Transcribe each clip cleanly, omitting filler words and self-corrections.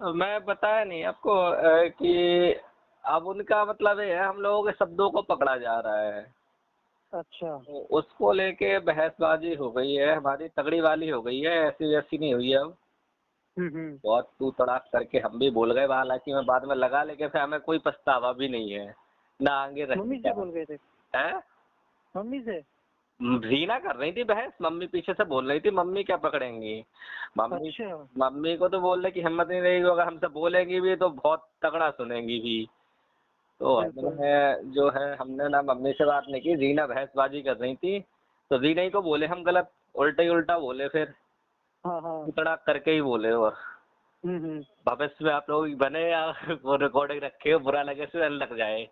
मैं बताया नहीं आपको कि अब उनका मतलब ये है, हम लोगों के शब्दों को पकड़ा जा रहा है। अच्छा। तो उसको लेके बहसबाजी हो गई है, हमारी तगड़ी वाली हो गई है, ऐसी वैसी नहीं हुई है अब। हम्म। बहुत तू तड़ाक करके हम भी बोल गए, हालांकि मैं बाद में लगा, लेकिन फिर हमें कोई पछतावा भी नहीं है ना आगे मम्मी से रहेगा। बोल गए थे? है मम्मी से? रीना कर रही थी बहस, मम्मी पीछे से बोल रही थी, मम्मी क्या पकड़ेंगी। मम्मी अच्छा। मम्मी को तो बोलने की हिम्मत नहीं रहेगी, अगर हमसे बोलेंगी भी तो बहुत तगड़ा सुनेंगी भी। तो बिल्कुल। हमने जो है, हमने ना मम्मी से बात नहीं की, रीना बहसबाजी कर रही थी, तो रीना ही को बोले हम गलत, उल्टा ही उल्टा बोले फिर, हाँ हाँ। तड़ाक करके ही बोले। और हम्म। भविष्य में आप लोग बने या वो रिकॉर्डिंग रखे हो, बुरा लगे से लग जाए,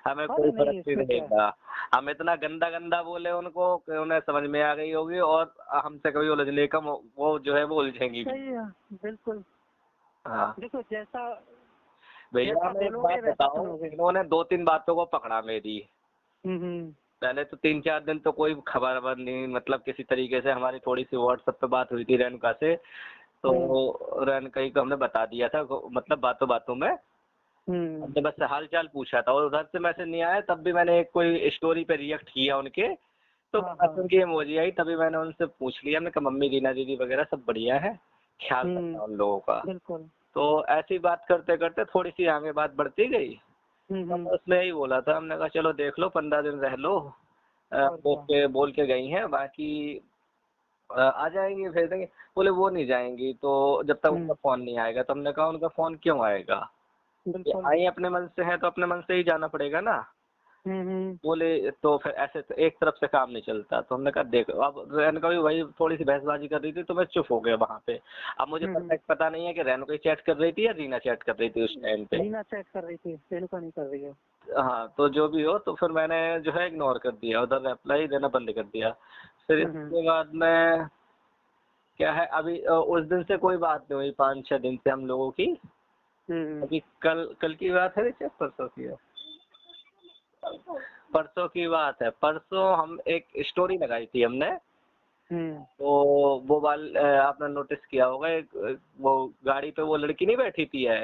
हमें अरे कोई फर्क नहीं, नहीं इसमें क्या है। रहेगा। हम इतना गंदा गंदा बोले उनको कि उन्हें समझ में आ गई होगी, और हमसे कभी उलझने का वो जो है वो उलझेंगी भी। सही है। बिल्कुल। हाँ देखो, जैसा भैया, जैसा हमें एक बोलोगे बात वैसा बताओ, सुनोगे। इन्होंने 2-3 बातों को पकड़ा मेरी। हम्म। पहले तो 3-4 दिन तो कोई खबर नहीं, मतलब किसी तरीके से हमारी थोड़ी सी व्हाट्सएप पे बात हुई थी रेणुका से, हम्म। तो रेणुका को हमने बता दिया था, मतलब बातों बातों में हम्म। हमने बस हाल चाल पूछा था, और उधर से मैसेज नहीं आया, तब भी मैंने एक कोई स्टोरी पे रिएक्ट किया उनके, तो हाँ हाँ। हंसन की इमोजी आई, तभी मैंने उनसे पूछ लिया, हमने कहा मम्मी रीना दीदी वगैरह सब बढ़िया है, ख्याल हम्म। रखना उन लोगों का। बिल्कुल। तो ऐसी बात करते करते थोड़ी सी आगे बात बढ़ती गई, हम्म। तब उसने यही बोला था, हमने कहा चलो देख लो, 15 दिन रह लो, और क्या। बोल के गई हैं, बाकी आ जाएंगी, भेज देंगे। बोले वो नहीं जाएंगी तो जब तक उनका हम्म। फोन नहीं आएगा। तो हमने कहा उनका फोन क्यों आएगा, ये बिल्कुल। आई अपने मन से है तो अपने मन से ही जाना पड़ेगा ना। हम्म। बोले तो फिर ऐसे तो एक तरफ से काम नहीं चलता। तो हमने कहा देखो, अब रेणुका भी वही थोड़ी सी बहसबाजी कर रही थी, तो मैं चुप हो गया वहां पे। अब मुझे हम्म। परफेक्ट पता नहीं है कि रेणुका ही चैट कर रही थी या रीना चैट कर रही थी उस टाइम पे। रीना चेक कर रही थी, रेणुका नहीं कर रही है। हाँ तो जो भी हो, तो फिर मैंने जो है इग्नोर कर दिया, उधर रिप्लाई देना बंद कर दिया। फिर हम्म। इसके बाद में क्या है, अभी उस दिन से कोई बात नहीं हुई, 5-6 दिन से हम लोगों की। हम्म। अभी कल कल की बात है, रिचा परसों की है, परसों की बात है। परसों हम एक स्टोरी लगाई थी हमने, हम्म। तो वो आपने नोटिस किया होगा, एक वो गाड़ी पे वो लड़की नहीं बैठी थी है,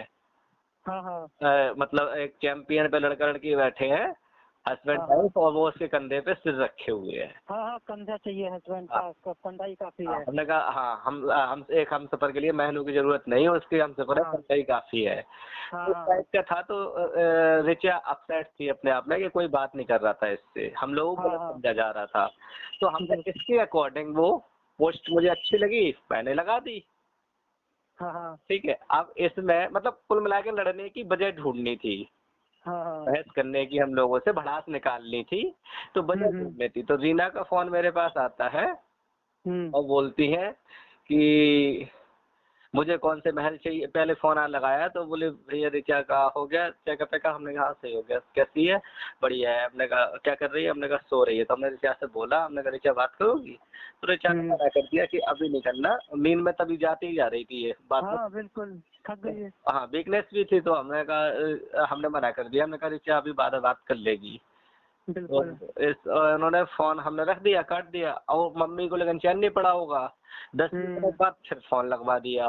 हाँ हाँ। मतलब एक चैंपियन पे लड़का लड़की बैठे हैं, हस्बैंड हाँ हाँ। वाइफ, और वो उसके कंधे पे सिर रखे हुए हैं। हाँ हाँ, कंधा चाहिए हस्बैंड हाँ, का, उसका कंधा ही काफी हाँ, है। हमने कहा हाँ, हम एक हम सफर के लिए महलों की जरूरत नहीं है, उसके हम सफर है, हाँ कंधा ही काफी है। हाँ। तो इस हाँ टाइप का था। तो रिचा अपसेट थी अपने आप में कि कोई बात नहीं कर रहा था इससे, हम लोगों को हाँ। गलत हाँ। समझा जा रहा था। तो हमने बिल्कुल। इसके अकॉर्डिंग वो पोस्ट मुझे अच्छी लगी, मैंने लगा दी। हाँ हाँ। ठीक है, अब इसमें मतलब कुल मिला के लड़ने की वजह ढूंढनी थी, हाँ हाँ। बहस करने की, हम लोगों से भड़ास निकालनी थी, तो वजह हम्म। ढूंढनी थी। तो रीना का फोन मेरे पास आता है, हम्म। और बोलती है कि मुझे कौन से महल चाहिए। पहले फोन आ लगाया तो बोले भैया रिचा का हो गया चेकअप पे का। हमने कहा हाँ, सही हो गया, कैसी है, बढ़िया है। हमने कहा क्या कर रही है, हमने कहा सो रही है। तो हमने रिचा से बोला, हमने कहा रिचा बात करोगी, तो रिचा ने हम्म। मना कर दिया कि अभी नहीं करना, नींद में तभी जाती ही जा रही थी ये बात में। हाँ बिल्कुल, थक गई है। हाँ वीकनेस भी थी, तो हमने कहा हमने मना कर दिया, हमने कहा रिचा अभी बाद में बात कर लेगी। तो बिल्कुल। उन्होंने फोन हमने रख दिया, काट दिया, और मम्मी को लेकिन चैन नहीं पड़ा होगा, 10 मिनट हम्म। बाद फिर फोन लगवा दिया।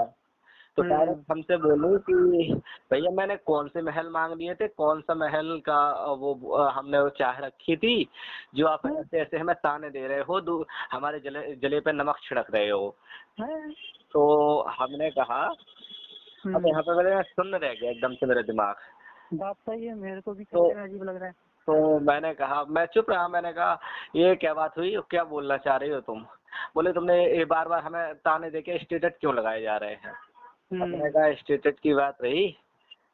तो हम्म। डायरेक्ट हमसे बोलूं कि भैया मैंने कौन से महल मांग लिए थे, कौन सा महल का वो हमने वो चाह रखी थी, जो आप ऐसे ऐसे हमें ताने दे रहे हो, हमारे जले जले पे नमक छिड़क रहे हो। है। तो हमने कहा, अब हम्म। यहाँ पे मैंने सुन्न रह गया एकदम से मेरा दिमाग। बात सही है, मेरे को भी तो कहने में अजीब लग रहा है। तो मैंने कहा, मैं चुप रहा, मैंने कहा ये क्या बात हुई, क्या बोलना चाह रही हो तुम। बोले तुमने ये बार बार हमें ताने देके स्टेटस क्यों लगाए जा रहे हैं। अब मैंने हम्म। कहा स्टेटस की बात रही,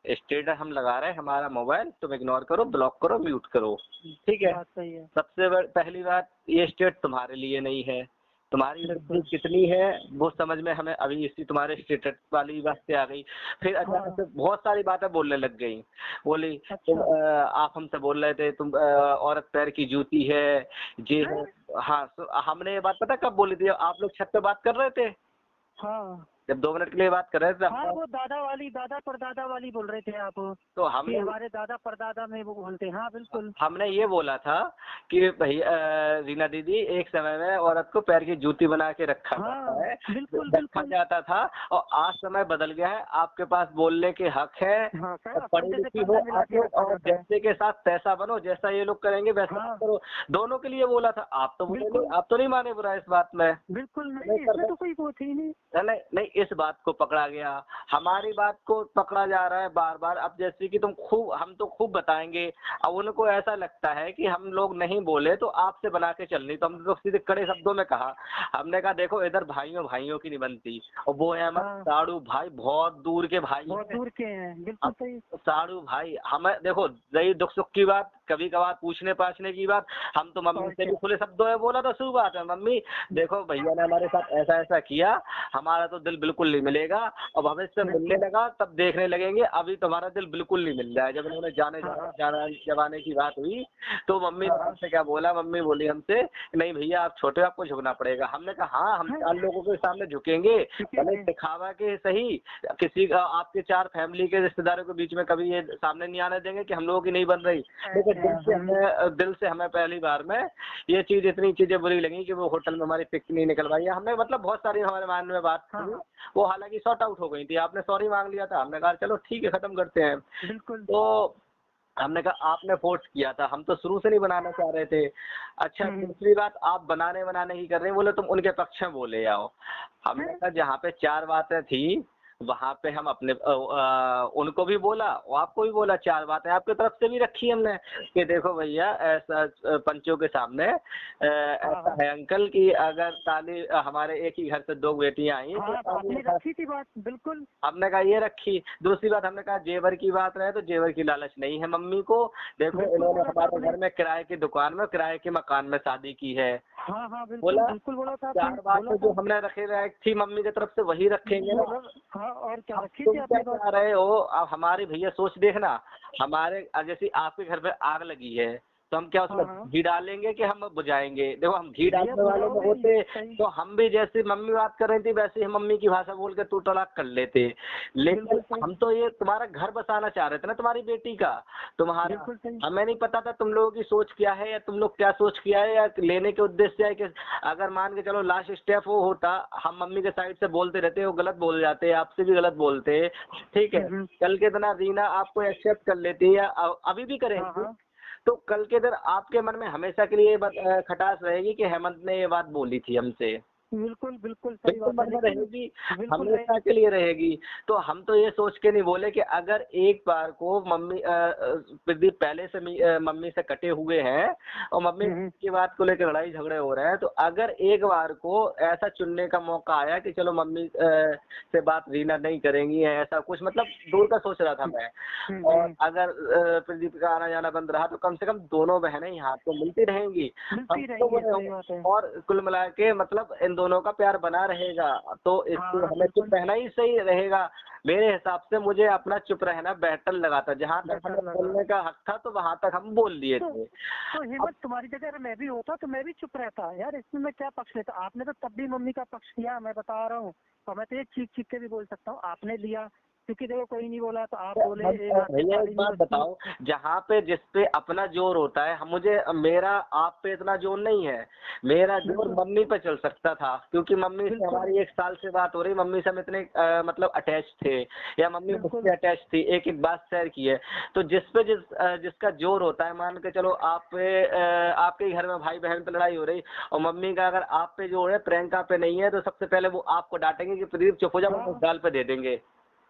स्टेटस हम लगा रहे हैं, हमारा मोबाइल तुम इग्नोर करो, ब्लॉक करो, म्यूट करो, ठीक है। बात सही है। सबसे पहली बात, ये स्टेट तुम्हारे लिए नहीं है, तुम्हारी बुद्धि बिल्कुल। कितनी है वो समझ में हमें अभी इसी तुम्हारे स्टेटस वाली बात से आ गई। फिर अचानक हाँ। से बहुत सारी बातें बोलने लग गई। बोली तुम अच्छा। आप हमसे बोल रहे थे तुम औरत पैर की जूती है, ये है। हैं? हाँ, हमने ये बात पता कब बोली थी, आप लोग छत पे बात कर रहे थे, हाँ। जब 2 मिनट के लिए बात कर रहे थे हाँ वो दादा परदादा वाली बोल रहे थे आप तो कि हमने हमारे दादा परदादा में वो बोलते हैं। हाँ बिल्कुल। हमने ये बोला था कि भैया रीना दीदी एक समय में औरत को पैर की जूती बना के रखा हाँ जाता है, बिल्कुल रखा बिल्कुल। जाता था, और आज समय बदल गया है, आपके पास बोलने के हक है, हाँ सर और अब पढ़ी कंधे से लिखी हो कंधा मिला आप के लोग, रखा और जाता है। जैसे के साथ तैसा बनो, जैसा ये लोग करेंगे वैसा हाँ मत करो। दोनों के लिए बोला था, आप तो बोले बिल्कुल। नहीं, आप तो नहीं माने बुरा इस बात में। बिल्कुल नहीं नहीं, कर इसमें तो कोई वो थी नहीं। नहीं नहीं, इस बात को पकड़ा गया, हमारी बात को पकड़ा जा रहा है बार बार। अब जैसे कि हम तो खूब बताएंगे, अब उनको ऐसा लगता है कि हम लोग नहीं बोले तो आपसे बना के चलनी, तो हमने तो सीधे कड़े शब्दों में कहा। हमने कहा देखो इधर भाइयों भाइयों की नहीं बनती, और वो है हमारे हाँ साड़ू भाई, बहुत दूर के भाई बहुत हैं। दूर के हैं, बिल्कुल अब सही। साड़ू भाई हमें देखो, रही दुख सुख की बात, कभी कभार पूछने पाछने की बात, हम तो मम्मी और से भी क्या। खुले शब्दों में बोला था, शुरू बात है मम्मी देखो भैया ने हमारे साथ ऐसा ऐसा किया, हमारा तो दिल बिल्कुल नहीं मिलेगा, अब भविष्य में मिलने बिल्कुल। लगा तब देखने लगेंगे, अभी तुम्हारा दिल बिल्कुल नहीं मिल रहा है। जब उन्होंने हाँ हाँ जमाने की बात हुई तो मम्मी ने हाँ हमसे क्या बोला, मम्मी बोली हमसे नहीं भैया आप छोटे हो, आपको झुकना पड़ेगा। हमने कहा हाँ, हम हाँ 4 लोगों के सामने झुकेंगे, ठीक है भले दिखावा के सही, किसी का आपके 4 फैमिली के रिश्तेदारों के बीच में कभी ये सामने नहीं आने देंगे कि हम लोगों की नहीं बन रही। देखो दिल से हमें पहली बार में ये चीज, इतनी चीजें बुरी लगी कि वो होटल में हमारी पिक नहीं निकलवाई है हमने, मतलब बहुत सारी हमारे मान में बात हाँ थी, हाँ वो हालांकि सॉर्ट आउट हो गई थी। आपने सॉरी मांग लिया था, हमने कहा चलो ठीक है खत्म करते हैं। बिल्कुल। तो हमने कहा आपने फोर्स किया था, हम तो शुरू से नहीं बनाना चाह रहे थे। अच्छा हम्म। दूसरी बात, आप बनाने की कर रहे हैं, बोले तुम उनके पक्ष में बोले आओ। हमने कहा जहाँ पे 4 बातें थी वहां पे हम उनको भी बोला और आपको भी बोला, 4 बातें आपकी तरफ से भी रखी हमने कि देखो भैया ऐसा पंचों के सामने ऐसा है अंकल कि अगर हमारे एक ही घर से 2 बेटियां आई तो हाँ आपने रखी थी बात, बिल्कुल। हमने कहा ये रखी। दूसरी बात हमने कहा जेवर की बात रहे तो जेवर की लालच नहीं है मम्मी को, देखो बिल्कुल इन्होंने बोला था हमारे आपने। घर में किराए की दुकान में, किराए के मकान में शादी की है। हाँ हाँ बिल्कुल बोला बिल्कुल बोला था आपने, 4 बोला बातें जो था। हमने रखे लायक थी मम्मी की तरफ से वही रखेंगे ना। हाँ और क्या अब रखी थी तुम क्या आपने बात। चाह रहे हो, अब हमारी भैया सोच देखना, हमारे जैसे आपके घर पे आग लगी है तो हम क्या उसमें हाँ हाँ घी डालेंगे कि हम बुझाएंगे। देखो हम घी भैया डालने वाले में बुझाओगे ही, होते सही। तो हम भी जैसे मम्मी बात कर रही थी वैसे ही मम्मी की भाषा बोल के तू तड़ाक कर लेते, लेकिन बिल्कुल सही। हम तो ये तुम्हारा घर बसाना चाह रहे थे ना, तुम्हारी बेटी का, तुम्हारा। बिल्कुल सही। हमें नहीं पता था तुम लोगों की सोच क्या है, या तुम लोग क्या सोच किया है, या लेने के उद्देश्य है कि अगर मान के चलो लास्ट स्टेप वो होता, हम मम्मी के साइड से बोलते रहते, वो गलत बोल जाते, आपसे भी गलत बोलते, ठीक है, हम्म। कल के दिन रीना आपको एक्सेप्ट कर लेती है, या अभी भी हाँ करेंगी, हाँ तो कल के दिन आपके मन में हमेशा के लिए ये खटास रहेगी कि हेमंत ने ये बात बोली थी हमसे, बिल्कुल बिल्कुल सही बिल्कुल बात है, मन में लेकिन रहेगी, बिल्कुल हमेशा के लिए रहेगी। तो हम तो ये सोच के नहीं बोले कि अगर एक बार को प्रदीप पहले से मम्मी से कटे हुए हैं और मम्मी की बात को लेकर लड़ाई झगड़े हो रहे हैं, तो अगर एक बार को ऐसा चुनने का मौका आया कि चलो मम्मी से बात रीना नहीं करेंगी, ऐसा कुछ मतलब दूर का सोच रहा था मैं, और अगर प्रदीप का आना जाना बंद रहा तो कम से कम दोनों बहनें यहाँ तो मिलती रहेंगी, मिलती हम तो रहेंगी, बड़े सही होंगे, बात है। और कुल मिला के मतलब इन दोनों का प्यार बना रहेगा, तो इसको हाँ हमें चुप बिल्कुल रहना ही सही रहेगा। मेरे हिसाब से मुझे अपना चुप रहना बेहतर लगा था, जहाँ तक बेहतर हमें लगा। बोलने का हक था तो वहां तक हम बोल दिए थे। तो हिम्मत तुम्हारी जगह अगर मैं भी होता तो मैं भी चुप रहता यार, इसमें मैं क्या पक्ष लेता। आपने तो तब भी मम्मी का पक्ष लिया, मैं बता रहा हूँ, और मैं तो ये चीख चीख के भी बोल सकता हूँ, आपने लिया क्योंकि देखो कोई नहीं बोला तो आप बोले भैया एक बात बताओ, जहाँ पे जिस पे अपना जोर होता है, मेरा आप पे इतना जोर नहीं है, मेरा जोर मम्मी पे चल सकता था, क्योंकि मम्मी से हमारी 1 साल से बात हो रही, मम्मी से हम इतने मतलब अटैच थे, या मम्मी मुझसे अटैच थी, एक एक बात शेयर की है। तो जिसका जोर होता है, मान के चलो आप पे आपके ही घर में भाई बहन पे लड़ाई हो रही और मम्मी का अगर आप पे जोर है, प्रियंका पे नहीं है, तो सबसे पहले वो आपको डांटेंगे कि प्रदीप चुप हो जाओ, गाल पे दे देंगे।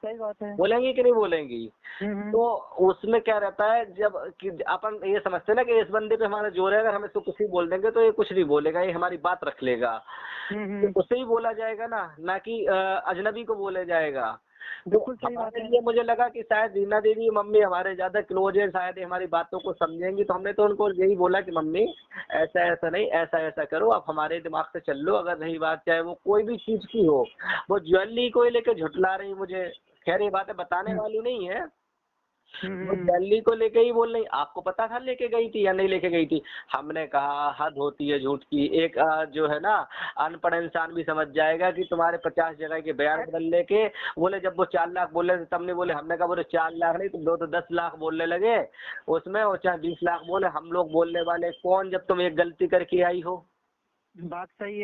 सही बात है। बोलेंगी कि नहीं बोलेंगी? तो उसमें क्या रहता है, जब कि अपन ये समझते हैं ना कि इस बंदे पे हमारा जोर है, अगर हम इसको कुछ भी बोल देंगे तो ये कुछ नहीं बोलेगा, ये हमारी बात रख लेगा, तो उसे ही बोला जाएगा ना कि अजनबी को बोला जाएगा। तो बिल्कुल सही बात हमारे है। लिए मुझे लगा कि शायद रीना दीदी मम्मी हमारे ज्यादा क्लोज है, शायद ये हमारी बातों को समझेंगी, तो हमने तो उनको यही बोला कि मम्मी ऐसा ऐसा नहीं, ऐसा ऐसा करो, आप हमारे दिमाग से चल लो। अगर रही बात चाहे वो कोई भी चीज की हो, वो ज्वेलरी को ही लेकर झुटला रही मुझे, खैर ये बातें बताने वाली नहीं है, वो दिल्ली को लेके ही बोल रही, आपको पता था लेके गई थी या नहीं लेके गई थी? हमने कहा हद होती है झूठ की। एक जो है ना अनपढ़ इंसान भी समझ जाएगा कि तुम्हारे 50 जगह के बयान बदल लेके बोले, जब वो 4 लाख बोल रहे थे तब नहीं बोले। हमने कहा बोले 4 लाख नहीं तुम 2 तो 10 लाख बोलने लगे उसमें, और चाहे 20 लाख बोले, हम लोग बोलने वाले कौन जब तुम एक गलती करके आई हो? बात सही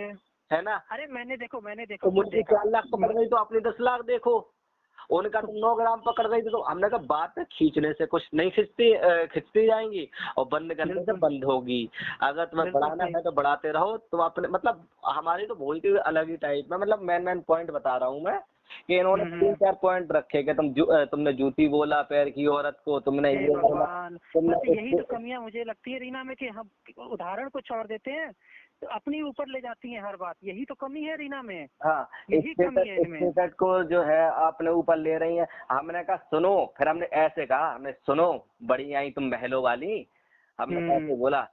है ना? अरे मैंने तो मुझे 4 लाख पकड़ गई तो अपने 10 लाख देखो, उनका तुम 9 ग्राम पकड़ गई थी। तो हमने कहा बात खींचने से कुछ नहीं खिंचती, खिंचती जाएंगी और बंद करने से बंद होगी। अगर तुम्हें बढ़ाना है तो बढ़ाते रहो। तुम अपने मतलब हमारी तो बोलती हुई अलग ही टाइप में, मतलब मेन पॉइंट बता रहा हूँ मैं कि इन्होंने 3-4 पॉइंट रखे कि तुमने जूती बोला पैर की औरत को, तुमने ये बोला, तुमने यही तो कमियां मुझे लगती है रीना में कि हम उदाहरण कुछ और देते हैं तो अपनी ऊपर ले जाती हैं हर बात। यही तो कमी है रीना में। हाँ, यही कमी है इनमें। स्टेटस को जो है अपने ऊपर ले रही है। हमने कहा सुनो, फिर हमने ऐसे कहा, हमने सुनो बड़ी आई तुम महलों वाली, हमने ऐसे बोला,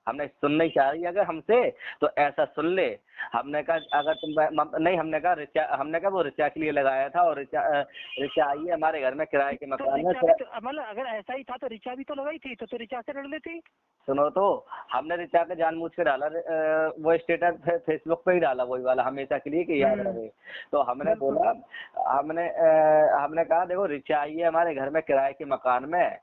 हमने सुन नहीं चाह रही अगर हमसे तो ऐसा सुन ले। हमने कहा अगर तुम नहीं, हमने कहा वो ऋचा के लिए लगाया था और ऋचा आई है हमारे घर में किराए के मकान में। मतलब अगर ऐसा ही था तो ऋचा भी तो लगाई थी, तो ऋचा से लड़ लेती। सुनो तो, हमने ऋचा के जानबूझ के डाला वो स्टेटस फेसबुक पे ही डाला वही वाला हमेशा के लिए कि याद रहे। तो हमने बोला, हमने कहा देखो ऋचा आई है हमारे घर में किराए के मकान में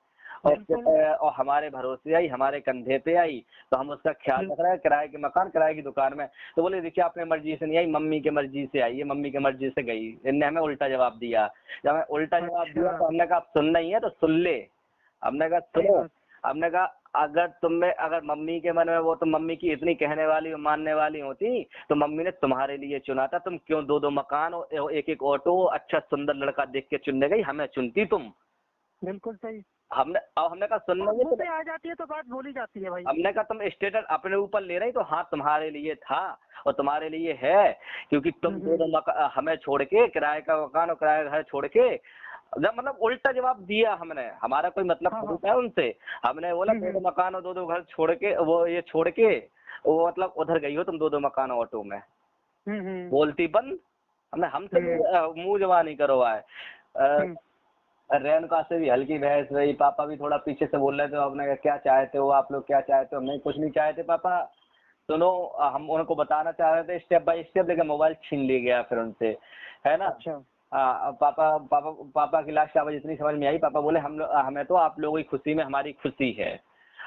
और हमारे भरोसे आई, हमारे कंधे पे आई, तो हम उसका ख्याल रख रहे हैं। किराए के मकान किराए की दुकान में, तो बोले ऋचा अपने मर्जी से नहीं आई, मम्मी के मर्जी से आई है, मम्मी के मर्जी से गई। इनने हमें उल्टा जवाब दिया। जब हमें उल्टा जवाब दिया तो हमने कहा सुनना ही है तो सुन ले। हमने कहा सुनो, हमने कहा अगर मम्मी के मन में वो तो मम्मी की इतनी कहने वाली मानने वाली होती तो मम्मी ने तुम्हारे लिए चुना था। तुम क्यों 2-2 मकान और एक ऑटो अच्छा सुंदर लड़का देख के चुनने गई, हमें चुनती तुम। बिल्कुल सही। हमने कहा सुनना है तो आ जाती है तो बात बोली जाती है भाई। हमने कहा तुम स्टेटस अपने ऊपर ले रही तो हाँ तुम्हारे लिए था और तुम्हारे लिए है, क्योंकि तुम 2 हमें छोड़ के किराए का मकान और किराए का घर छोड़ के जब मतलब उल्टा जवाब दिया हमने। हमारा कोई मतलब नहीं था उनसे। हमने बोला 2-2 मकान और 2-2 घर छोड़ के वो मतलब उधर गई हो तुम 2-2 मकान ऑटो में। बोलती बंद। हमने हमसे मुंह जमा नहीं करवाए। रेणुका से भी हल्की बहस रही, पापा भी थोड़ा पीछे से बोल रहे थे। आपने कहा क्या चाहते हो आप लोग, क्या चाहते हो? हमने कुछ नहीं चाहते पापा, सुनो। हम उनको बताना चाह रहे थे स्टेप बाय स्टेप, लेकिन मोबाइल छीन लिया गया फिर उनसे, है ना। अच्छा। पापा की लास्ट आवाज इतनी समझ में आई। पापा बोले हमें तो आप लोगों की खुशी में हमारी खुशी है,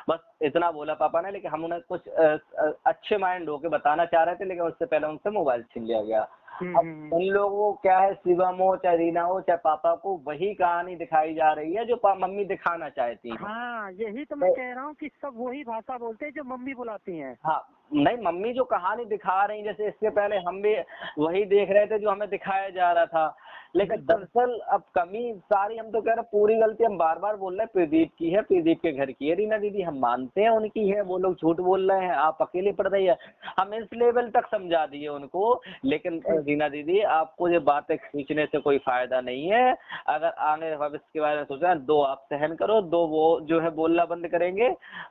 बस इतना बोला पापा ने। लेकिन हम उन्हें कुछ अच्छे माइंड होके बताना चाह रहे थे, लेकिन उससे पहले उनसे मोबाइल छीन लिया गया। अब उन लोगों को क्या है, शिवम हो चाहे रीना हो चाहे पापा को, वही कहानी दिखाई जा रही है जो मम्मी दिखाना चाहती है। हाँ, यही तो मैं कह रहा हूँ कि सब वही भाषा बोलते हैं जो मम्मी बुलाती हैं। हाँ, नहीं, मम्मी जो कहानी दिखा रही, जैसे इसके पहले हम भी वही देख रहे थे जो हमें दिखाया जा रहा था। लेकिन दरअसल अब कमी सारी, हम तो कह रहे पूरी गलती हम बार बार बोल रहे हैं प्रदीप की है, प्रदीप के घर की है। रीना दीदी हम मानते हैं उनकी है, वो लोग झूठ बोल रहे हैं, आप अकेले पड़ रही है, हम इस लेवल तक समझा दिए उनको। लेकिन रीना दीदी आपको ये बातें खींचने से कोई फायदा नहीं है। अगर आगे भविष्य के बारे में सोचा, 2 आप सहन करो, 2 वो जो है बोलना बंद करेंगे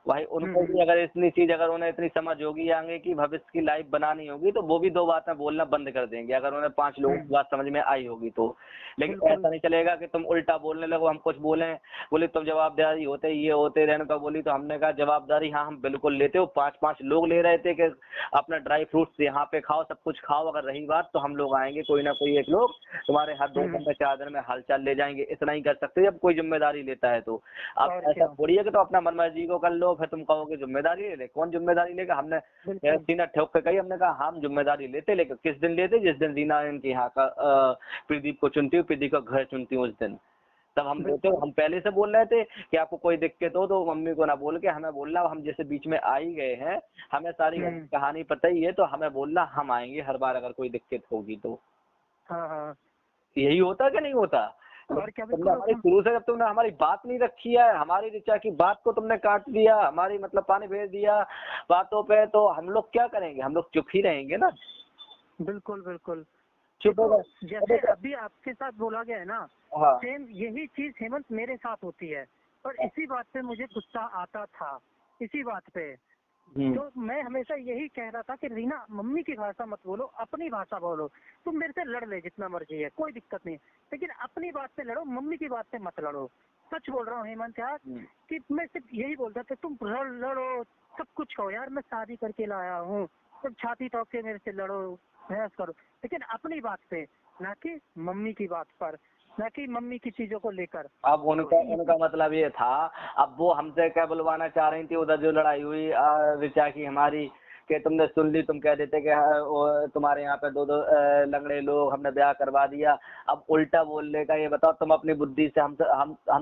भाई। उनको भी अगर इतनी चीज, अगर उन्हें इतनी समझ होगी आगे की भविष्य की लाइफ बनानी होगी, तो वो भी 2 बातें बोलना बंद कर देंगे, अगर उन्हें 5 लोगों की बात समझ में आई होगी तो। लेकिन ऐसा नहीं चलेगा कि तुम उल्टा बोलने लगो, हम कुछ बोले, बोले तुम जवाबदारी होते ये होते। रेणुका बोली तो हमने कहा जवाबदारी हाँ हम बिल्कुल लेते हो। 5-5 लोग ले रहे थे कि अपना ड्राई फ्रूट्स यहाँ पे खाओ, सब कुछ खाओ। अगर रही बात तो हम लोग आएंगे, कोई ना कोई एक लोग तुम्हारे हाथ 2 दिन में 4 दिन में हालचाल ले जाएंगे। इतना ही कर सकते जब कोई जिम्मेदारी लेता है तो। अब ऐसा थोड़ी है कि तो अपना मन मर्जी को कर लो फिर तुम कहोगे जिम्मेदारी ले ले। कौन जिम्मेदारी लेगा? हमने सीना ठोक के कही, हमने कहा हम जिम्मेदारी लेते, लेकिन किस दिन लेते? जिस दिन रीना इनके यहाँ का प्रदीप को चुनती हूँ, प्रदीप का घर चुनती हूँ, उस दिन तब हम लेते। हम पहले से बोल रहे थे कि आपको कोई दिक्कत हो तो मम्मी को ना बोल के हमें बोलना। हम जैसे बीच में आ ही गए हैं, हमें सारी कहानी पता ही है, तो हमें बोलना, हम आएंगे हर बार अगर कोई दिक्कत होगी तो। हाँ, यही होता कि नहीं होता? और क्या? तुमने हमारी शुरू से, जब तुमने हमारी बात नहीं रखी है, हमारी ऋचा की बात को तुमने काट दिया, हमारी मतलब पानी भेज दिया बातों पे, तो हम लोग क्या करेंगे? हम लोग चुप ही रहेंगे ना। बिल्कुल बिल्कुल चुप हो गए। जैसे अभी आपके साथ बोला गया है ना, हाँ, सेम यही चीज हेमंत मेरे साथ होती है। और इसी बात पे मुझे गुस्सा आता था, इसी बात पे तो मैं हमेशा यही कह रहा था कि रीना मम्मी की भाषा मत बोलो, अपनी भाषा बोलो। तुम मेरे से लड़ ले जितना मर्जी है, कोई दिक्कत नहीं, लेकिन अपनी बात पे लड़ो, मम्मी की बात पे मत लड़ो। सच बोल रहा हूँ हेमंत यार, कि मैं सिर्फ यही बोलता था तुम लड़ो, सब कुछ कहो यार, मैं शादी करके लाया हूँ, तुम छाती ठोक के मेरे से लड़ो, बहस करो, लेकिन अपनी बात पे, ना कि मम्मी की बात पर, ना कि मम्मी की चीजों को लेकर। अब उनका उनका मतलब ये था, अब वो हमसे क्या बुलवाना चाह रही थी, उधर जो लड़ाई हुई ऋचा की हमारी, कि तुमने सुन ली, तुम कह देते कि तुम्हारे यहाँ पे 2-2 लंगड़े लोग, हमने ब्याह करवा दिया। अब उल्टा बोलने का ये बताओ, तुम अपनी बुद्धि से हम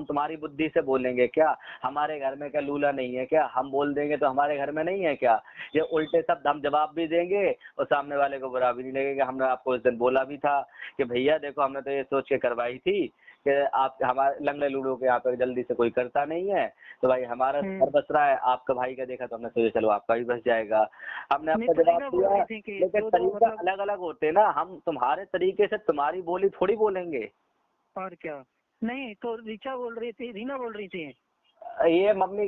तुम्हारी बुद्धि से बोलेंगे क्या? हमारे घर में क्या लूला नहीं है क्या? हम बोल देंगे तो हमारे घर में नहीं है क्या? ये उल्टे शब्द हम जवाब भी देंगे और सामने वाले को बुरा भी नहीं लगेगा। हमने आपको उस दिन बोला भी था कि भैया देखो, हमने तो ये सोच के करवाई थी कि आप हमारे लंगड़े लूडो के यहाँ पे जल्दी से कोई करता नहीं है, तो भाई हमारा घर बस रहा है, आपका भाई का देखा तो हमने सोचा चलो आपका भी बस जाएगा। हमने आपका जवाब दिया, लेकिन तरीका अलग अलग होते ना, हम तुम्हारे तरीके से तुम्हारी बोली थोड़ी बोलेंगे। और क्या, नहीं तो ऋचा बोल रही थी, रीना बोल रही थी, ये मम्मी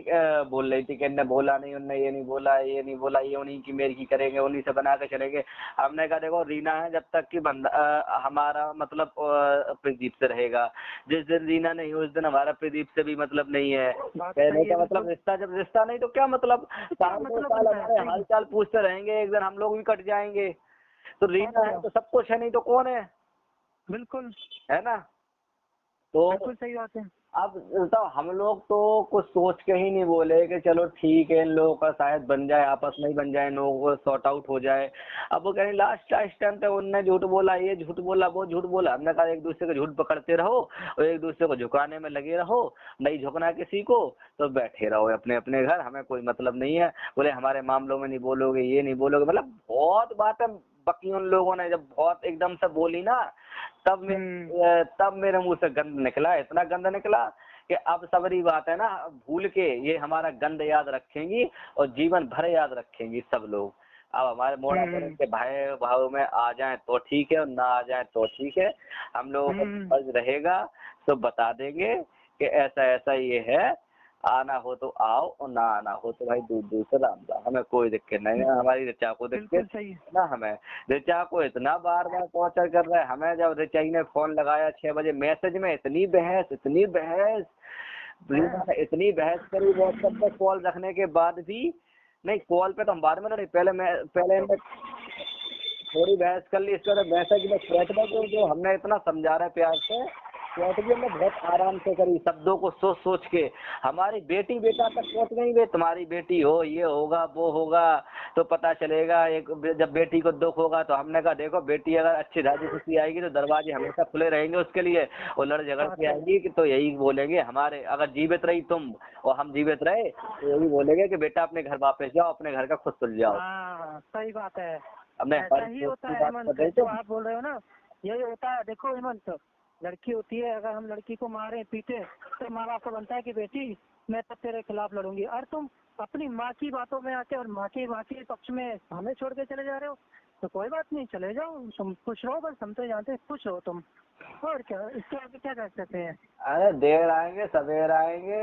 बोल रही थी कि इनने बोला नहीं, उनने ये नहीं बोला, ये नहीं बोला, ये उन्हीं की मेरी की करेंगे, उन्हीं से बना के चलेंगे। हमने कहा देखो रीना है, जब तक कि बंदा हमारा मतलब प्रदीप से रहेगा, जिस दिन रीना नहीं उस दिन हमारा प्रदीप से भी मतलब नहीं है। कहने का मतलब रिश्ता, जब रिश्ता नहीं तो क्या मतलब, साल 2 साल हमारे हाल चाल पूछते रहेंगे, एक दिन हम लोग भी कट जाएंगे। तो रीना है तो सब कुछ है, नहीं तो कौन है? बिल्कुल है ना? तो बिल्कुल सही बात है। अब तो हम लोग तो कुछ सोच के ही नहीं बोले कि चलो ठीक है, इन लोगों का शायद बन जाए, आपस में ही बन जाए, इन लोगों को सॉर्ट आउट हो जाए। अब वो कह रहे लास्ट टाइम पे उनने झूठ बोला, ये झूठ बोला, वो झूठ बोला। हमने कहा एक दूसरे को झूठ पकड़ते रहो और एक दूसरे को झुकाने में लगे रहो, नहीं झुकना किसी को तो बैठे रहो अपने अपने घर, हमें कोई मतलब नहीं है। बोले हमारे मामलों में नहीं बोलोगे, ये नहीं बोलोगे, मतलब बहुत बातें बकी उन लोगों ने, जब बहुत एकदम से बोली ना, तब मेरे मुंह से गंद निकला, इतना गंद निकला कि अब सबरी बात है ना, भूल के ये हमारा गंद याद रखेंगी और जीवन भर याद रखेंगी सब लोग। अब हमारे मोड़ा पर के भाई भाव में आ जाए तो ठीक है और ना आ जाए तो ठीक है, हम लोगों को फर्ज रहेगा तो बता देंगे कि ऐसा ऐसा ये है, आना हो तो आओ और ना आना हो तो भाई दूर दूर से राम राम, हमें कोई दिक्कत नहीं है। हमारी ऋचा को दिक्कत ना, हमें ऋचा को इतना बार बार टॉर्चर कर रहा है। हमें जब ऋचाई ने फोन लगाया 6 बजे, मैसेज में इतनी बहस इतनी बहस करी व्हाट्सएप पे कॉल रखने के बाद भी। नहीं, कॉल पे तो हम बाद में लड़े, पहले थोड़ी बहस कर ली, इसके बाद मैसेज में थ्रेट में जो हमने इतना समझा रहे प्यार से, थ्रेट भी हमने बहुत आराम से करी, शब्दों को सोच सोच के। हमारी बेटी बेटा तक पहुंच गई, वे तुम्हारी बेटी हो, ये होगा वो होगा तो पता चलेगा, एक जब बेटी को दुख होगा तो हमने कहा देखो बेटी अगर अच्छी राजी खुशी आएगी तो दरवाजे हमेशा खुले रहेंगे उसके लिए, और लड़ झगड़ के आएगी कि तो यही बोलेंगे, हमारे अगर जीवित रही तुम और हम जीवित रहे तो यही बोलेंगे कि बेटा अपने घर वापस जाओ, अपने घर का खुद सुल जाओ। सही बात है, हमने ऐसा ही होता है हेमंत, जो आप बोल रहे हो ना, यही होता है। देखो हेमंत, लड़की होती है, अगर हम लड़की को मारे पीटे तो माँ बाप को बनता है कि बेटी मैं तब तेरे खिलाफ लड़ूंगी, और तुम अपनी माँ की बातों में आके और माँ के पक्ष में हमें छोड़ के चले जा रहे हो। तो कोई बात नहीं, चले जाओ, तुम खुश रहो, बस हम तो जानते हैं खुश हो तुम, और क्या, इसके आगे क्या कर सकते हैं। अरे देर आएंगे सवेर आएंगे,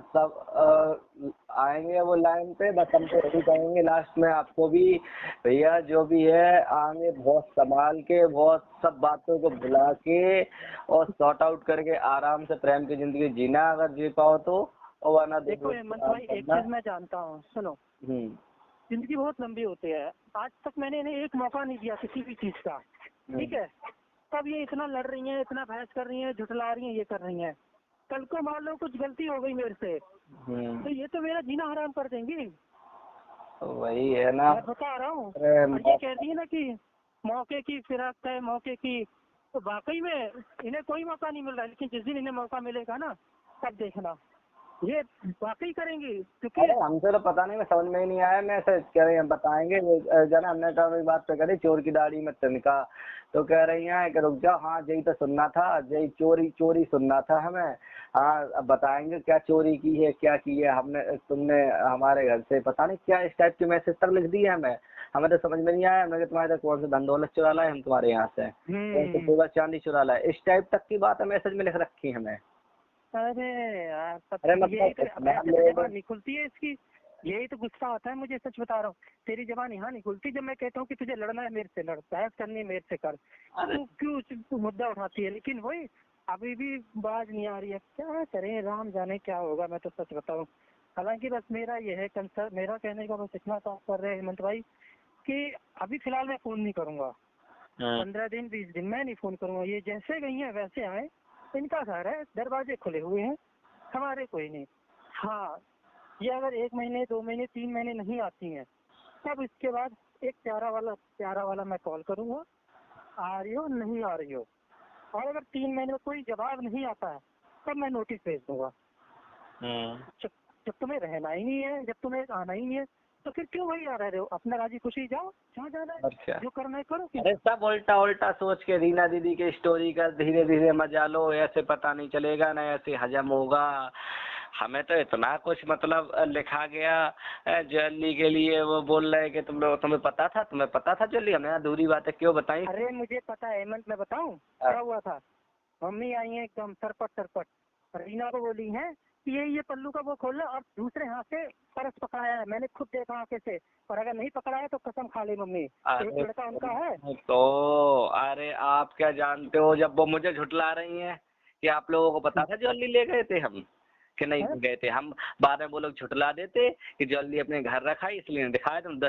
सब आएंगे वो लाइन पे, बस हम तो यही कहेंगे लास्ट में आपको भी, भैया जो भी है आएंगे बहुत संभाल के, बहुत सब बातों को भुला के और सॉर्ट आउट करके आराम से प्रेम की जिंदगी जीना, अगर जी पाओ तो। और वरना देखो हेमंत भाई, एक चीज मैं जानता हूँ, सुनो, जिंदगी बहुत लंबी होती है, आज तक मैंने इन्हें एक मौका नहीं दिया किसी भी चीज का, ठीक है, तब ये इतना लड़ रही हैं, इतना बहस कर रही हैं, झुठला रही हैं, ये कर रही हैं। कल को मान लो कुछ गलती हो गई मेरे से तो ये तो मेरा जीना हराम कर देंगी। वही है ना, मैं बता रहा हूँ। ये कहती है ना कि मौके की फिराक है, मौके की, तो वाकई में इन्हें कोई मौका नहीं मिल रहा है, लेकिन जिस दिन इन्हें मौका मिलेगा ना, तब देखना ये वाकई करेंगी। क्योंकि हमसे तो पता नहीं, मैं समझ में ही नहीं आया, मैं ऐसे कह रही हम बताएंगे जना, हमने कहा बात पे करी चोर की दाढ़ी में तिनका, तो कह रही हैं कि रुक जाओ, हाँ यही तो सुनना था, यही चोरी सुनना था हमें। हाँ अब बताएंगे क्या चोरी की है, क्या की है हमने, तुमने हमारे घर से पता नहीं क्या इस टाइप के मैसेज तक लिख दिए हमें तो समझ में नहीं आया। हमने तुम्हारे तक कौन से धन दौलत चुरा लाए हम तुम्हारे यहाँ से, कौन से चांदी चुरा लाए, इस टाइप तक की बात मैसेज में लिख रखी हमें। अरे यार, अरे मतलब नहीं खुलती है इसकी, यही तो गुस्सा आता है मुझे, सच बता रहा हूँ। तेरी जबान यहाँ नहीं खुलती जब मैं कहता हूँ कि तुझे लड़ना है मेरे से लड़, बहस करनी है मेरे से कर, अरे तू क्यों मुद्दा उठाती है। लेकिन वही अभी भी बाज नहीं आ रही है, क्या करें, राम जाने क्या होगा, मैं तो सच बताऊँ। हालांकि बस मेरा ये है कंसर्न, मेरा कहने का बस इतना काम कर रहे हैं हेमंत भाई कि अभी फिलहाल मैं फोन नहीं करूंगा, 15 दिन 20 दिन मैं नहीं फोन करूंगा। ये जैसे गई है वैसे आए, इनका घर है, दरवाजे खुले हुए हैं, हमारे कोई नहीं। हाँ, ये अगर 1 महीने 2 महीने 3 महीने नहीं आती हैं, तब इसके बाद एक प्यारा वाला मैं कॉल करूंगा, आ रही हो नहीं आ रही हो। और अगर 3 महीने में कोई जवाब नहीं आता है तब मैं नोटिस भेज दूंगा। जब जब तुम्हें रहना ही नहीं है, जब तुम्हें आना ही नहीं है, तो फिर क्यों वही आ रहे हो, अपना राजी खुशी जाओ जहाँ जाना है, अच्छा, जो करना है करो। अरे सब उल्टा उल्टा सोच के रीना दीदी के स्टोरी का धीरे धीरे मजा लो, ऐसे पता नहीं चलेगा ना ऐसे हजम होगा। हमें तो इतना कुछ मतलब लिखा गया ज्वेलरी के लिए, वो बोल रहे कि तुम्हें पता था, ज्वेलरी, हमने अधूरी बातें क्यों बताई। अरे मुझे पता है हेमंत, मैं बताऊं क्या हुआ था। मम्मी आई है एकदम सरपट, रीना को बोली है कि ये पल्लू का वो खोल और दूसरे हाथ से परस पकड़ाया है, मैंने खुद देखा आंखें से, और अगर नहीं पकड़ा है तो कसम खा ली मम्मी। एक लड़का उनका है तो अरे आप क्या जानते हो, जब वो मुझे झुठला रही हैं कि आप लोगों को पता था ज्वेलरी ले गए थे हम, कि नहीं ले गए थे हम, बाद में वो लोग झुठला देते कि ज्वेलरी अपने घर रखा है इसलिए नहीं दिखाया, तुम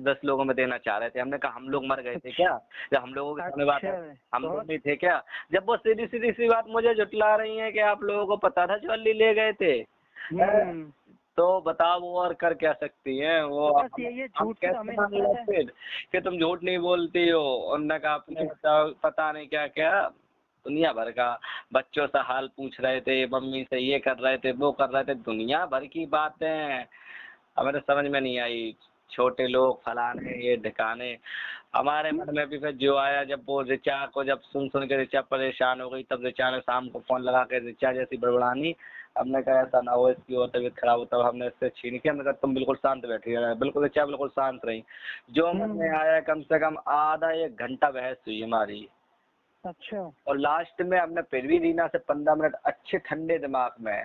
10 लोगों में देना चाह रहे थे। हमने कहा हम लोग मर गए थे क्या, जब हम लोगों के सामने बात है, हम लोग नहीं थे क्या। जब वो सीधी सीधी सी बात मुझे झुठला रही है कि आप लोगों को पता था ज्वेलरी ले गए थे, तो बताओ वो और कर क्या सकती हैं वो। तो बस ये झूठ से हमें नफरत है कि तुम झूठ नहीं बोलती हो, उन्होंने कहा आपने पता नहीं क्या क्या दुनिया भर का, बच्चों से हाल पूछ रहे थे, मम्मी से ये कर रहे थे वो कर रहे थे, दुनिया भर की बातें हमें तो समझ में नहीं आई। छोटे लोग फलाने ये ढिकाने, हमारे मन में भी फिर जो आया, जब वो ऋचा को जब सुन के ऋचा परेशान हो गई, तब ऋचा ने शाम को फोन लगा के ऋचा जैसी बड़बड़ानी। हमने कहा ऐसा ना हो इसकी और तबीयत खराब हो, तब हमने इससे छीन के, हमने कहा तुम बिल्कुल शांत बैठी रहे, बिल्कुल ऋचा बिल्कुल शांत रही। जो मन में आया कम से कम आधा 1 घंटा बहस हुई हमारी। अच्छा, और लास्ट में हमने फिर भी रीना से 15 मिनट अच्छे ठंडे दिमाग में,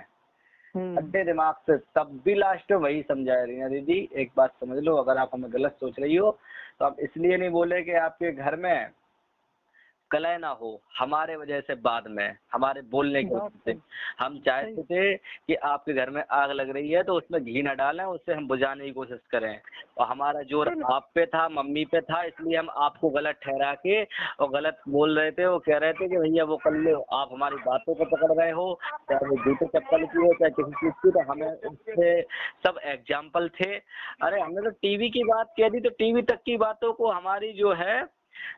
ठंडे दिमाग से, तब भी लास्ट में वही समझाया, रीना दीदी एक बात समझ लो, अगर आप हमें गलत सोच रही हो तो आप इसलिए नहीं बोले कि आपके घर में कलह ना हो हमारे वजह से, बाद में हमारे बोलने की वजह से। हम चाहते थे कि आपके घर में आग लग रही है तो उसमें घी न डालें, उससे हम बुझाने की कोशिश करें, और हमारा जोर आप पे था, मम्मी पे था, इसलिए हम आपको गलत ठहरा के और गलत बोल रहे थे। वो कह रहे थे कि भैया वो कर लो, आप हमारी बातों को पकड़ रहे हो, चाहे वो जूते चप्पल की हो चाहे किसी चीज की, तो हमें उससे सब एग्जाम्पल थे। अरे हमने तो टीवी की बात कह दी, तो टीवी तक की बातों को हमारी जो है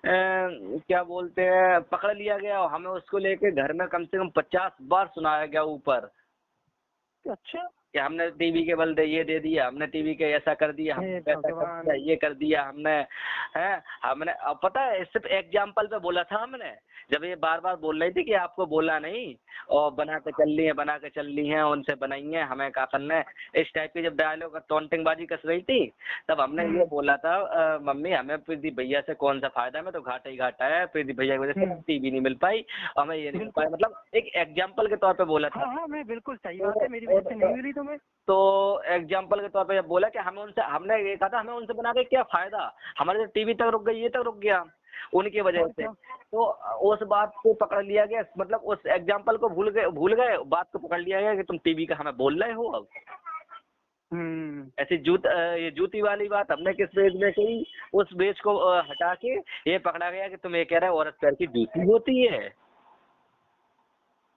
क्या बोलते हैं पकड़ लिया गया, और हमें उसको लेके घर में कम से कम 50 बार सुनाया गया ऊपर। अच्छा, कि हमने टीवी के बल ये दे दिया, हमने टीवी के ऐसा कर दिया, हमने ऐसा कर दिया, ये कर दिया हमने, हमने पता है सिर्फ एग्जाम्पल पे बोला था हमने। जब ये बार बार बोल रही थी कि आपको बोला नहीं और बना के चल ली हैं, उनसे बनाई है, हमें क्या करना है, इस टाइप की जब डायलॉग टॉन्टिंग बाजी कस रही थी, तब हमने ये बोला था मम्मी हमें प्रदीप भैया से कौन सा फायदा, हमें तो घाटा ही घाटा है, प्रदीप भैया की वजह से टीवी नहीं मिल पाई, हमें ये नहीं मिल पाया, मतलब एक एग्जाम्पल के तौर पे बोला था। हाँ, मैं बिल्कुल सही बात है, मेरी वजह से नहीं मिली तुम्हें। तो एग्जाम्पल के तौर पे जब बोला कि हमने ये कहा था हमें उनसे बना के क्या फायदा, हमारे तो टीवी तक रुक गई, ये तक रुक गया उनकी वजह से। तो उस बात को पकड़ लिया गया, मतलब उस एग्जाम्पल को भूल गए, बात को पकड़ लिया गया कि तुम टीवी का हमें बोल रहे हो। अब ऐसी ये जूती वाली बात हमने किस बेच में कही, उस बेच को हटा के ये पकड़ा गया कि तुम ये कह रहे हो औरत पैर की जूती होती है।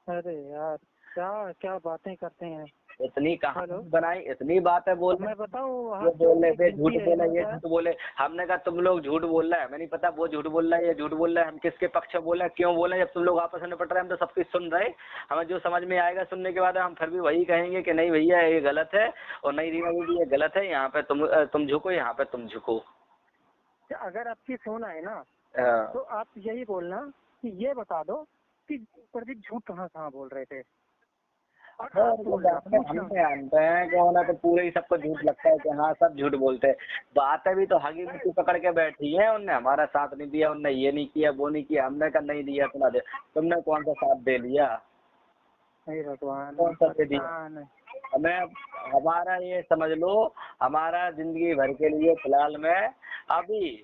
अरे यार क्या क्या बातें करते हैं, इतनी कहानी बनाई, इतनी बातें बोल, मैं बताऊँ ये बोल रहे थे झूठ बोले, ये झूठ बोले, हमने कहा तुम लोग झूठ बोल रहे हैं, हमें नहीं पता वो झूठ बोल रहा है ये झूठ बोल रहा है, हम किसके पक्ष में बोले क्यों बोले, जब तुम लोग आपस में निपट रहे हैं हम तो सब कुछ सुन रहे, हमें जो समझ में आएगा सुनने के बाद हम फिर भी वही कहेंगे कि नहीं भैया ये गलत है, और नहीं रीना दीदी ये गलत है, यहाँ पे तुम झुको, यहाँ पे तुम झुको। अगर आपकी फोन आए ना तो आप यही बोलना कि ये बता दो कि प्रदीप झूठ कहाँ बोल रहे थे। हम जानते हैं कि होना तो पूरे ही सबको झूठ लगता है कि हाँ सब झूठ बोलते हैं, बातें भी तो हगी मुट्ठी पकड़ के बैठी है, उनने हमारा साथ नहीं दिया, उनने ये नहीं किया वो नहीं किया, हमने कहा नहीं दिया सुना दे, तुमने कौन सा साथ दे लिया, भगवान कौन सा दे दिया, हमें हमारा ये समझ लो, हमारा जिंदगी भर के लिए फिलहाल में अभी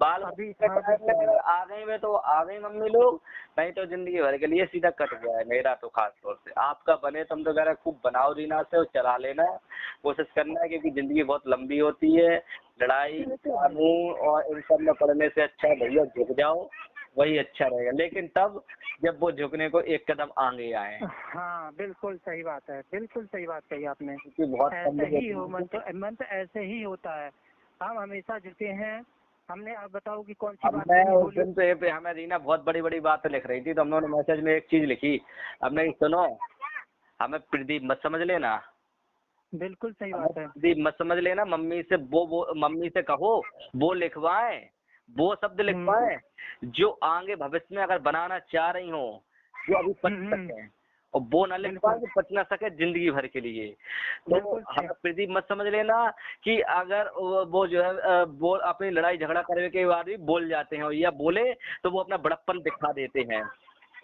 बाल अभी के हाँ टाइम में बिल्कुल। अगर आ गई में तो आ गई मम्मी लोग, नहीं तो जिंदगी भर के लिए सीधा कट गया है मेरा तो खास तौर से। आपका बने तुम तो कह रहे खूब बनाओ रीना से और चला लेना, कोशिश करना है क्योंकि जिंदगी बहुत लंबी होती है। लड़ाई ये तो है। कानून और इन सब में पड़ने से अच्छा है भैया झुक जाओ, वही अच्छा रहेगा। लेकिन तब जब वो झुकने को एक कदम आगे आए, हाँ बिल्कुल सही बात है, बिल्कुल सही बात कही आपने। क्योंकि बहुत ऐसे कमजोर ही हो, होती है। मन तो ऐसे ही होता है। हम हमेशा झुके हैं। हमने, आप बताओ कि कौन सी बात हमने नहीं उस बोली। दिन तो ये पे हमें रीना बहुत बड़ी बड़ी बातें लिख रही थी, तो हम लोगों ने मैसेज में एक चीज लिखी, हमने कि सुनो, हमें प्रदीप मत समझ लेना, बिल्कुल सही हमें बात है। प्रदीप मत समझ लेना, मम्मी से वो मम्मी से कहो वो लिखवाएं, वो शब्द हम्म लिखवाएं जो आगे भविष्य में अगर बनाना चाह रही हो, जो अभी बच हम्म, सके, और वो ना लिख पाए बिल्कुल कि बच ना सके जिंदगी भर के लिए। तो बिल्कुल सही। हमें प्रदीप मत समझ लेना कि अगर वो जो है वो अपनी लड़ाई झगड़ा करने के बाद भी बोल जाते हैं, या बोले तो वो अपना बड़प्पन दिखा देते हैं,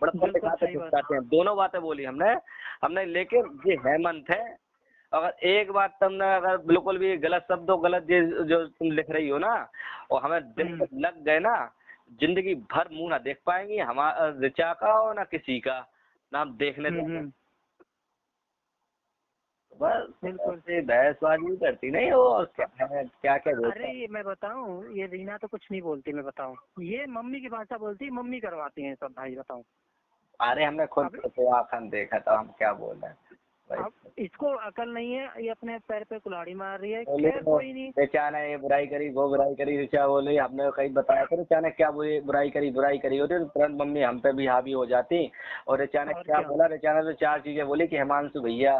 बड़प्पन बिल्कुल दिखाते सही बात। दिखाते हैं। दोनों बातें बोली हमने हमने लेकिन ये हेमंत है, अगर एक बात तुमने अगर बिल्कुल भी गलत शब्दों गलत जो तुम लिख रही हो ना, और हमें दिल में हम्म लग गए ना, जिंदगी भर मुंह ना देख पाएंगी हमारा ऋचा का और ना किसी का, ना हम देखने देंगे। हम्म, बस बिल्कुल। ऐसे बहसबाजी करती नहीं हो, और क्या है, क्या क्या अरे बोलता है। ये मैं बताऊं, ये रीना तो कुछ नहीं बोलती, मैं बताऊं, ये मम्मी की भाषा बोलती, मम्मी करवाती हैं सब भाई, बताऊं। अरे हमने खुद अब तो आखन देखा था, हम क्या बोल रहे हैं भाई। अब इसको अकल नहीं है, ये अपने पैर पे कुल्हाड़ी मार रही है। बोले खैर तो कोई नहीं। ऋचा ने ये बुराई करी, वो बुराई करी, ऋचा बोले हमने कहीं बताया तो ऋचा ने क्या बुराई करी होती तो तुरंत मम्मी हम पे भी हावी हो जाती। और ऋचा ने और क्या क्या। बोला, ऋचा ने तो चार चीजें बोली कि हिमांशु भैया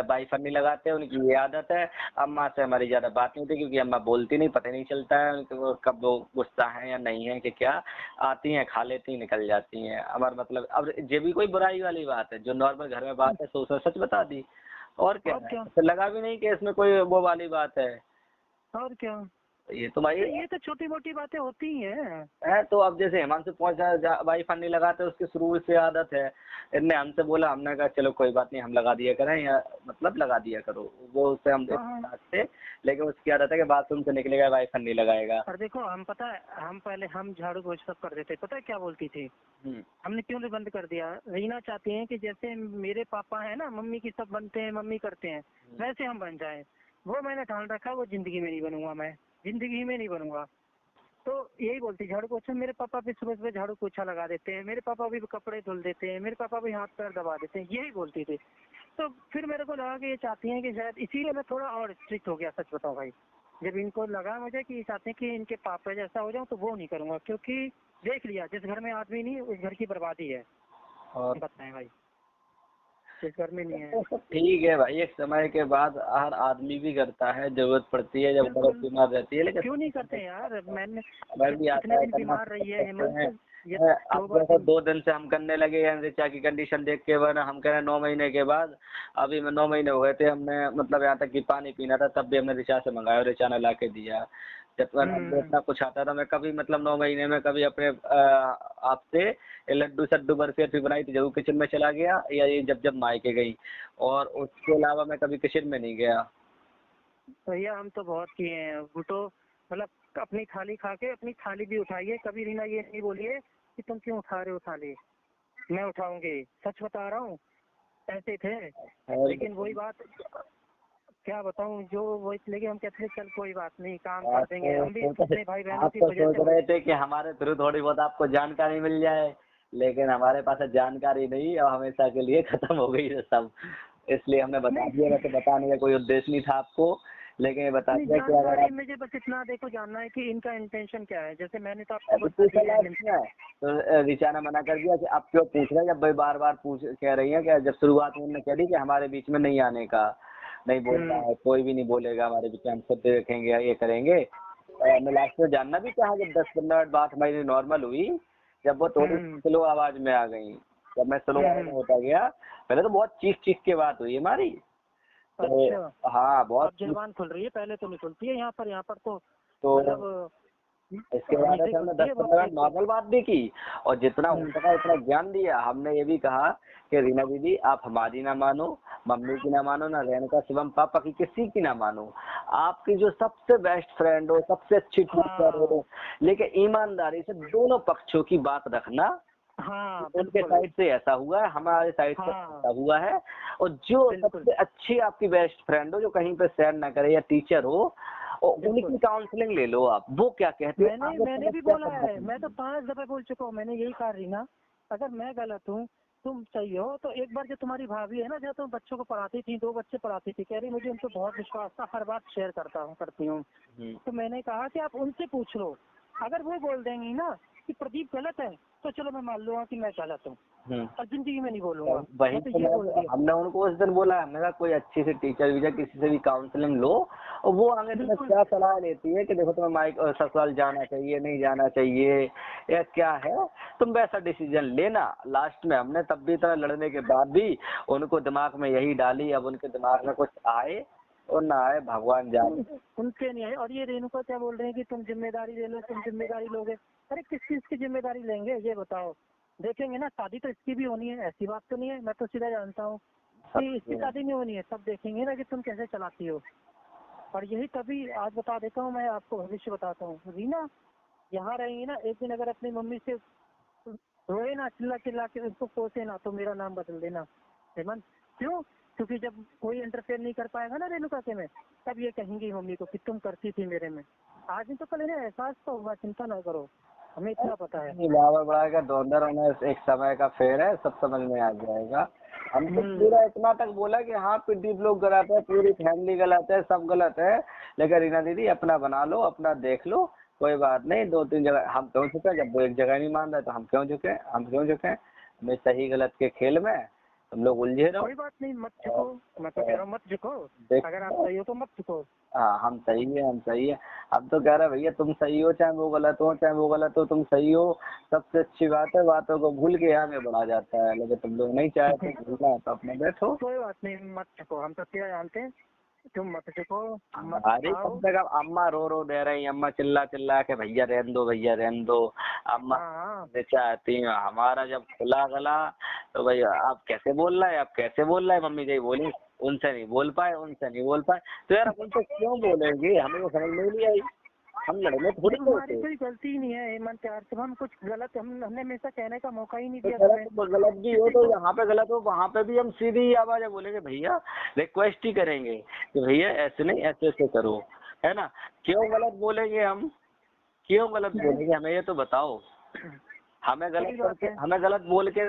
वाईफाई नहीं लगाते, उनकी ये आदत है। अम्मा से हमारी ज्यादा बात नहीं होती क्योंकि अम्मा बोलती नहीं, पता नहीं चलता है उनको कब वो गुस्सा है या नहीं है कि क्या, आती हैं खा लेती हैं निकल जाती हैं। हमारा मतलब अब ये भी कोई बुराई वाली बात है, जो नॉर्मल घर में बात है सो सच बता दी, और क्या और है, क्या। तो लगा भी नहीं कि इसमें कोई वो वाली बात है। और क्या। ये तो भाई तो ये तो छोटी मोटी बातें होती ही हैं। है। तो अब जैसे हिमांशु पहुंचा वाईफाई नहीं लगाते, उसकी शुरू से आदत है, इनने हमसे बोला, हमने कहा चलो कोई बात नहीं हम लगा दिया करें, या मतलब लगा दिया करो, वो उससे हम हाँ हाँ। थे। लेकिन उसकी आदत है कि बाथरूम से निकलेगा वाईफाई नहीं लगाएगा। और देखो, हम पता है, हम पहले हम झाड़ू पोछ सब कर देते, पता है क्या बोलती थी। हम्म हमने क्यों नहीं बंद कर दिया, रीना चाहती है कि जैसे मेरे पापा है ना, मम्मी की सब बनते हैं, मम्मी करते हैं, वैसे हम बन जाएं। वो मैंने ठान रखा, वो जिंदगी में नहीं बनूंगा, मैं जिंदगी में नहीं बनूंगा। तो यही बोलती, झाड़ू पोछा, मेरे पापा भी सुबह सुबह झाड़ू पोछा लगा देते हैं, मेरे पापा भी कपड़े धुल देते हैं, मेरे पापा भी हाथ पैर दबा देते हैं, यही बोलती थी। तो फिर मेरे को लगा कि ये चाहती हैं कि शायद इसीलिए मैं थोड़ा और स्ट्रिक्ट हो गया, सच बताऊं भाई। जब इनको लगा मुझे कि ये चाहते हैं कि इनके पापा जैसा हो जाऊं, तो वो नहीं करूंगा, क्योंकि देख लिया, जिस घर में आदमी नहीं उस घर की बर्बादी है। और बताएं भाई, जिस घर में नहीं है। तो सब ठीक है भाई, एक समय के बाद हर आदमी भी करता है, जरूरत पड़ती है जब औरत बिल्कुल। बीमार रहती है, लेकिन क्यों नहीं करते यार, मैंने हमें जब भी आता कितने है दिन करना, बीमार रही है करते हैं। हेमंत, ये अब 2 बार देखो 2 दिन से हम करने लगे हैं ऋचा की कंडीशन देख के, वरना हम कह रहे हैं 9 महीने के बाद। अभी में 9 महीने हो गए थे, हमने मतलब यहाँ तक कि पानी पीना था तब भी हमने ऋचा से मंगाया और ऋचा ने ला के दिया। जब तक हमको हम्म, इतना कुछ आता था, मैं कभी मतलब 9 महीने में कभी अपने आप से ये लड्डू सड्डू बर्फी अर्फी बनाई थी जरूर किचन में चला गया, या ये जब जब मायके गई, और उसके अलावा मैं कभी किचन में नहीं गया। भैया हम तो बहुत किए हैं घुटो, मतलब अपनी थाली खा के अपनी थाली भी उठाइए, कभी रीना ये नहीं बोलिए कि तुम क्यों उठा रहे हो थाली, मैं उठाऊंगी, सच बता रहा हूँ, ऐसे थे। और लेकिन वही बात, क्या बताऊँ, जो वो इसलिए हम कहते थे चल कोई बात नहीं, काम कर आप देंगे, हम भी तो अपने भाई बहनों आप की तो वजह सोच से रहे थे कि हमारे थ्रू थोड़ी बहुत आपको जानकारी मिल जाए, लेकिन हमारे पास जानकारी नहीं और हमेशा के लिए खत्म हो गई है सब। इसलिए हमने बता दिया, नहीं। वैसे बताने का कोई उद्देश्य नहीं था आपको, लेकिन ये बता नहीं दिया कि अगर जानकारी, आप मुझे बस इतना देखो जानना है कि इनका इंटेंशन क्या है, जैसे मैंने तो आपको अभी बता पूछा दिया है। लास्ट में, तो ऋचा ने मना कर दिया कि आप क्यों पूछ रहे हैं, जब भाई बार बार पूछ कह रही हैं कि जब शुरुआत में उन्होंने कह दी कि हमारे बीच में नहीं आने का, नहीं बोलना हम्म है, कोई भी नहीं बोलेगा हमारे बीच में, हम खुद देखेंगे ये करेंगे। मैं लास्ट में जानना भी चाहा, जब 10-15 मिनट बात हमारी नॉर्मल हुई, जब वो थोड़ी हम्म स्लो आवाज में आ गई, जब मैं स्लो आवाज में हम्म, होता गया, पहले तो बहुत चीख चीख के बात हुई हमारी। तो अच्छा। हाँ बहुत अब जुबान खुल रही है, पहले तो नहीं खुलती है यहाँ पर तो तो मतलब इसके बाद देखो हमने ये 10-15 मिनट देखो। नॉर्मल बात भी की और जितना हो सका उतना ज्ञान दिया। हमने ये भी कहा कि रीना दीदी आप हमारी ना मानो, मम्मी की ना मानो, ना रेणुका शिवम पापा की किसी की ना मानो। आपकी जो सबसे बेस्ट फ्रेंड हो, सबसे अच्छी टीचर हाँ हो, लेकिन ईमानदारी से दोनों पक्षों की बात रखना। हाँ उनके बिल्कुल। साइड से ऐसा हुआ है, हमारे साइड से हाँ ऐसा हुआ है। और जो बिल्कुल सबसे अच्छी आपकी बेस्ट फ्रेंड हो, जो कहीं पे शेयर ना करे या टीचर हो, और उनकी बिल्कुल। काउंसलिंग ले लो आप, वो क्या कहते हैं मैंने आगे मैंने भी समस्या बोला सब है, मैं तो बताएंगे। 5 दफे बोल चुका हूँ, मैंने यही कहा रीना, अगर मैं गलत हूँ, तुम सही हो, तो एक बार जो तुम्हारी भाभी है ना, जो तुम बच्चों को पढ़ाती थी, 2 बच्चे पढ़ाती थी, कह रही मुझे उन पर बहुत विश्वास था, हर बात शेयर करती हूँ। तो मैंने कहा कि आप उनसे पूछ लो, अगर वो बोल देंगी ना कि प्रदीप गलत है, तो चलो मैं मान लूंगा कि मैं गलत हूँ, और जिंदगी में नहीं बोलूंगा। वही मैं तो तो ये बोल दिया। हमने उनको उस दिन बोला, हमने कहा कोई अच्छी सी टीचर वीचर किसी से भी काउंसलिंग लो, और वो आगे तुम्हें बिल्कुल क्या सलाह देती है कि देखो तुम्हें माइक ससुराल जाना चाहिए, नहीं जाना चाहिए, या क्या है, तुम वैसा डिसीजन लेना। लास्ट में हमने तब भी इतना लड़ने के बाद भी उनको दिमाग में यही डाली। अब उनके दिमाग में कुछ आए और ना आए भगवान जाने। उनके नहीं है। और ये रेणुका क्या बोल रहे हैं कि तुम जिम्मेदारी ले लो, तुम जिम्मेदारी लोगे। अरे किस चीज की जिम्मेदारी लेंगे ये बताओ। देखेंगे ना, शादी तो इसकी भी होनी है, ऐसी बात तो नहीं है। मैं तो सीधा जानता हूँ कि इसकी शादी नहीं होनी है, तब देखेंगे ना कि तुम कैसे चलाती हो। और यही तभी आज बता देता हूँ, मैं आपको भविष्य बताता हूँ। रीना यहाँ रहेंगी ना, एक दिन अगर अपनी मम्मी से रोए ना, चिल्ला चिल्ला के उसको कोसे ना, तो मेरा नाम बदल देना हेमंत। क्यों? क्योंकि जब कोई इंटरफेयर नहीं कर पाएगा ना रेणुका के में, तब ये कहेंगी मम्मी को कि तुम करती थी मेरे में। आज नहीं तो कल इन्हें एहसास तो होगा, चिंता ना करो, हमें इतना पता है। बाबर बड़ा का धोंधर होना एक समय का फेर है, सब समझ में आ जाएगा। हमको हम्म। पूरा इतना तक बोला कि हाँ प्रदीप लोग गलत है, पूरी फैमिली गलत है, सब गलत है, लेकिन रीना दीदी अपना बना लो, अपना देख लो, कोई बात नहीं। 2-3 जगह हम क्यों झुके, जब वो एक जगह नहीं मान रहा तो हम क्यों झुके। हमें सही गलत के खेल में तुम लोग उलझे रहो। कोई बात नहीं, मत झुको। और, मैं तो कह और रहा हूँ मत झुको। अगर आप देखो, सही हो तो मत झुको। हाँ हम सही है, हम सही है। हम तो कह रहे हैं भैया तुम सही हो, चाहे वो गलत हो, चाहे वो गलत हो, तुम सही हो। सबसे अच्छी बात है, बातों को भूल के आगे बढ़ा जाता है, लेकिन तुम लोग नहीं चाहते भूलना है तो अपने बैठो। कोई बात नहीं, मत झुको, हम तो क्या जानते हैं। तुम मत झुको, मत अरे कम आओ। से कम अम्मा रो रो दे रही, अम्मा चिल्ला चिल्ला के भैया रहने दो, भैया रहने दो। अम्मा हाँ चाहती हैं, हमारा जब खुला गला तो भैया आप कैसे बोल रहे हैं, आप कैसे बोल रहे हैं, मम्मी जी बोली उनसे नहीं बोल पाए, उनसे नहीं बोल पाए। तो यार हम उनसे क्यों बोलेंगे, हमें वो समझ में नहीं आई। हम लड़ने थोड़ी जब गए हमारी थे। कोई गलती ही नहीं है हेमंत यार, जब हम कुछ गलत, हमने हमेशा कहने का मौका ही नहीं तो दिया तुम्हें गलत भी हो किसी तो को। यहाँ पे गलत हो, वहाँ पे भी हम सीधी आवाज में बोलेंगे भैया, रिक्वेस्ट ही करेंगे कि भैया ऐसे नहीं, ऐसे ऐसे करो, है ना। क्यों गलत बोलेंगे हम, क्यों गलत बोलेंगे, हमें ये तो बताओ। सही बात है। हमें गलत बोल के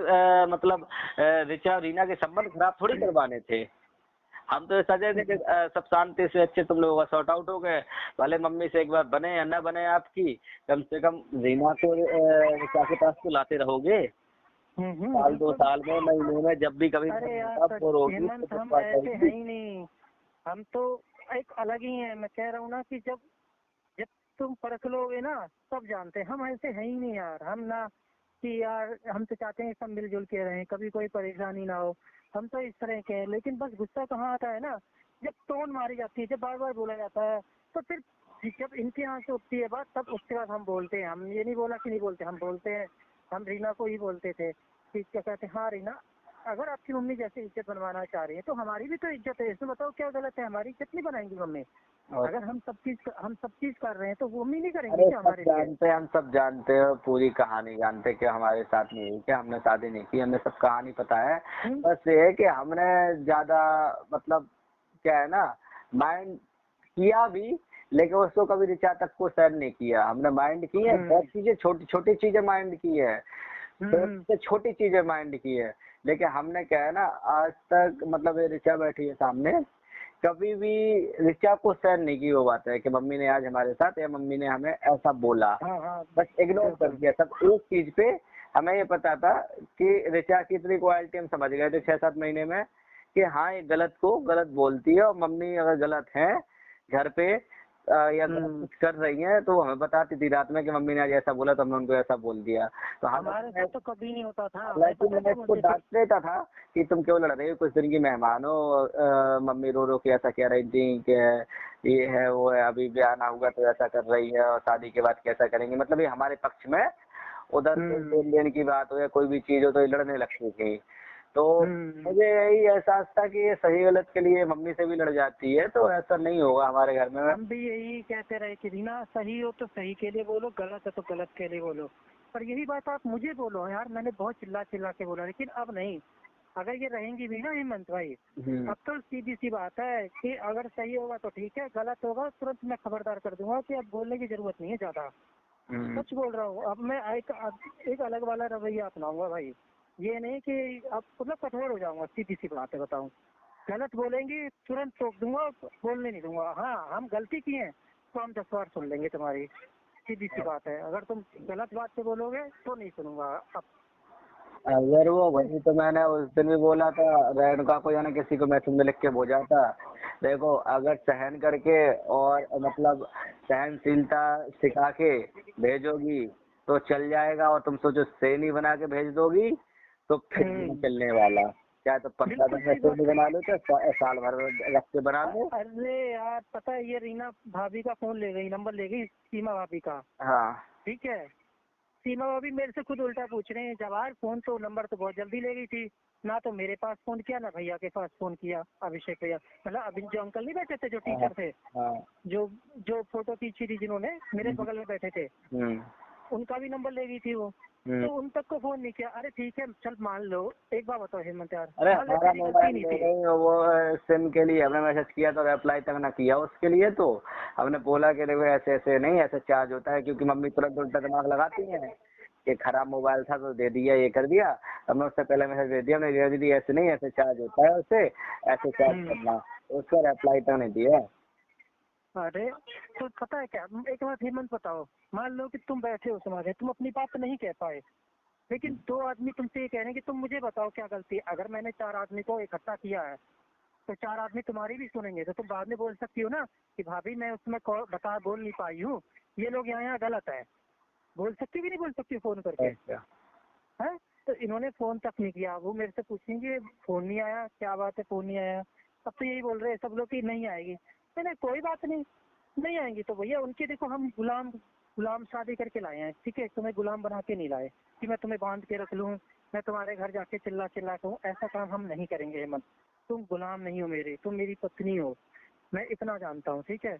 मतलब ऋचा और रीना के संबंध खराब थोड़ी करवाने थे। हम तो सजे थे कि सब शांति से अच्छे तुम लोगों का सॉर्ट आउट हो गए। भले मम्मी से एक बार बने या न बने आपकी, कम से कम रीना को ऋचा के पास तो लाते रहोगे। साल 2 बिल्कुल। साल में, महीने में, जब भी कभी अरे यार तब बोर होगी तो हेमंत, कुछ हम बात ऐसे हैं आएगी। ही नहीं। हम तो एक अलग ही हैं। मैं कह रहा हूँ ना कि जब जब तुम परख लोगे ना, तब जानते हैं। हम ऐसे हैं ही नहीं यार। हम ना कि यार, हम तो चाहते हैं सब मिलजुल के रहें, कभी कोई परेशानी ना हो। हम तो इस तरह के हैं, लेकिन बस गुस्सा कहाँ आता है ना, जब टोन मारी जाती है, जब बार बार बोला जाता है, तो फिर जब इनके यहाँ से उठती है बात, तब उसके बाद हम बोलते हैं। हम ये नहीं बोला कि नहीं बोलते, हम बोलते हैं। हम रीना को ही बोलते थे कि क्या कहते हैं, हाँ रीना, अगर आपकी मम्मी जैसे इज्जत बनवाना चाह रही है, तो हमारी भी तो इज्जत है, इसमें बताओ क्या गलत है। हमारी इज्जत नहीं बनाएंगी मम्मी? और अगर हम सब चीज कर रहे हैं, तो वो मम्मी नहीं करेंगी अरे क्या सब हमारे लिए? जानते हैं, हम सब जानते हैं, पूरी कहानी जानते हैं कि हमारे साथ नहीं हुई, क्या हमने शादी नहीं की, हमें सब कहानी पता है। हम्म। बस ये है कि हमने ज्यादा मतलब क्या है ना, माइंड किया भी, लेकिन उसको कभी ऋचा तक को शेयर नहीं किया। हमने माइंड की है बहुत हम्म। चीजें, छोटी छोटी चीजें माइंड की है, हम्म। सबसे छोटी चीजें माइंड की है। लेकिन हमने क्या है ना, आज तक मतलब ये ऋचा बैठी है सामने, कभी भी ऋचा को शेयर नहीं की वो बात है कि मम्मी ने आज हमारे साथ या मम्मी ने हमें ऐसा बोला। हाँ हाँ बस इग्नोर कर बिल्कुल। दिया सब। एक चीज पे हमें ये पता था कि ऋचा की इतनी क्वालिटी हम समझ गए थे 6-7 महीने में कि हाँ ये गलत को गलत बोलती है, और मम्मी अगर गलत है घर पे या कुछ कर रही हैं तो हमें बताती थी रात में कि मम्मी ने आज ऐसा बोला तो हमने उनको ऐसा बोल दिया। तो हमारे साथ तो कभी नहीं होता था। हालांकि मैं इसको डांट देता था कि तुम क्यों लड़ रही हो, कुछ दिन की मेहमान हो, मम्मी रो रो के ऐसा कह रही थी कि ये है वो है, अभी ब्याह ना हुआ तो ऐसा कर रही है और शादी के बाद कैसा करेंगे, मतलब ये हमारे पक्ष में उधर लेन देन की बात हो या कोई भी चीज हो तो ये लड़ने लगती थी। तो मुझे यही एहसास था कि ये सही गलत के लिए मम्मी से भी लड़ जाती है, तो ऐसा नहीं होगा हमारे घर में। हम भी यही कहते रहे कि रीना सही हो तो सही के लिए बोलो, गलत है तो गलत के लिए बोलो। पर यही बात आप मुझे बोलो यार, मैंने बहुत चिल्ला चिल्ला के बोला, लेकिन अब नहीं। अगर ये रहेंगी भी ना हेमंत भाई, अब तो सीधी सी बात है कि अगर सही होगा तो ठीक है, गलत होगा तुरंत मैं खबरदार कर दूंगा कि अब बोलने की जरूरत नहीं है ज्यादा। सच बोल रहा हूँ। अब मैं एक अलग वाला रवैया अपनाऊंगा भाई। ये नहीं कि अब मतलब कठोर हो जाऊंगा, सीधी सी बात है बताऊं। गलत बोलेंगी तुरंत टोक दूंगा, बोलने नहीं दूंगा। हाँ हम गलती की है तो हम 10 बार सुन लेंगे तुम्हारी, सीधी सी बात है। अगर तुम गलत बात से बोलोगे तो नहीं सुनूंगा अब। अगर वो वही तो मैंने उस दिन भी बोला था रेणुका को, या ना किसी को मैसेज में लिख के भेजा था, देखो अगर सहन करके और मतलब सहनशीलता सिखा के भेजोगी तो चल जाएगा, और तुम सोचो सेनी बना के भेज दोगी तो फिर नहीं चलने वाला। चाहे तो 15 दिन में सेनी बना लो चाहे साल भर रख के बना लो। अरे यार पता है, ये रीना भाभी का फोन ले गई, नंबर ले गई सीमा भाभी का। हाँ ठीक है, सीमा भाभी मेरे से खुद उल्टा पूछ रहे हैं, जवाहर फोन तो नंबर तो बहुत जल्दी ले गई थी, ना तो मेरे पास फोन किया ना भैया के पास फोन किया, अभिषेक भैया, मतलब अभी जो अंकल नहीं बैठे थे जो टीचर थे, जो जो फोटो खींची थी जिन्होंने, मेरे बगल में बैठे थे, उनका भी नंबर ले गई थी वो। तो उन तक को फोन नहीं किया। अरे ठीक है चल मान लो, एक बार बताओ हेमंत यार, अरे हमारा मोबाइल ले गई वो सिम के लिए हमने मैसेज किया तो रिप्लाई तक ना किया उसके लिए, तो हमने बोला कि देखो ऐसे ऐसे नहीं, ऐसे चार्ज होता है, क्योंकि मम्मी तुरंत उल्टा दिमाग लगाती हैं कि खराब मोबाइल था तो दे दिया, ये कर दिया। हमने उससे पहले मैसेज दे दिया, हमने दीदी ऐसे नहीं, ऐसे चार्ज होता है उससे, ऐसे चार्ज करना, उसका रिप्लाई तक नहीं दिया। अरे तो पता है क्या, एक बात हेमंत बताओ, मान लो कि तुम बैठे हो समाज, तुम अपनी बात नहीं कह पाए, लेकिन 2 आदमी तुमसे ये कह रहे हैं कि तुम मुझे बताओ क्या गलती है। अगर मैंने 4 आदमी को इकट्ठा किया है तो 4 आदमी तुम्हारी भी सुनेंगे, तो तुम बाद में बोल सकती हो ना कि भाभी मैं उसमें बोल नहीं पाई हूँ, ये लोग यहाँ गलत है। बोल सकती भी नहीं बोल सकती फोन करके है। तो इन्होंने फोन तक नहीं किया, वो मेरे से पूछेंगे फोन नहीं आया, क्या बात है फोन नहीं आया। अब तो यही बोल रहे हैं सब लोग कि नहीं आएगी। मैंने कोई बात नहीं, नहीं आएंगी तो भैया उनके, देखो हम गुलाम शादी करके लाए हैं, ठीक है, तुम्हें गुलाम बना के नहीं लाए कि मैं तुम्हें बांध के रख लूँ, मैं तुम्हारे घर जाके चिल्ला चिल्ला कहूँ, ऐसा काम हम नहीं करेंगे हेमंत। तुम गुलाम नहीं हो मेरे, तुम मेरी पत्नी हो, मैं इतना जानता हूँ, ठीक है।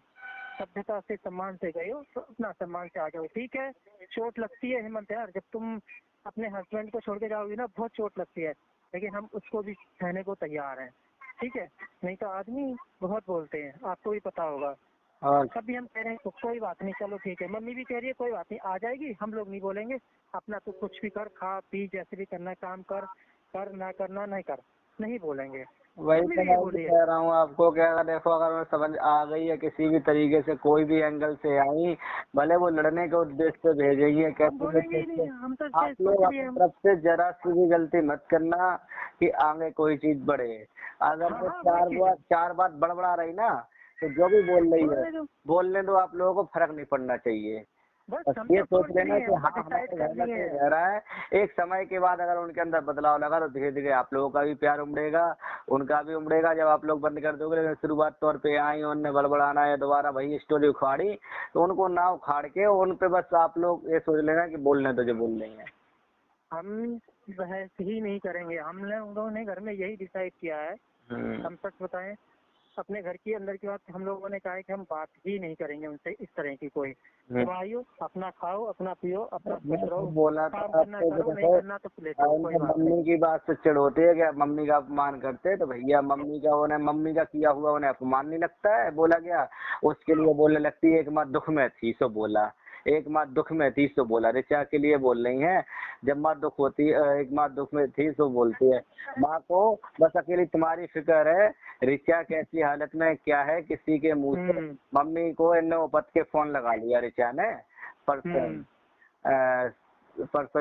सभ्यता से सम्मान से गए हो तो अपना सम्मान से आ जाओ, ठीक है। चोट लगती है हेमंत यार, जब तुम अपने हस्बैंड को छोड़ के जाओगी ना, बहुत चोट लगती है, लेकिन हम उसको भी सहने को तैयार हैं, ठीक है। नहीं तो आदमी बहुत बोलते हैं, आपको भी पता होगा। कभी हम कह रहे हैं तो कोई बात नहीं, चलो ठीक है, मम्मी भी कह रही है कोई बात नहीं, आ जाएगी, हम लोग नहीं बोलेंगे, अपना तो कुछ भी कर, खा पी, जैसे भी करना काम कर, कर ना करना नहीं कर, नहीं बोलेंगे। वही तो मैं भी कह रहा हूँ आपको कि अगर देखो अगर समझ आ गई है किसी भी तरीके से, कोई भी एंगल से आई, भले वो लड़ने के उद्देश्य से भेजेगी है कैसे, आप लोग अपनी तरफ से जरा सी भी गलती मत करना कि आगे कोई चीज बढ़े। अगर वो 4 बात बड़बड़ा रही ना, तो जो भी बोल रही है बोलने दो, आप लोगों को फर्क नहीं पड़ना चाहिए। बस ये सोच लेना कि हाँ हमारे घर में कोई रह रहा है। एक समय के बाद अगर उनके अंदर बदलाव लगा तो धीरे धीरे आप लोगों का भी प्यार उमड़ेगा, उनका भी उमड़ेगा, जब आप लोग बंद कर दोगे। लेकिन शुरुआत तौर पे आई उनने बड़बड़ाना है, दोबारा वही स्टोरी उखाड़ी, तो उनको ना उखाड़ के उन पे बस आप लोग ये सोच लेना कि बोलने दो जो बोल रही है। हम बहस ही नहीं करेंगे, हम लोगों ने घर में यही डिसाइड किया है। हम सच बताएं, अपने घर के अंदर की बात हम लोगों ने कहा है कि हम बात ही नहीं करेंगे उनसे इस तरह की कोई। आइयो अपना खाओ, अपना पियो, अपना बोला काम करना करो, नहीं करना तो मम्मी की बात से चिढ़ होती है कि मम्मी का अपमान करते, तो भैया मम्मी का उन्हें मम्मी का किया हुआ उन्हें अपमान नहीं लगता है, बोला गया उसके लिए बोलने लगती है। एक माँ दुख में थी सो बोला, एक माँ दुख में थी सो बोला, ऋचा के लिए बोल रही है। जब माँ दुख होती है, एक माँ दुख में थी सो बोलती है। माँ को बस अकेली तुम्हारी फिक्र है, ऋचा कैसी हालत में क्या है, किसी के मुंह से। मम्मी को इन नौबत के फोन लगा लिया ऋचा ने, परसों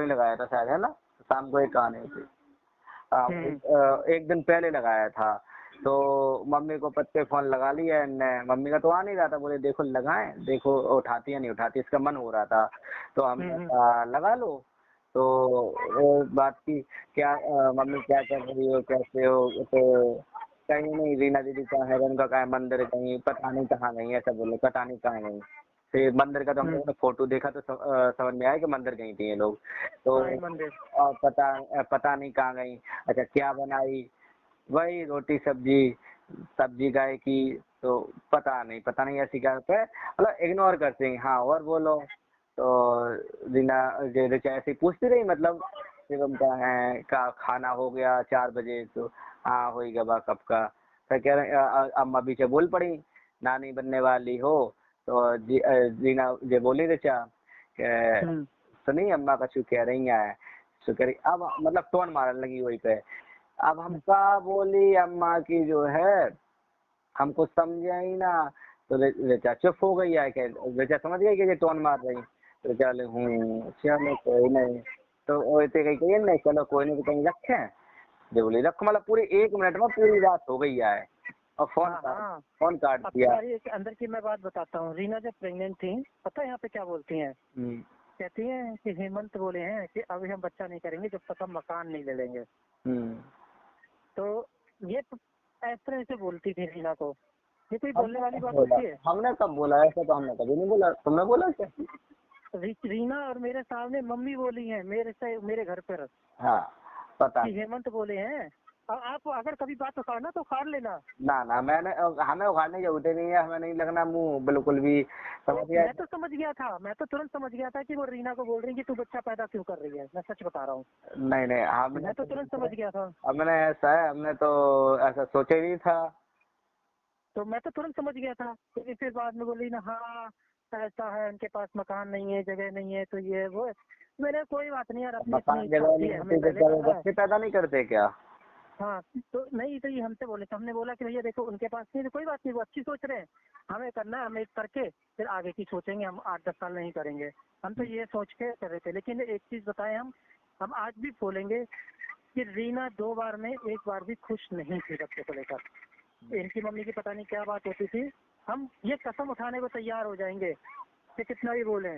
ही लगाया था शायद, है ना, शाम को एक आने थी, एक दिन पहले लगाया था तो मम्मी को पत्ते फोन लगा लिया इनने, मम्मी का तो आ नहीं रहा था, बोले देखो लगाएं, देखो उठाती है नहीं उठाती, इसका मन हो रहा था तो हमने कहा लगा लो। तो वो बात की क्या मम्मी क्या कर रही हो, कैसे हो, तो कहीं नहीं, रीना दीदी कहाँ है, उनका कहाँ है, मंदिर कहीं पता नहीं कहाँ गई, ऐसा बोले, पता नहीं कहाँ गई। फिर मंदिर का तो हम लोगों ने फोटो देखा तो समझ में आया कि मंदिर गई थी ये लोग। तो मंदिर पता नहीं कहाँ गई। अच्छा क्या बनाई, वही रोटी सब्जी, सब्जी गाय की, तो पता नहीं ऐसी क्या होता है, मतलब इग्नोर करते हैं। हाँ और बोलो। तो रीना ऋचा ऐसे ही पूछती रही, मतलब शिवम कहाँ है, का खाना हो गया 4 बजे, तो हाँ हो ही गया बा कब का। फिर कह रहे अम्मा पीछे बोल पड़ी, नानी बनने वाली हो। तो रीना ये बोली ऋचा कि सुनी अम्मा कछु कह रही है, सो कह रही, अब मतलब टोन मारने लगी वही पे। अब हम का बोली अम्मा की जो है हमको समझा ही ना। तो ऋचा चुप हो गई है, ऋचा समझ गई कि ये टोन मार रही। तो ऋचा बोले चलो कोई नहीं। तो वो इतने कही कही नहीं, चलो कोई नहीं, तो कहीं रखे, जो बोली रखो, मतलब पूरे 1 मिनट में पूरी बात हो गई है। और फोन काट अब दिया। तुम्हारी एक अंदर की मैं बात बताता हूँ। रीना जब प्रेग्नेंट थी, पता है यहाँ पे क्या बोलती हैं? कहती हैं कि हेमंत बोले हैं कि अभी हम बच्चा नहीं करेंगे जब तक हम मकान नहीं ले लेंगे। तो ये इस तरह से बोलती थी रीना को। ये कोई बोलने वाली बात होती है? हमने कब बोला ऐसा? तो हमने कभी नहीं बोला, तुमने बोला क्या? रीना और मेरे सामने मम्मी बोली है मेरे घर पर। हाँ पता कि हेमंत बोले हैं। और आप अगर कभी बात उखाड़ना तो उखाड़ लेना। ना मैंने, हमें उखाड़ने की जरूरत नहीं है, हमें नहीं लगना मुंह बिल्कुल भी। समझ गया? मैं तो समझ गया था, मैं तो तुरंत समझ गया था कि वो रीना को बोल रही है कि तू बच्चा पैदा क्यों कर रही है। मैं सच बता रहा हूँ। नहीं मैं तो तुरंत समझ गया था। हमने ऐसा है, हमने तो ऐसा सोचा ही नहीं था। तो मैं तो तुरंत समझ गया था। लेकिन फिर बाद में बोली ना, हाँ ऐसा है, उनके पास मकान नहीं है, जगह नहीं है, तो ये वो। मैंने कोई बात नहीं यार, अपनी अपनी इच्छा होती है, हमें पहले पता है। बच्चे पैदा नहीं करते क्या? हाँ तो नहीं, तो ये हमसे बोले, तो हमने बोला कि भैया देखो उनके पास नहीं, तो कोई बात नहीं, वो अच्छी सोच रहे हैं। हमें करना है, हमें करके फिर आगे की सोचेंगे, हम 8-10 साल नहीं करेंगे। हम तो ये सोच के कर रहे थे। लेकिन एक चीज बताएं, हम आज भी बोलेंगे कि रीना 2 बार में 1 बार भी खुश नहीं थी बच्चे को लेकर। इनकी मम्मी की पता नहीं क्या बात होती थी। हम ये कसम उठाने को तैयार हो जाएंगे कि कितना भी बोले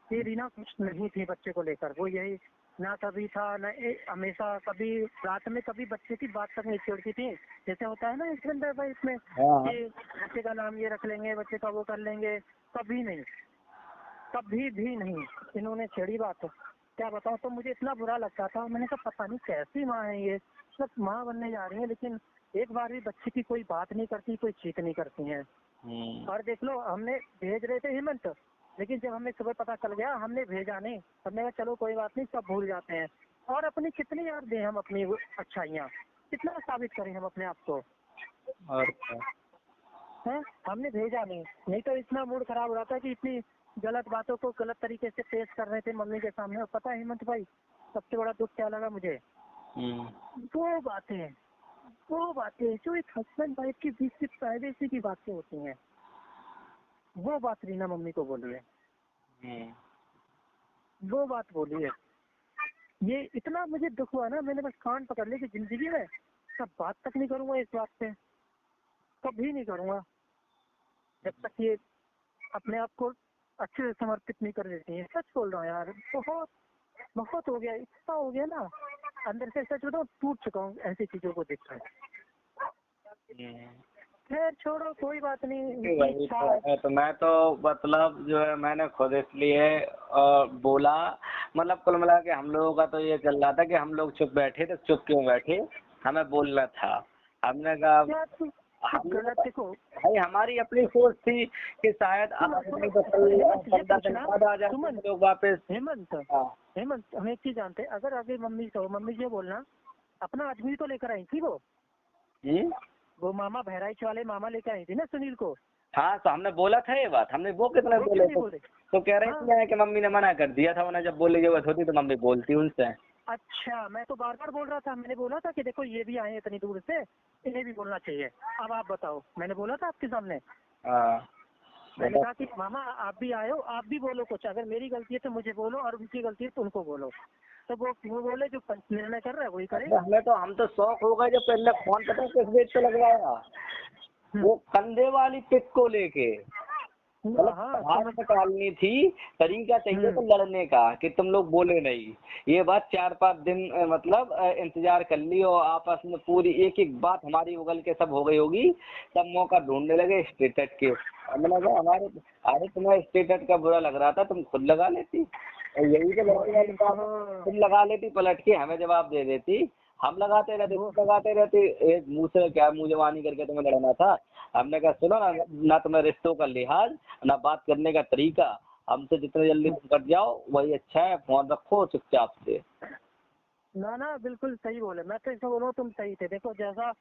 कि रीना खुश नहीं थी बच्चे को लेकर। वो यही ना कभी था ना हमेशा कभी रात में कभी बच्चे की बात तक नहीं छोड़ती थी। जैसे होता है ना इसमें कि बच्चे का नाम ये रख लेंगे, बच्चे का वो कर लेंगे। कभी नहीं, कभी भी नहीं इन्होंने छेड़ी बात। क्या बताऊं, तो मुझे इतना बुरा लगता था। मैंने कहा पता नहीं कैसी माँ है ये, सब माँ बनने जा रही है लेकिन एक बार भी बच्चे की कोई बात नहीं करती, कोई चीत नहीं करती है। और देख लो, हमने भेज रहे थे हेमंत, लेकिन जब हमें सुबह पता चल गया हमने भेजा नहीं। हमने कहा चलो कोई बात नहीं, सब भूल जाते हैं। और अपनी कितनी यार दें हम अपनी अच्छाइयाँ, कितना साबित करें हम अपने आप को। और क्या? है हमने भेजा नहीं तो इतना मूड खराब हो रहा था कि इतनी गलत बातों को गलत तरीके से पेश कर रहे थे मम्मी के सामने। और पता है हेमंत भाई, सबसे बड़ा दुख क्या लगा मुझे? वो बातें जो एक हस्बैंड वाइफ के बीच की प्राइवेसी की बातें होती हैं, वो बात रीना मम्मी को बोली है। वो बात बोली है। ये इतना मुझे दुख हुआ ना, मैंने बस कान पकड़ लिया कि जिंदगी में सब बात तक नहीं करूंगा इस बात पे, कभी नहीं करूंगा जब तक ये अपने आप को अच्छे से समर्पित नहीं कर देती है। सच बोल रहा हूँ यार, बहुत बहुत हो गया, इतना हो गया ना अंदर से। सच बताऊं, टूट चुका हूँ ऐसी चीजों को देखकर। खैर छोड़ो, कोई बात नहीं। तो मैं तो मतलब जो है मैंने खुद इसलिए बोला, मतलब कुल मिला के हम लोगों का तो ये चल रहा था कि हम लोग चुप बैठे, तो चुप क्यों बैठे, हमें बोलना था। हमने कहा गलत देखो भाई, हमारी अपनी सोच थी कि शायद लोग वापस। हेमंत हम एक चीज जानते हैं, अगर आगे मम्मी से बोलना, अपना आदमी तो लेकर आई थी वो मामा बहराइच वाले मामा लेकर आई थी ना सुनील को। हाँ तो हमने बोला था ये बात, हमने वो कितने बोले तो कह रहे थे कि मम्मी ने मना कर दिया था, उन्हें जब बोलने की जरूरत होती तो मम्मी बोलती उनसे। अच्छा, मैं तो बार बार बोल रहा था। मैंने बोला था कि देखो ये भी आए इतनी दूर से, इन्हें भी बोलना चाहिए। अब आप बताओ, मैंने बोला था आपके सामने। मैंने कहा कि मामा आप भी आए हो, आप भी बोलो कुछ। अगर मेरी गलती है तो मुझे बोलो, और उनकी गलती है तो उनको बोलो। तो वो बोले जो निर्णय कर रहा है वही करे। हम तो शौक हो गए जब पहले फोन पता है किस बेच पे लगवाया, वो कंधे वाली पिक को लेके, मतलब बात निकालनी थी, तरीका चाहिए तो लड़ने का कि तुम लोग बोले नहीं। ये बात 4-5 दिन मतलब इंतजार कर ली और आपस में पूरी एक एक बात हमारी उगल के सब हो गई होगी, तब मौका ढूंढने लगे स्टेटस के। हमने कहा हमारे, अरे तुम्हें स्टेटस का बुरा लग रहा था तुम खुद लगा लेती, और यही तो लड़ने वाली बात, तुम लगा लेती पलट के हमें जवाब दे देती, हम लगाते रहते एक मुंह से क्या मुंह जवानी करके तुम्हें लड़ना था। हमने कहा सुनो ना तुम्हें रिश्तों का लिहाज ना बात करने का तरीका, हमसे जितना जल्दी कट जाओ वही अच्छा है, फोन रखो चुपचाप से। ना बिल्कुल सही बोले, मैं तो इसमें बोलूँ तुम सही थे। देखो जैसा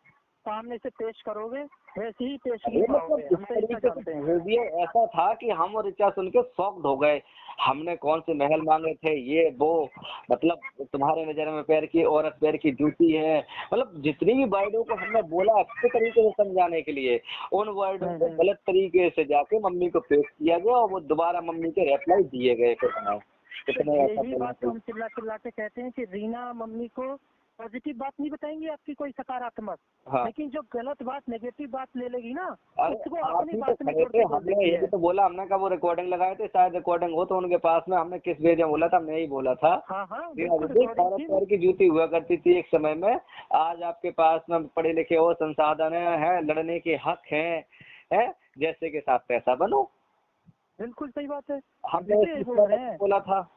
सामने से पेश करोगे वैसे ही पेश नहीं पाओगे। हम तो इसका जानते हैं। ये ऐसा था कि हम और ऋचा सुन के शॉक्ड हो गए, हमने कौन से महल मांगे थे ये वो, मतलब तुम्हारे नजर में पैर की औरत पैर की जूती है, मतलब जितनी भी वर्डों को हमने बोला अच्छे तरीके से समझाने के लिए, उन वर्डों को गलत तरीके से जाके मम्मी को पेश किया गया और वो दोबारा मम्मी के रिप्लाई दिए गए। यही बात तो हम चिल्ला चिल्ला के कहते हैं कि रीना मम्मी को पॉजिटिव बात नहीं बताएंगी आपकी कोई सकारात्मक, लेकिन जो गलत बात नेगेटिव बात ले लेगी ना उसको अपनी बात में हमने यही तो बोला, हमने कहा वो रिकॉर्डिंग लगाए थे, शायद रिकॉर्डिंग हो तो उनके पास में, हमने किस वेज में बोला था, हमने यही बोला था। पैर की जूती हुआ करती थी एक समय में, आज आपके पास में पढ़े लिखे और संसाधन है, लड़ने के हक है, जैसे के साथ पैसा बनो। बिल्कुल सही बात है, हमने बोला था।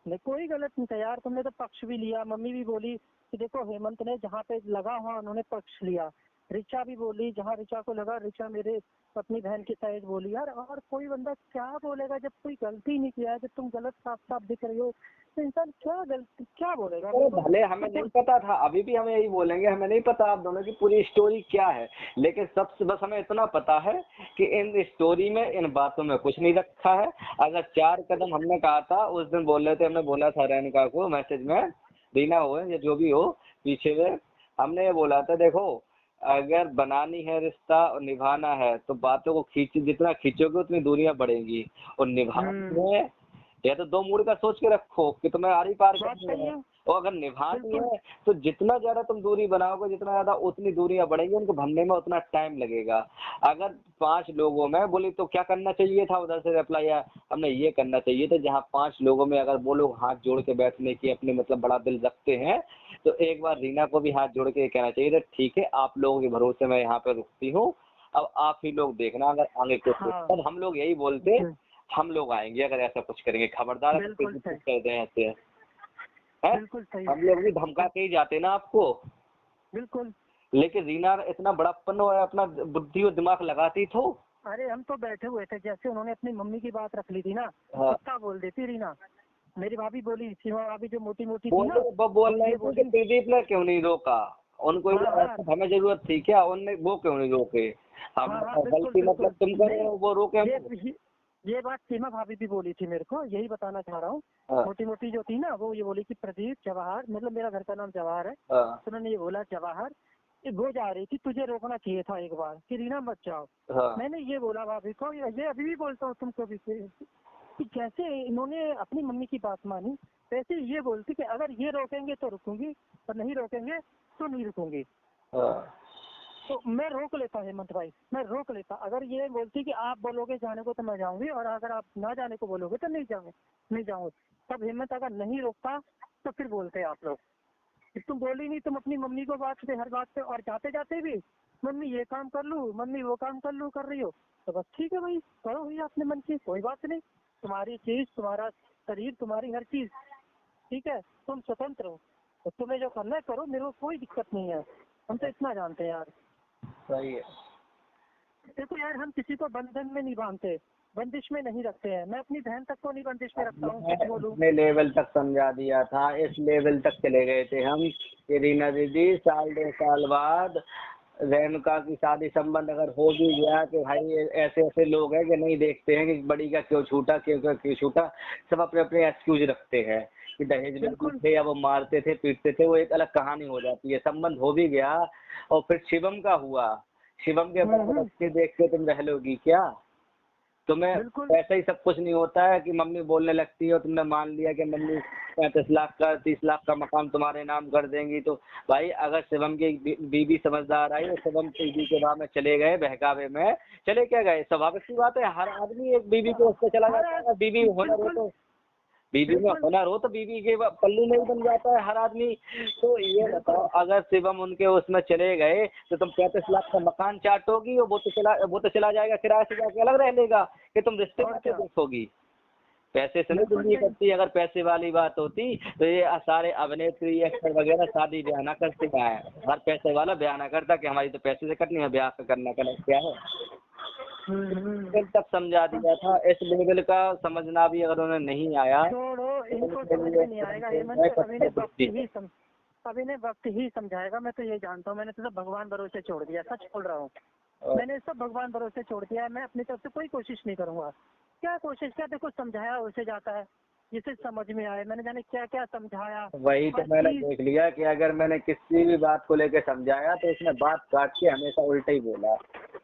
नहीं कोई गलत नहीं था यार, तुमने तो पक्ष भी लिया। मम्मी भी बोली कि देखो हेमंत ने जहाँ पे लगा हुआ उन्होंने पक्ष लिया, ऋचा भी बोली जहाँ ऋचा को लगा, ऋचा मेरे अपनी बहन की साइड बोली। यार और कोई बंदा क्या बोलेगा जब कोई गलती नहीं किया है, जब तुम गलत साफ साफ दिख रही हो तो इंसान क्या बोलेगा। भले हमें नहीं पता था, अभी भी हमें यही बोलेंगे, हमें नहीं पता आप दोनों की पूरी स्टोरी क्या है, लेकिन सबसे बस हमें इतना पता है कि इन स्टोरी में इन बातों में कुछ नहीं रखा है। अगर 4 कदम हमने कहा था उस दिन बोल रहे थे, हमने बोला था रेणुका को मैसेज में, रीना हो या जो भी हो पीछे में, हमने ये बोला था देखो अगर बनानी है रिश्ता और निभाना है तो बातों को जितना खींचोगे उतनी दूरियां बढ़ेंगी, और निभानी है या तो 2 मूड का सोच के रखो कि तुम्हें आरी पार करनी है, और अगर निभानी है तो जितना ज्यादा तुम दूरी बनाओगे जितना ज्यादा उतनी दूरियां बढ़ेंगी, उनको भरने में उतना टाइम लगेगा। अगर 5 लोगों में बोली तो क्या करना चाहिए था, उधर से रिप्लाई आया हमने ये करना चाहिए था, जहाँ 5 लोगों में अगर वो लोग हाथ जोड़ के बैठने की अपने मतलब बड़ा दिल रखते हैं तो एक बार रीना को भी हाथ जोड़ के कहना चाहिए था ठीक है आप लोगों के भरोसे मैं यहाँ पे रुकती हूँ, अब आप ही लोग देखना अगर आगे कुछ तब हम लोग यही बोलते हम लोग आएंगे अगर ऐसा कुछ करेंगे, खबरदार कुछ कर दें ऐसे, हम लोग भी धमका के ही जाते ना आपको। बिल्कुल, लेकिन रीना इतना बड़ापन और अपना बुद्धि और दिमाग लगाती तो। अरे हम तो बैठे हुए थे, जैसे उन्होंने अपनी मम्मी की बात रख ली थी ना, कुत्ता बोल देती रीना। मेरी भाभी बोली, सीमा भाभी जो मोटी मोटी थी ना, वो बोल रही थी कि प्रदीप ने क्यों नहीं रोका, उनको हमें जरूरत थी क्या, उनने वो क्यों नहीं रोके, हम गलती मतलब तुम करे वो रोके। ये बात सीमा भाभी भी बोली थी मेरे को, यही बताना चाह रहा हूँ। मोटी मोटी जो थी ना वो ये बोली कि प्रदीप जवाहर, मतलब मेरा घर का नाम जवाहर है, तो उन्होंने ये बोला जवाहर वो जा रही थी तुझे रोकना चाहिए था एक बार कि रीना मत जाओ। मैंने ये बोला भाभी को, ये अभी भी बोलता हूँ तुमको भी कि जैसे इन्होंने अपनी मम्मी की बात मानी वैसे ये बोलती कि अगर ये रोकेंगे तो रुकूंगी और नहीं रोकेंगे तो नहीं रुकूंगी। तो मैं रोक लेता हेमंत भाई, मैं रोक लेता। अगर ये बोलती कि आप बोलोगे जाने को तो मैं जाऊंगी और अगर आप ना जाने को बोलोगे तो नहीं जाऊंगी। तब हेमंत अगर नहीं रोकता तो फिर बोलते आप लोग तुम बोली नहीं, तुम अपनी मम्मी को बात पे हर बात पे और जाते जाते भी मम्मी ये काम कर लूँ, मम्मी वो काम कर लूँ कर रही हो, तो बस ठीक है भाई करो भैया अपने मन की, कोई बात नहीं, तुम्हारी चीज तुम्हारा शरीर तुम्हारी हर चीज ठीक है, तुम स्वतंत्र हो, तो तुम्हें जो करना है करो, मेरे को कोई दिक्कत नहीं है। हम तो इतना जानते हैं यार। सही है। देखो यार हम किसी को बंधन में नहीं बांधते, बंदिश में नहीं रखते हैं। मैं अपनी बहन तक को नहीं बंदिश में रखता हूँ। अपने लेवल तक समझा दिया था, इस लेवल तक चले गए थे हम कि रीना दीदी साल 2 साल बाद रेणुका की शादी संबंध अगर हो भी गया कि भाई ऐसे ऐसे लोग हैं कि नहीं देखते हैं कि बड़ी का क्यों छूटा, क्यों छूटा, सब अपने अपने एक्सक्यूज रखते हैं कि दहेज लेते थे या वो मारते थे पीटते थे, वो एक अलग कहानी हो जाती है। संबंध हो भी गया और फिर शिवम का हुआ, शिवम के बच्चे देख के तुम रह लोगी क्या? तुम्हें बिल्कुल। पैसा ही सब कुछ नहीं होता है कि मम्मी बोलने लगती है और तुमने मान लिया कि मम्मी 35 लाख का 30 लाख का मकान तुम्हारे नाम कर देंगी। तो भाई अगर शिवम की बीवी समझदार आई और शिवम बीवी के बाद में चले गए बहकावे में, चले क्या गए, स्वाभाविक सी बात है, हर आदमी एक बीवी के उस पर चला हर जाता है। बीवी हुनर हो बिल्कुल तो बीवी में बिल्कुल। हुनर हो तो बीवी के पल्लू नहीं बन जाता है हर आदमी। तो ये बताओ, अगर शिवम उनके उसमें चले गए तो तुम 35 लाख का मकान चाटोगी और वो तो चला जाएगा किराए से, जाके अलग रह लेगा कि तुम रिश्ते और में क्या, देखोगी। पैसे से नहीं बिल्कुल जिंदगी यही। कटती। अगर पैसे वाली बात होती तो ये सारे अभिनेत्री एक्टर वगैरह शादी ब्याह ना करते क्या है। हर पैसे वाला ब्याह ना करता कि हमारी तो पैसे से करनी है, ब्याह करना क्या है। फिर तब समझा दिया था। इस लेवल का समझना भी अगर उन्हें नहीं आया छोड़ो, तो इनको उनके समझ लिए में नहीं आएगा हेमंत, है। अभी ने वक्त ही समझाएगा। मैं तो ये जानता हूँ, मैंने तो सब भगवान भरोसे छोड़ दिया, सच बोल रहा हूँ। मैंने सब भगवान भरोसे छोड़ दिया है। मैं अपनी तरफ से कोई कोशिश नहीं करूंगा। क्या कोशिश, क्या देखो, समझाया उसे जाता है जिसे समझ में आए। मैंने जाने क्या क्या समझाया। वही तो हर मैंने चीज। देख लिया कि अगर मैंने किसी भी बात को लेकर समझाया तो उसने बात काट के हमेशा उल्टा ही बोला।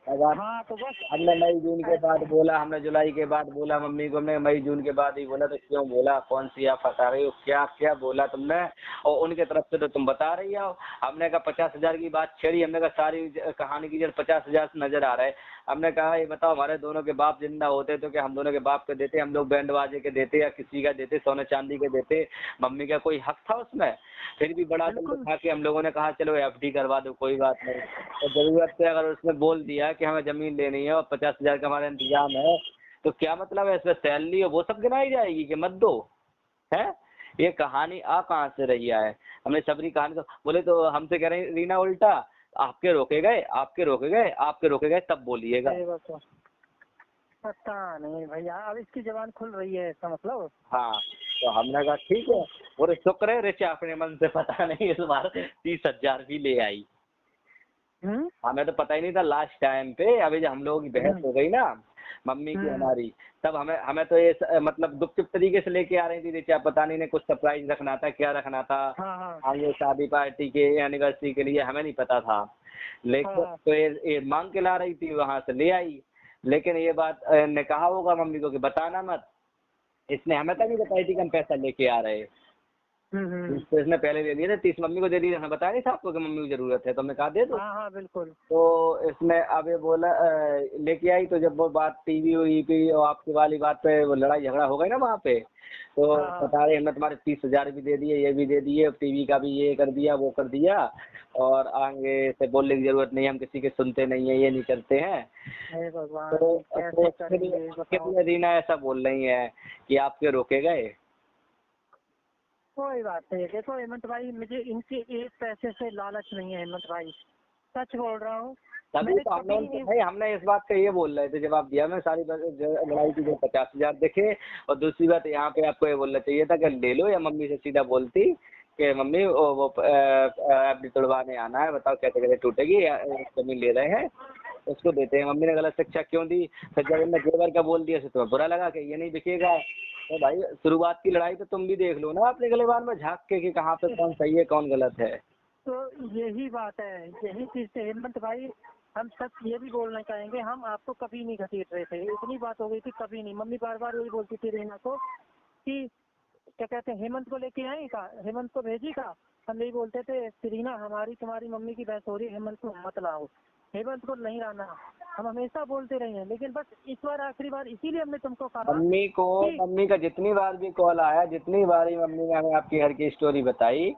अगर हाँ तो बस हमने मई जून के बाद बोला, हमने जुलाई के बाद बोला, मम्मी को हमने मई जून के बाद ही बोला, तो क्यों बोला, कौन सी आप बता रही हो, क्या क्या बोला तुमने। और उनके तरफ से तो तुम बता रही हो। हमने कहा 50,000 की बात छेड़ी, हमने कहा सारी कहानी की जड़ 50,000 से नजर आ रहा है। हमने कहा ये बताओ, हमारे दोनों के बाप जिंदा होते तो क्या हम दोनों के बाप के देते, हम लोग बैंड बाजे के देते या किसी का देते, सोने चांदी के देते। मम्मी का कोई हक था उसमें। फिर भी बड़ा दिल बिल्कुल दिखा के हम लोगों ने कहा चलो एफडी करवा दो, कोई बात नहीं। और जरूरत से अगर उसने बोल दिया कि हमें जमीन लेनी है और 50,000 का हमारा इंतजाम है, तो क्या मतलब है, इसमें सैलरी और वो सब गिनाई जाएगी कि मत दो है। ये कहानी आ कहाँ से रही है। हमने सबरी कहानी तो बोले, तो हमसे कह रही रीना उल्टा, आपके रोके गए, आपके रोके गए, आपके रोके गए तब बोलिएगा। सही बात है। पता नहीं भैया, अब इसकी जबान खुल रही है, इसका मतलब। हाँ, तो हमने कहा ठीक है। और शुक्र है रिचा अपने मन से पता नहीं इस बार 30,000 भी ले आई। हमें तो पता ही नहीं था लास्ट टाइम पे। अभी जब हम लोगों की बहस हो गई ना मम्मी की हमारी, तब हमें हमें तो ये मतलब गुपचुप तरीके से लेके आ रही थी रिचा, पता नहीं ने कुछ सरप्राइज रखना था, क्या रखना था। हाँ हाँ आगे शादी पार्टी के एनिवर्सरी के लिए हमें नहीं पता था। लेकिन हाँ। तो ये मांग के ला रही थी, वहां से ले आई। लेकिन ये बात ने कहा होगा मम्मी को कि बताना मत। इसने हमें तक नहीं बताई थी कि हम पैसा लेके आ रहे हैं। तो इसने पहले दे दिए थे 30, मम्मी को दे दिए। हमें बताया नहीं था आपको कि मम्मी को जरूरत है, तो हमने कहा दे दो। हाँ हाँ बिल्कुल। तो इसने अब ये बोला लेके आई। तो जब वो बात टीवी हुई थी और आपकी वाली बात पे वो लड़ाई झगड़ा हो गई ना वहाँ पे, तो हाँ बता रहे हमने तुम्हारे 30,000 भी दे दिए, ये भी दे दिए, टीवी का भी ये कर दिया, वो कर दिया, और आगे से बोलने की जरूरत नहीं, हम किसी के सुनते नहीं है, ये नहीं करते हैं। हे भगवान, तो कैसे फिर करेंगे बताओ। कितने रीना ऐसा बोल रही है कि आपके रोके गए। कोई बात नहीं। देखो हेमंत भाई, मुझे इनके एक पैसे से लालच नहीं है हेमंत भाई, सच बोल रहा हूँ। तभी मैंने तो हमने कभी उनसे नहीं। भाई, हमने इस बात का ये बोल रहे थे, जवाब दिया मैं सारी लड़ाई की जो 50,000 देखे। और दूसरी बात यहाँ पे आपको ये बोलना चाहिए था कि ले लो, या मम्मी से सीधा बोलती कि मम्मी वो एफडी तुड़वाने आना है, बताओ कैसे कैसे टूटेगी, जमीन ले रहे हैं उसको देते हैं। मम्मी ने गलत शिक्षा क्यों दी। फिर जब उन्होंने जेवर का बोल दिया तो तुम्हें बुरा लगा कि ये नहीं बिकेगा। तो भाई शुरुआत की लड़ाई तो तुम भी देख लो ना अपने गलेबान में झांक के कि कहाँ पे कौन सही है कौन गलत है। तो यही बात है, यही चीज से हेमंत भाई, हम सच ये भी बोलना चाहेंगे, हम आपको कभी नहीं घसीट रहे थे। इतनी बात हो गई थी, कभी नहीं। मम्मी बार बार यही बोलती थी रीना को कि क्या कहते हैं, हेमंत को लेके आई का, हेमंत को भेजी का। हम यही बोलते थे रीना, हमारी तुम्हारी मम्मी की बहस हो रही है, हेमंत को मत लाओ, हेमंत को नहीं लाना। हम हमेशा बोलते रहे हैं, लेकिन बस इस बार आखिरी बार, इसीलिए हमने तुमको कहा कि मम्मी का जितनी बार भी कॉल आया, जितनी बार ही मम्मी ने हमें आपके घर की स्टोरी बताई,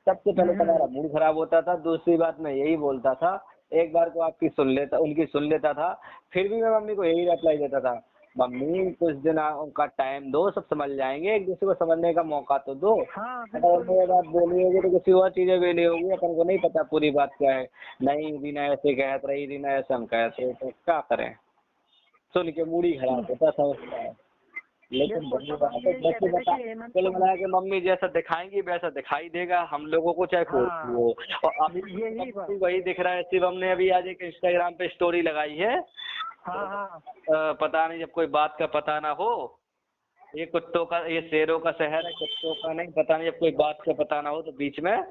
सबसे पहले तुम्हारा मूड खराब होता था। दूसरी बात मैं यही बोलता था, एक बार को आपकी सुन लेता, उनकी सुन लेता था, फिर भी मैं मम्मी को यही रिप्लाई देता था, मम्मी कुछ दिन उनका टाइम दो, सब समझ जाएंगे, एक दूसरे को समझने का मौका तो दो। हाँ अगर बिल्कुल। उन्होंने ये बात बोली होगी तो किसी और चीजें भी नहीं होगी, अपन को नहीं पता पूरी बात क्या है। नहीं रीना ऐसे कहत रही, रीना ऐसे हम कहते रहे, तो क्या करें। सुन के मूड ही खराब होता था उसका। लेकिन देखो बड़ी तब बात हम है, यही जैसे कहते थे बता कि हेमंत कुल को। मिला के मम्मी जैसा दिखाएंगी वैसा दिखाई देगा हम लोगों को, चाहे कोई भी हाँ हो। और अभी यही बात। वही दिख रहा है। शिवम ने अभी आज एक इंस्टाग्राम पे स्टोरी लगाई है, हाँ हाँ पता नहीं जब कोई बात का पता ना हो, ये कुत्तों का, ये शेरों का शहर है, कुत्तों का नहीं, पता नहीं जब कोई बात का पता ना हो तो बीच में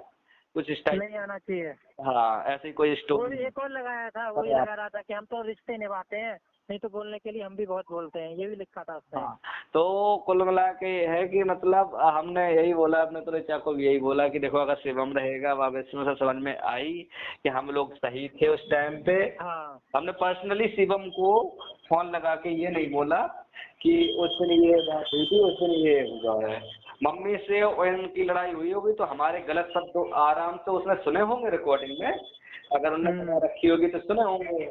कुछ इस टाइप। नहीं आना चाहिए। हाँ, ऐसी कोई और स्टोरी एक और लगाया था, वही लगा रहा था कि हम तो रिश्ते निभाते हैं, नहीं तो बोलने के लिए हम भी बहुत बोलते हैं, ये भी लिखा था उसमें। हाँ, तो कुल मिला के ये है कि मतलब हमने यही बोला, अपने तो ऋचा को भी यही बोला कि देखो अगर शिवम रहेगा, वापस इसमें से समझ में आई कि हम लोग सही थे उस टाइम पे। हाँ हमने पर्सनली शिवम को फोन लगा के ये नहीं बोला कि उस दिन ये बात हुई थी, उस दिन ये हुआ है। मम्मी से और इनकी लड़ाई हुई होगी तो हमारे गलत शब्द तो आराम से उसने सुने होंगे रिकॉर्डिंग में, अगर उन्होंने बना रखी होगी तो सुने होंगे।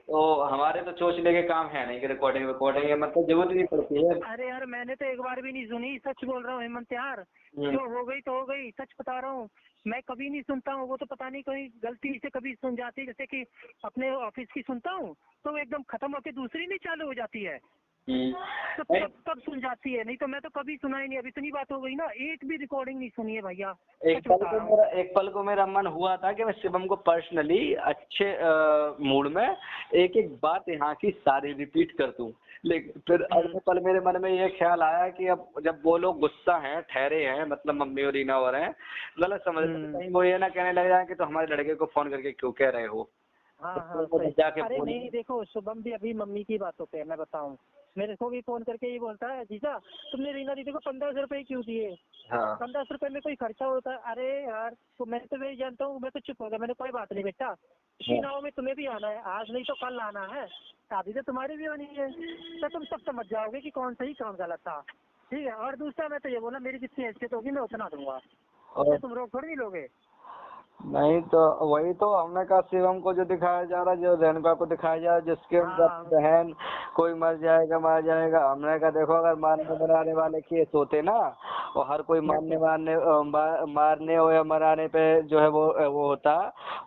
तो हमारे तो सोचने के काम है नहीं कि रिकॉर्डिंग रिकॉर्डिंग है, मतलब जरूरत नहीं पड़ती है। अरे यार मैंने तो एक बार भी नहीं सुनी, सच बोल रहा हूँ हेमंत यार। जो हो गई तो हो गई, सच बता रहा हूँ। मैं कभी नहीं सुनता हूँ, वो तो पता नहीं कोई गलती से कभी सुन जाती है, जैसे कि अपने ऑफिस की सुनता हूँ तो एकदम खत्म होके दूसरी नहीं चालू हो जाती है, तो नहीं, तब सुन जाती है, नहीं तो मैं तो कभी सुना ही नहीं। अब इतनी बात हो गई ना, एक भी रिकॉर्डिंग नहीं सुनी है भैया, सच बता रहा हूँ। एक पल को मेरा मन हुआ था कि मैं शिवम को पर्सनली अच्छे मूड में एक एक बात यहाँ की सारी रिपीट कर दूं, लेकिन फिर अगले पल मेरे मन में ये ख्याल आया कि अब जब वो लोग गुस्सा हैं, ठहरे हैं, मतलब मम्मी और रीना हो रहे हैं, गलत समझ रहे हैं, कहीं वो ये ना कहने लग जाए कि तो हमारे लड़के को फोन करके क्यों कह रहे हो। हाँ तो हाँ वो सही। जाके अरे बोल। नहीं देखो, शुभम भी अभी मम्मी की बातों पे मैं बताऊं, मेरे को भी फोन करके ये बोलता है, जीजा तुमने रीना दीदी को 1500 रुपए क्यों दिए? हाँ 1500 रुपए में कोई खर्चा होता है? अरे यार तो मैं तो वही जानता हूँ, मैं तो चुप हो गया, मैंने कोई बात नहीं बेटा, चुनाव में तुम्हें भी आना है, आज नहीं तो कल आना है, शादी तो तुम्हारी भी होनी है, तो तुम सब समझ जाओगे कि कौन सही कौन गलत था। ठीक है, और दूसरा मैं तो ये बोला, मेरी जितनी हैसियत होगी मैं उतना दूंगा, उससे तुम रोक थोड़ी नहीं लोगे। नहीं तो वही तो हमने कहा, शिवम को जो दिखाया जा रहा है, जो रेणुका को दिखाया जा रहा है, जिसके उनका हाँ बहन कोई मर जाएगा मार जाएगा, हमने कहा देखो अगर मारने मराने वाले केस होते ना, और हर कोई मारने और या मराने पे जो है वो होता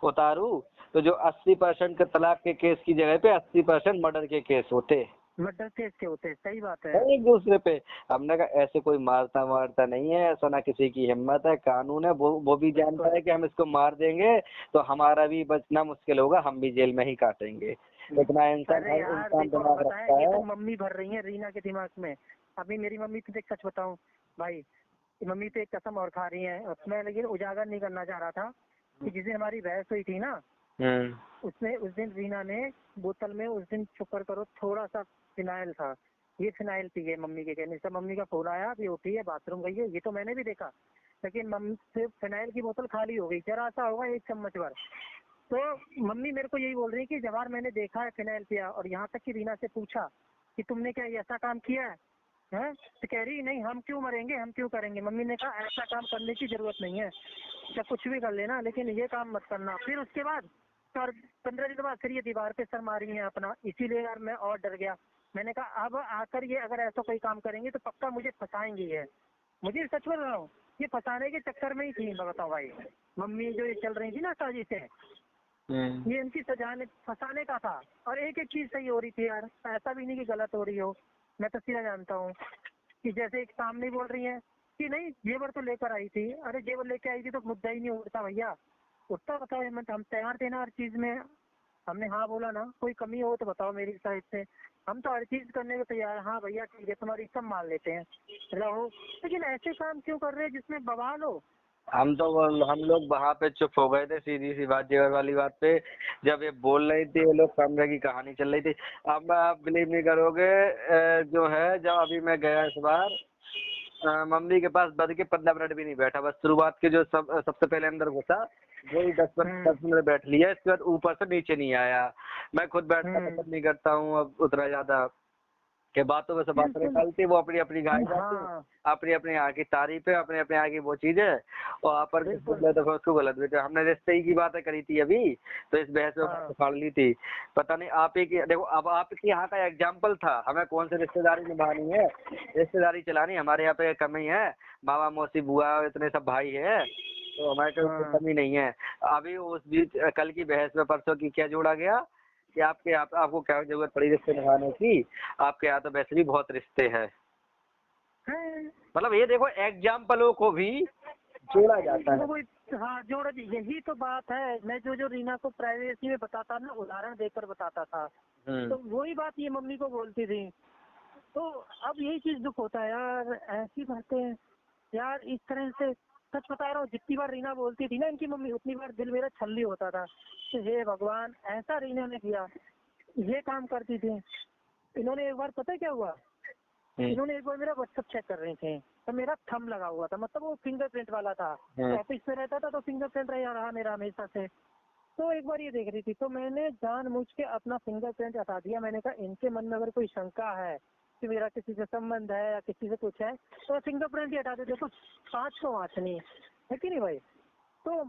उतारू, तो जो 80% के तलाक के केस की जगह पे 80% मर्डर के केस होते मर्डर केस के होते, सही बात है। है एक दूसरे पे। हमने कहा ऐसे कोई मारता मारता नहीं है, ऐसा ना किसी की हिम्मत है, कानून है, वो भी जानता है कि हम इसको मार देंगे तो हमारा भी बचना मुश्किल होगा, हम भी जेल में ही काटेंगे। इतना इंसान, अरे हर यार इंसान देखो, दिमाग पता है रखता ये है। तो मम्मी भर रही है रीना के दिमाग में। अभी मेरी मम्मी तो देख, सच बताऊं भाई, मम्मी तो एक कसम और खा रही है, मैं लेकिन उजागर नहीं करना चाह रहा था कि जिस दिन हमारी बहस हुई थी ना, उसमें उस दिन रीना ने बोतल में, उस दिन शुक्र करो थोड़ा सा फिनाइल था, ये फिनाइल पी गई मम्मी के कहने से। मम्मी का फोन आया, अभी उठी है, बाथरूम गई है, ये तो मैंने भी देखा, लेकिन मम्मी से फिनाइल की बोतल खाली हो गई, जरा सा होगा 1 चम्मच भर। तो मम्मी मेरे को यही बोल रही है कि जवार मैंने देखा है फिनाइल पिया, और यहाँ तक कि रीना से पूछा कि तुमने क्या ये ऐसा काम किया है? तो कह रही नहीं, हम क्यों मरेंगे, हम क्यों करेंगे। मम्मी ने कहा ऐसा काम करने की जरूरत नहीं है, क्या कुछ भी कर लेना लेकिन ये काम मत करना। फिर उसके बाद और 15 दिन बाद फिर ये दीवार पे सर मारी है अपना, इसीलिए यार मैं और डर गया। मैंने कहा अब आकर ये अगर ऐसा कोई काम करेंगे तो पक्का मुझे फंसाएंगे ये, मुझे सच बोल रहा हूँ, ये फंसाने के चक्कर में ही थी, मैं बताऊँ भाई। मम्मी जो ये चल रही थी ना साजिश से, ये इनकी सजाने फंसाने का था। और एक एक चीज सही हो रही थी यार, ऐसा भी नहीं कि गलत हो रही हो। मैं तो सीधा जानता हूँ कि जैसे एक सामने बोल रही है कि नहीं जेवर तो लेकर आई थी, अरे जेवर लेके आई थी तो मुद्दा ही नहीं उठता भैया, उठता बताओ हेमंत, हम तैयार थे ना हर चीज में, हमने हाँ बोला ना, कोई कमी हो तो बताओ मेरी साइड से, हम तो हर चीज करने को तैयार, हाँ भैया ठीक है तुम्हारी सब मान लेते हैं रहो। लेकिन ऐसे काम क्यों कर रहे हैं जिसमें बवाल हो? हम लोग वहां पे चुप हो गए थे, सीधी सी बात जेवर वाली बात पे, जब ये बोल रही थी, ये लोग कमरे की कहानी चल रही थी। अब आप बिलीव नहीं करोगे, जो है जब अभी मैं गया इस बार, मम्मी के पास बज के 15 मिनट भी नहीं बैठा, बस शुरुआत के जो सबसे पहले अंदर घुसा, वही 10 मिनट बैठ लिया, इसके बाद ऊपर से नीचे नहीं आया। मैं खुद बैठना पसंद नहीं करता हूँ अब उतना ज्यादा, के बातों में से बात निकालती, वो अपनी अपनी गाय जाती है, हाँ अपनी अपनी यहाँ की तारीफ है, अपने अपने यहाँ की वो चीज है, और आप पर तो उसको गलत भी। हमने रिश्ते ही की बातें करी थी अभी, तो इस बहस में बात उखाड़ ली थी। पता नहीं आप ही की, देखो अब आपके यहाँ का एग्जाम्पल था, हमें कौन सी रिश्तेदारी निभानी है, रिश्तेदारी चलानी हमारे यहाँ पे कमी है, मामा मौसी बुआ इतने सब भाई है, तो हमारे कोई कमी नहीं है। अभी उस बीच कल की बहस में परसों की क्या जोड़ा गया कि आपको क्या जरूरत पड़ी रिश्ते निभाने की, आपके यहाँ तो वैसे भी बहुत रिश्ते हैं। मतलब ये देखो एग्जाम्पलों को भी जोड़ा जाता है। हाँ जोड़, यही तो बात है। मैं जो रीना को प्राइवेसी में बताता ना, उदाहरण देकर बताता था, तो वही बात ये मम्मी को बोलती थी। तो अब यही चीज दुख होता है यार, ऐसी बातें यार इस तरह से। सच बता रहा हूँ, जितनी बार रीना बोलती थी ना इनकी मम्मी, उतनी बार दिल मेरा छल्ली होता था कि हे भगवान ऐसा रीना ने किया। ये काम करती थी। इन्होंने एक बार पता है क्या हुआ, इन्होंने एक बार मेरा व्हाट्सएप चेक कर रहे थे, तो मेरा थंब लगा हुआ था, मतलब वो फिंगरप्रिंट वाला था। ऑफिस में रहता था तो फिंगरप्रिंट रहा मेरा हमेशा से। तो एक बार ये देख रही थी, तो मैंने जानबूझ के अपना फिंगरप्रिंट हटा दिया। मैंने कहा इनके मन में अगर कोई शंका है कि मेरा किसी से संबंध है या किसी से कुछ है, तो फिंगरप्रिंट ही हटा दे, देखो 500 आँचनी है कि नहीं भाई। तो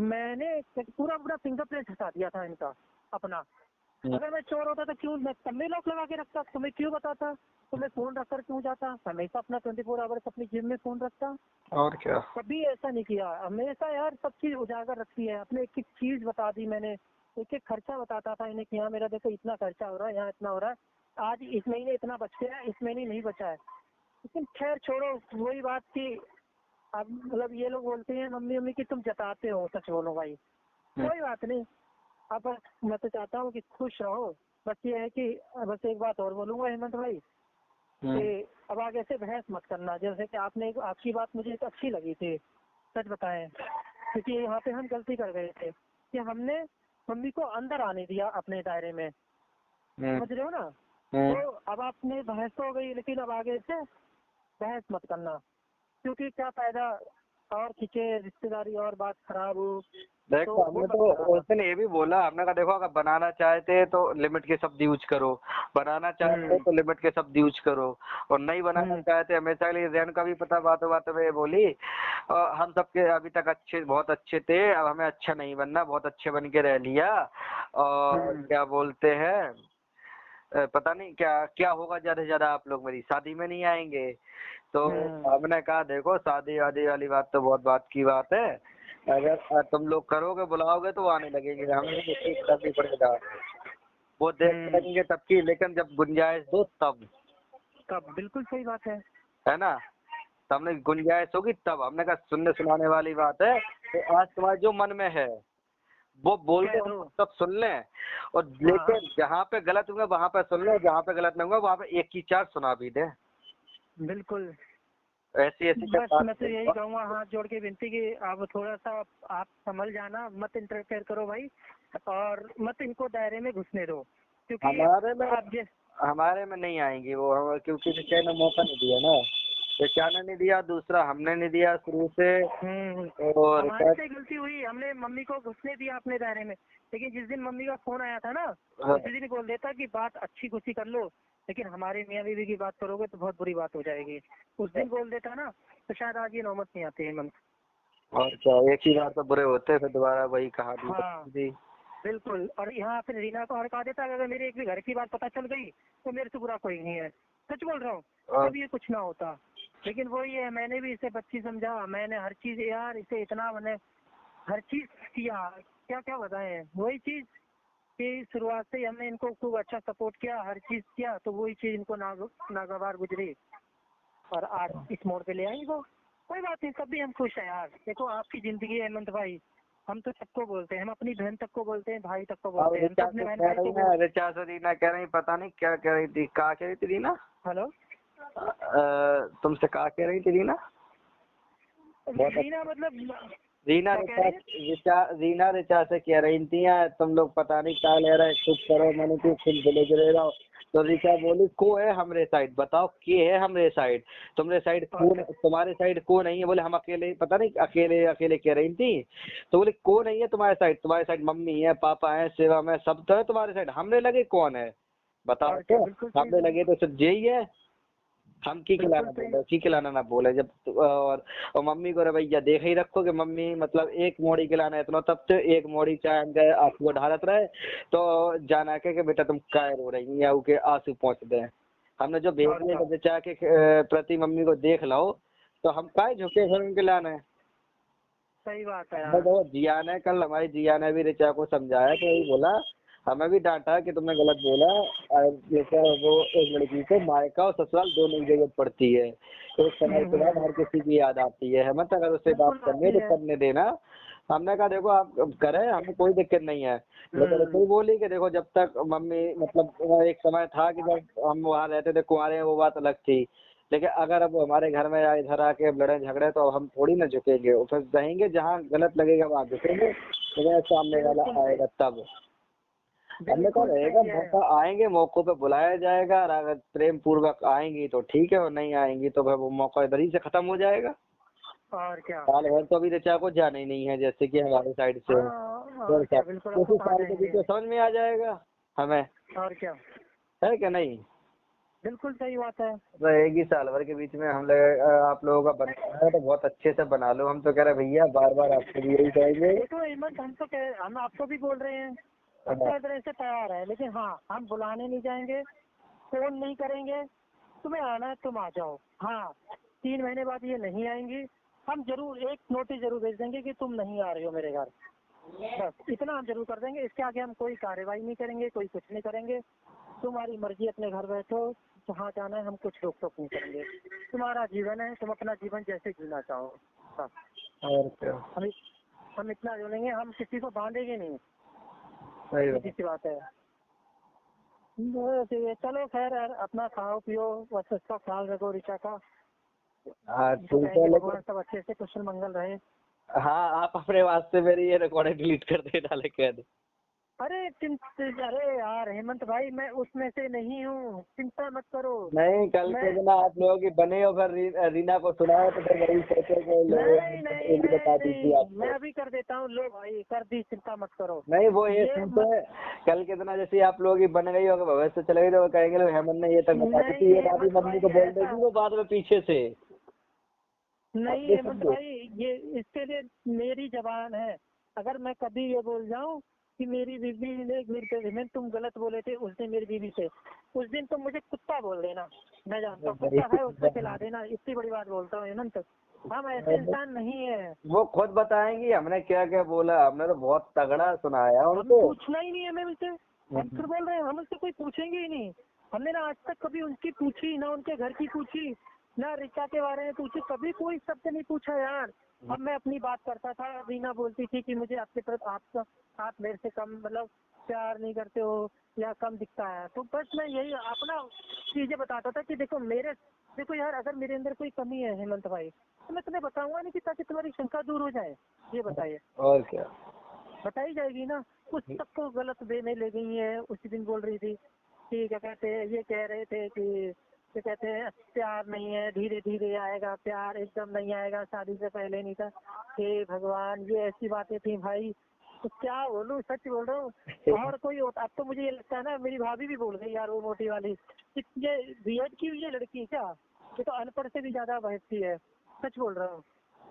मैंने पूरा फिंगरप्रिंट हटा दिया था इनका अपना। अगर मैं चोर होता तो क्यों मैं तब में लॉक लगा के रखता, तुम्हें क्यों बताता, तो मैं फोन रख कर क्यों जाता, हमेशा अपना 24 आवर्स अपनी जेब में फोन रखता। और क्या, कभी ऐसा नहीं किया, हमेशा यार सब चीज उजागर रखी है। अपने एक एक चीज बता दी मैंने, एक एक खर्चा बताता था इन्हें कि हाँ मेरा देखो इतना खर्चा हो रहा है, यहाँ इतना हो रहा है, आज इस महीने इतना बच गया, इस महीने नहीं बचा है। लेकिन खैर छोड़ो, वही बात की अब मतलब ये लोग बोलते हैं मम्मी मम्मी की तुम जताते हो, सच बोलो भाई, कोई बात नहीं। अब मैं तो चाहता हूँ कि खुश रहो। बस ये है कि बस एक बात और बोलूंगा हेमंत भाई, कि अब आगे से बहस मत करना। जैसे कि आपकी बात मुझे एक अच्छी लगी थी, सच बताएं, क्योंकि यहाँ पे हम गलती कर गए थे कि हमने मम्मी को अंदर आने दिया अपने दायरे में, समझ रहे हो ना। तो अब आपने बहस तो हो गई, लेकिन अब आगे से बहस मत करना, क्योंकि क्या फायदा और खींचे रिश्तेदारी और बात खराब हो। देखो हमने तो उस दिन ये भी बोला, हमने कहा देखो अगर बनाना चाहते तो लिमिट के शब्द यूज करो, बनाना चाहते तो लिमिट के शब्द यूज करो, और नहीं बनाना चाहते हमेशा के लिए। जैन का भी पता, बातों बातों में बोली हम सबके अभी तक अच्छे, बहुत अच्छे थे, अब हमें अच्छा नहीं बनना, बहुत अच्छे बन के रह लिया, और क्या बोलते हैं पता नहीं क्या क्या होगा, ज्यादा से ज्यादा आप लोग मेरी शादी में नहीं आएंगे। तो हमने कहा देखो शादी वादी वाली बात तो बहुत बात की बात है, अगर तुम लोग करोगे बुलाओगे तो वो आने लगेंगे, हमें करनी पड़ेगा, वो देख लगेंगे तब की, लेकिन जब गुंजाइश दो तब। बिल्कुल सही बात है ना, तो हमने गुंजाइश होगी तब। हमने कहा सुनने सुनाने वाली बात है, तो आज तुम्हारे जो मन में है वो बोल दो, सब सुन लें, और लेकिन जहाँ पे गलत होंगे वहाँ पे सुन लें, जहाँ पे गलत नहीं होगा वहाँ पे एक की चार सुना भी दे। बिल्कुल ऐसी ऐसी बस मैं तो यही कहूँगा, हाथ जोड़ के विनती की आप थोड़ा सा आप संभल जाना, मत इंटरफेयर करो भाई, और मत इनको दायरे में घुसने दो, क्योंकि हमारे में नहीं आएंगी वो, क्योंकि रिचा ने मौका नहीं दिया ना, रिचा ने नहीं दिया, दूसरा हमने नहीं दिया शुरू से। और हमारे से गलती हुई, हमने मम्मी को घुसने दिया अपने दायरे में, लेकिन जिस दिन मम्मी का फोन आया था ना, उसी दिन बोल देता कि बात अच्छी खुशी कर लो, लेकिन हमारे मियाँ बीवी की बात करोगे तो बहुत बुरी बात हो जाएगी। उस दिन बोल देता ना, तो शायद आज ये नौबत नहीं आती हेमंत। और क्या, एक ही बार तो बुरे होते, फिर दोबारा वही कहानी। हाँ बिल्कुल, और यहाँ फिर रीना को हड़का देता, अगर मेरे एक भी घर की बात पता चल गई तो मेरे से बुरा कोई नहीं है, सच बोल रहा हूँ, तब ये कुछ ना होता। लेकिन वही है, मैंने भी इसे बच्ची समझा, मैंने हर चीज यार इसे इतना, मैंने हर चीज किया, क्या क्या बताएं, वही चीज कि शुरुआत से हमने इनको खूब अच्छा सपोर्ट किया, हर चीज किया, तो वही चीज इनको नागवार गुजरी, और आज इस मोड़ पे ले आई वो। कोई बात नहीं, तब भी हम खुश हैं यार। देखो आपकी जिंदगी है हेमंत भाई, हम तो सबको बोलते हैं, हम अपनी बहन तक को बोलते हैं, भाई तक को बोलते हैं, अपने बहन भाई को। रिचा से रीना कह रही, पता नहीं क्या कह रही थी, कहा कह रही थी रीना, हेलो तुमसे कहा कह रही थी रीना, रीना मतलब रीना रिचा से कह रही थी तुम लोग पता नहीं क्या ले रहे, चुप करो, मैंने क्यों खुद विलेज रह रहा हूँ। तो रिचा बोली को है हमरे साइड, बताओ के है हमरे साइड, तुम्हारे साइड कौन, तुम्हारे साइड को नहीं है। बोले हम अकेले, पता नहीं अकेले अकेले कह रही थी, तो बोले को नहीं है तुम्हारे साइड मम्मी है, पापा है, सेवा में सब तो है तुम्हारे साइड, हमने लगे कौन है बताओ, तो हमने लगे तो सिर्फ यही है, हम की खिलाना बोले, की खिलाना ना बोले जब। और मम्मी को भैया देख ही रखो कि मम्मी मतलब एक मोड़ी खिलाना इतना, तब तो एक मोड़ी चाय गए आंसू ढालत रहे, तो जाना के बेटा तुम काय रो रही है, के आंसू पहुंच दे। हमने जो भेजने चाह के प्रति मम्मी को देख लो, तो हम काय झुके फिर उनके लाने। सही बात है यार। तो जिया ने कल, हमारी जिया ने भी रिचा को समझाया, तो यही बोला, हमें भी डांटा कि तुमने गलत बोला, जैसे वो एक लड़की को मायका और ससुराल दोनों की जरूरत पड़ती है, एक समय के बाद हर किसी की याद आती है, मत अगर उससे बात करनी है तो करने देना। हमने कहा देखो आप करें, हमें कोई दिक्कत नहीं है, लेकिन कोई बोली कि देखो जब तक मम्मी, मतलब एक समय था कि जब हम वहाँ रहते थे कुंवारे, वो बात अलग थी, लेकिन अगर अब हमारे घर में इधर आके लड़े झगड़े तो अब हम थोड़ी ना झुकेंगे, फिर रहेंगे जहाँ गलत लगेगा वहाँ झुकेंगे, लेकिन सामने वाला आएगा तब। हमने कहा बिल्कुल रहेगा सही है। मौका, आएंगे मौकों पे बुलाया जाएगा, और अगर प्रेम पूर्वक आएंगी तो ठीक है, और नहीं आएंगी तो फिर वो मौका इधर ही से खत्म हो जाएगा। और क्या। साल भर तो अभी ऋचा को जाना ही नहीं है, जैसे कि हमारे साइड से है। हाँ फिर और क्या, सब बिल्कुल, कुछ आपको ही कहाँ साल के बीच जाएंगे। में समझ में आ जाएगा हमें, और क्या, है कि नहीं। बिल्कुल सही बात है। रहेगी साल भर के बीच में हम लोग, आप लोगों का बनना है तो बहुत अच्छे से बना लो। हम तो कह रहे भैया, बार बार आपसे भी यही कहेंगे। देखो हेमंत, हम आपको भी बोल रहे हैं, हम तो तरह से तैयार है, लेकिन हाँ, हम बुलाने नहीं जाएंगे, फोन नहीं करेंगे। तुम्हें आना है तुम आ जाओ। हाँ, 3 महीने बाद ये नहीं आएंगी, हम जरूर एक नोटिस जरूर भेज देंगे कि तुम नहीं आ रहे हो मेरे घर। बस इतना हम जरूर कर देंगे, इसके आगे हम कोई कार्रवाई नहीं करेंगे, कोई कुछ नहीं करेंगे। तुम्हारी मर्जी, अपने घर बैठो, जहाँ जाना है, हम कुछ रोक टोक नहीं करेंगे। तुम्हारा जीवन है, तुम अपना जीवन जैसे जीना चाहो। बस और क्या, हम हम इतना जोड़ेंगे, हम किसी को बांधेंगे नहीं। सही सीधी सी बात है। बस ये, चलो खैर यार, अपना खाओ पियो, बस उसका ख्याल रखो, ऋचा का। हाँ हम तो ठीक है, कहेंगे लेकिन भगवान सब अच्छे से कुशल मंगल रहे। हाँ, आप अपने वास्ते मेरी ये रिकॉर्डिंग डिलीट कर देना, लेकिन अरे यार हेमंत भाई, मैं उसमें से नहीं हूँ, चिंता मत करो। नहीं, कल मैं के दिन आप लोगों की बने और फिर रीना को सुनाए तो फिर वही सोचेंगे, नहीं नहीं ये बता नहीं दीजिए नहीं, मैं आपको। अभी कर देता हूँ, लो भाई कर दी, चिंता मत करो। नहीं, वो ये ये सुनते मत, हैं, कल के दिन जैसे आप लोगों की बन गई होगा, भविष्य चले गई तो वो कहेंगे लो हेमंत ने ये तक बता दी नहीं थी, ये बात भी हेमंत मम्मी को भाई बोल ऐसा, देगी वो बाद में पीछे से। आप नहीं ये हेमंत समझो। भाई, ये इसके लिए मेरी जबान है। अगर मैं कभी ये बोल जाऊं कि मेरी बीवी ने मेरे पे, हेमंत तुम गलत बोले थे उस दिन मेरी बीवी से, उस दिन तुम मुझे कुत्ता बोल देना, मैं जानता हूँ कुत्ता है उसको खिला देना, इतनी बड़ी बात बोलता हूँ हेमंत। हम ऐसे इंसान नहीं है। वो खुद बताएंगी हमने क्या क्या बोला, हमने तो बहुत तगड़ा सुनाया हम उनको। पूछना ही नहीं है हमें उनसे, हम फिर बोल रहे हैं, हम उससे कोई पूछेंगे ही नहीं। हमने ना आज तक कभी उनकी पूछी, ना उनके घर की पूछी, ना ऋचा के बारे में पूछी, कभी कोई शब्द नहीं पूछा यार। अब मैं अपनी बात करता था, रीना बोलती थी कि मुझे आपके प्रति, आप मेरे से कम मतलब प्यार नहीं करते हो या कम दिखता है, तो बस मैं यही अपना चीजें बताता था कि देखो यार, अगर मेरे अंदर कोई कमी है हेमंत भाई, तो मैं तुम्हें बताऊंगा नहीं कि ताकि तुम्हारी शंका दूर हो जाए। ये बताइए, और क्या। बताई जाएगी ना। उस सबको गलत वे में ले गई है। उसी दिन बोल रही थी कि क्या कहते हैं, ये कह रहे थे कि क्या कहते हैं, प्यार नहीं है, धीरे धीरे आएगा प्यार, एकदम नहीं आएगा, शादी से पहले नहीं था। हे भगवान, ये ऐसी बातें थी भाई, तो क्या बोलूं, सच बोल रहा हूँ। और कोई होता, अब तो मुझे ये लगता है ना, मेरी भाभी भी बोल गई यार, वो मोटी वाली, कि ये बीएड की हुई है लड़की क्या, ये तो अनपढ़ से भी ज्यादा बहसती है। सच बोल रहा हूँ,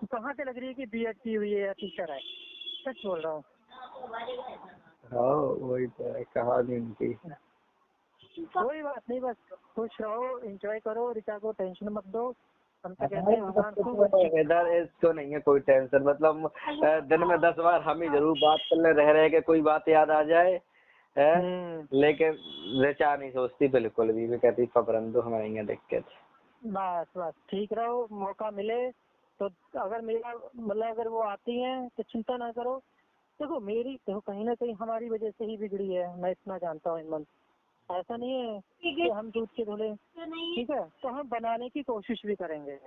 कहाँ से लग रही है कि बीएड की हुई है या टीचर है, सच बोल रहा हूँ। हाँ, वही तो है कहानी उनकी। कोई बात नहीं, बस खुश रहो, एंजॉय करो, ऋचा को टेंशन मत दो। हम तो कहते हैं भगवान खूब अच्छी। इधर इसको नहीं है कोई टेंशन, मतलब दिन में 10 बार हम ही जरूर बात कर ले, रह के कोई बात याद आ जाए है, लेकिन ऋचा नहीं सोचती बिल्कुल भी, वो कहती पपरन दो हमारे यहाँ दिक्कत। बस बस ठीक रहो, मौका मिले तो, अगर मेरा मतलब अगर वो आती हैं तो चिंता ना करो। देखो कहीं ना कहीं हमारी वजह से ही बिगड़ी है, मैं इतना जानता हूँ हेमंत। ऐसा नहीं है कि हम दूध के धुले, ठीक है, तो हम बनाने की कोशिश भी करेंगे।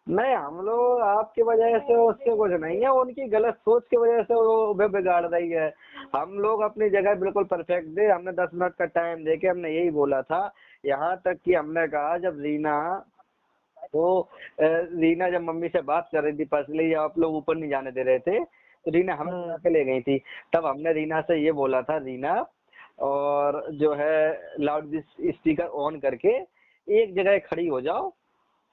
नहीं, हम लोग आपकी वजह से उससे कुछ नहीं है, उनकी गलत सोच की वजह से वो बिगाड़ रही है। हम लोग अपनी जगह बिल्कुल परफेक्ट थे, हमने 10 मिनट का टाइम देके हमने यही बोला था। यहाँ तक कि हमने कहा जब रीना जब मम्मी से बात कर रही थी पर्सनली, आप लोग ऊपर नहीं जाने दे रहे थे, तो रीना हमें बुला के ले गई थी। तब हमने रीना से ये बोला था, रीना और जो है लाउड स्पीकर ऑन करके एक जगह खड़ी हो जाओ,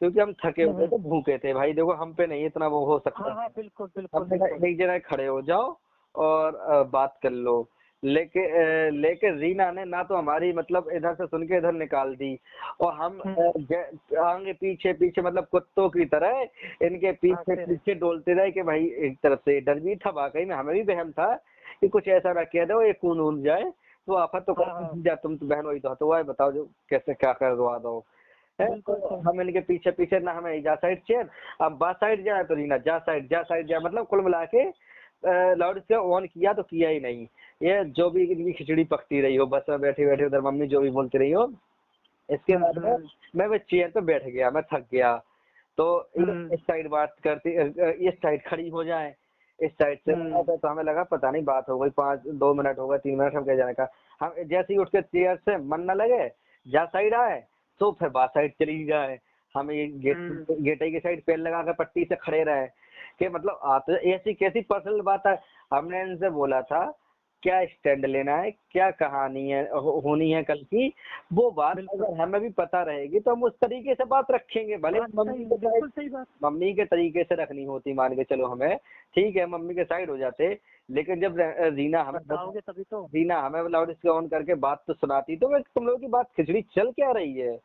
क्योंकि हम थके हुए थे, भूखे थे भाई, देखो हम पे नहीं इतना वो हो सकता। हाँ बिल्कुल बिल्कुल हमने बिल्कुल। कहा एक जगह खड़े हो जाओ और बात कर लो। लेके रीना ने ना तो हमारी मतलब इधर से सुन के इधर निकाल दी, और हम आगे पीछे पीछे मतलब कुत्तों की तरह इनके पीछे पीछे डोलते रहे कि भाई एक तरफ से डर भी था, वाकई में हमें भी वहम था कि कुछ ऐसा ना कह दो ये कूद उन जाए, तो आफत तो कर तुम तो बहन वही तो वह बताओ जो कैसे क्या करवा दो है। तो हम इनके पीछे पीछे ना, हमें जा साइड चेयर, अब बा साइड जाए तो रीना जा साइड जा, मतलब कुल मिला के लाउड स्पीकर ऑन किया तो किया ही नहीं। ये जो भी इनकी खिचड़ी पकती रही हो, बस में बैठे बैठे उधर मम्मी जो भी बोलती रही हो। इसके बाद में मैं वो चेयर पे बैठ गया, मैं थक गया, तो इस साइड बात करती, इस साइड खड़ी हो जाए, इस साइड से आया था, तो हमें लगा पता नहीं बात हो गई, 2 मिनट हो गए, 3 मिनट, हम क्या जाने का। हम जैसे ही उठ के चेयर से मन न लगे जा साइड आए तो फिर बात साइड चली जाए। हम ये गेटे की साइड पेड़ लगा कर पट्टी से खड़े रहे कि मतलब आते ऐसी कैसी पर्सनल बात है। हमने इनसे बोला था क्या स्टैंड लेना है, क्या कहानी है होनी है कल की, वो बात अगर हमें भी पता रहेगी तो हम उस तरीके से बात रखेंगे। भले मम्मी के तरीके से रखनी होती, मान के चलो हमें ठीक है, मम्मी के साइड हो जाते, लेकिन जब रीना हमें लाउड स्पीकर ऑन करके बात तो सुनाती, तो तुम लोगों की बात खिचड़ी चल क्या रही है।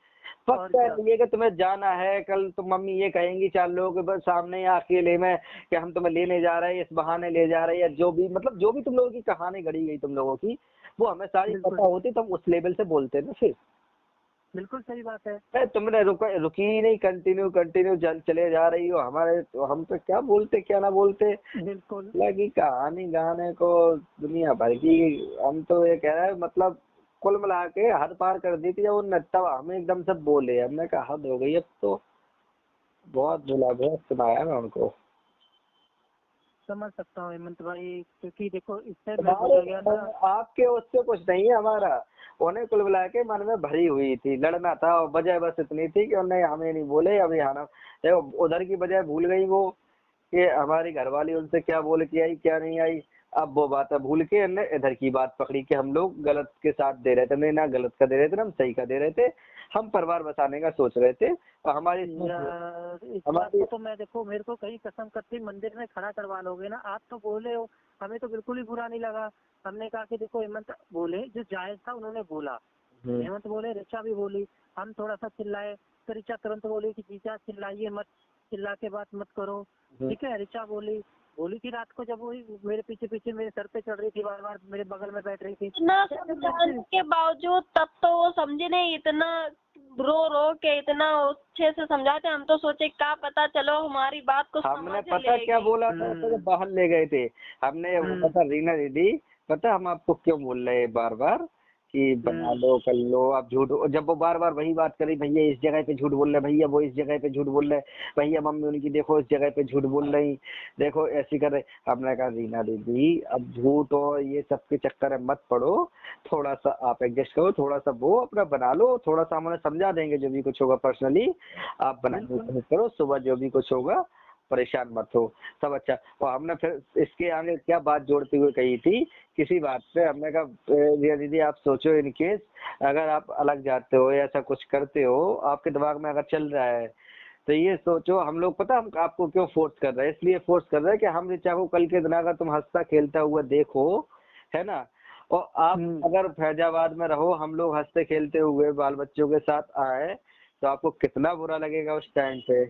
पक्का ये कि तुम्हें जाना है कल, तो मम्मी ये कहेंगी 4 लोगों के सामने या अकेले में कि हम तुम्हें लेने जा रहे हैं, इस बहाने ले जा रहे हैं, या जो भी मतलब जो भी तुम लोगों की कहानी गढ़ी गई तुम लोगों की, वो हमें सारी पता होती, तो हम उस लेवल से बोलते ना। फिर बिल्कुल सही बात है। तुमने रुकी ही नहीं, कंटिन्यू चले जा रही हो हमारे, तो हम तो क्या बोलते क्या ना बोलते। बिल्कुल लगी कहानी गाने को दुनिया भर की। हम तो ये कह रहे हैं मतलब कुल मिला के हद पार कर दी थी जब तब हमें एकदम से बोले। हमने कहा हद हो गई अब तो, बहुत बुला, बहुत सुनाया मैं उनको। समझ सकता हूँ हेमंत भाई, क्योंकि देखो इससे मैं गुजर गया था। आपके उससे कुछ नहीं है हमारा, उन्हें कुल मिला के मन में भरी हुई थी, लड़ना था, और वजह बस इतनी थी कि उन्हें हमें नहीं बोले। अभी हाना देखो उधर की बजाय भूल गई वो कि हमारी घरवाली उनसे क्या बोल के आई क्या नहीं आई। अब वो बात भूल के हमने इधर की बात पकड़ी कि हम लोग गलत के साथ दे रहे थे, नहीं ना गलत का दे रहे थे ना हम सही का दे रहे थे, हम परिवार बसाने का सोच रहे थे। और हमारी तो मैं देखो मेरे को कहीं कसम करती मंदिर में खड़ा करवा लोगे ना, आप तो बोले हो, हमें तो बिल्कुल ही बुरा नहीं लगा। हमने कहा कि देखो हेमंत बोले जो जायज था उन्होंने बोला, हेमंत बोले, ऋचा भी बोली, हम थोड़ा सा चिल्लाए तो ऋचा तुरंत बोली कि जीजा चिल्लाइए मत, चिल्ला के बात मत करो, ठीक है। ऋचा बोली थी रात को, जब वो मेरे पीछे मेरे सर पे चढ़ रही थी, बार मेरे बगल में बैठ रही थी, इतना समझाने के बावजूद तब तो वो समझे नहीं, इतना रो के इतना अच्छे से समझाते, हम तो सोचे क्या पता चलो हमारी बात को हमने पता क्या बोला था तो बाहर ले गए थे हमने, पता रीना दीदी पता हम आपको क्यों बोल रहे हैं बार बार कि बना लो कर लो आप झूठ। जब वो बार बार वही बात करी, भैया इस जगह पे झूठ बोल रहे, भैया वो इस जगह पे झूठ बोल रहे, भैया मम्मी उनकी देखो इस जगह पे झूठ बोल रही, देखो ऐसी कर रहे। हमने कहा रीना दीदी अब झूठ और ये सब के चक्कर में मत पड़ो, थोड़ा सा आप एडजस्ट करो, थोड़ा सा वो अपना बना लो, थोड़ा सा हम उन्हें समझा देंगे जो भी कुछ होगा पर्सनली, आप बनाने की कोशिश करो, सुबह जो भी कुछ होगा परेशान मत हो, सब अच्छा। और हमने फिर इसके आगे क्या बात जोड़ते हुए कही थी किसी बात पे, हमने कहा रिया दीदी आप सोचो इन केस अगर आप अलग जाते हो या ऐसा कुछ करते हो आपके दिमाग में अगर चल रहा है तो ये सोचो हम लोग पता हम आपको क्यों फोर्स कर रहे हैं, इसलिए फोर्स कर रहे हैं कि हम ऋचा को कल के दिन अगर तुम हंसता खेलता हुआ देखो है ना, और आप अगर फैजाबाद में रहो हम लोग हंसते खेलते हुए बाल बच्चों के साथ आए तो आपको कितना बुरा लगेगा उस टाइम पे।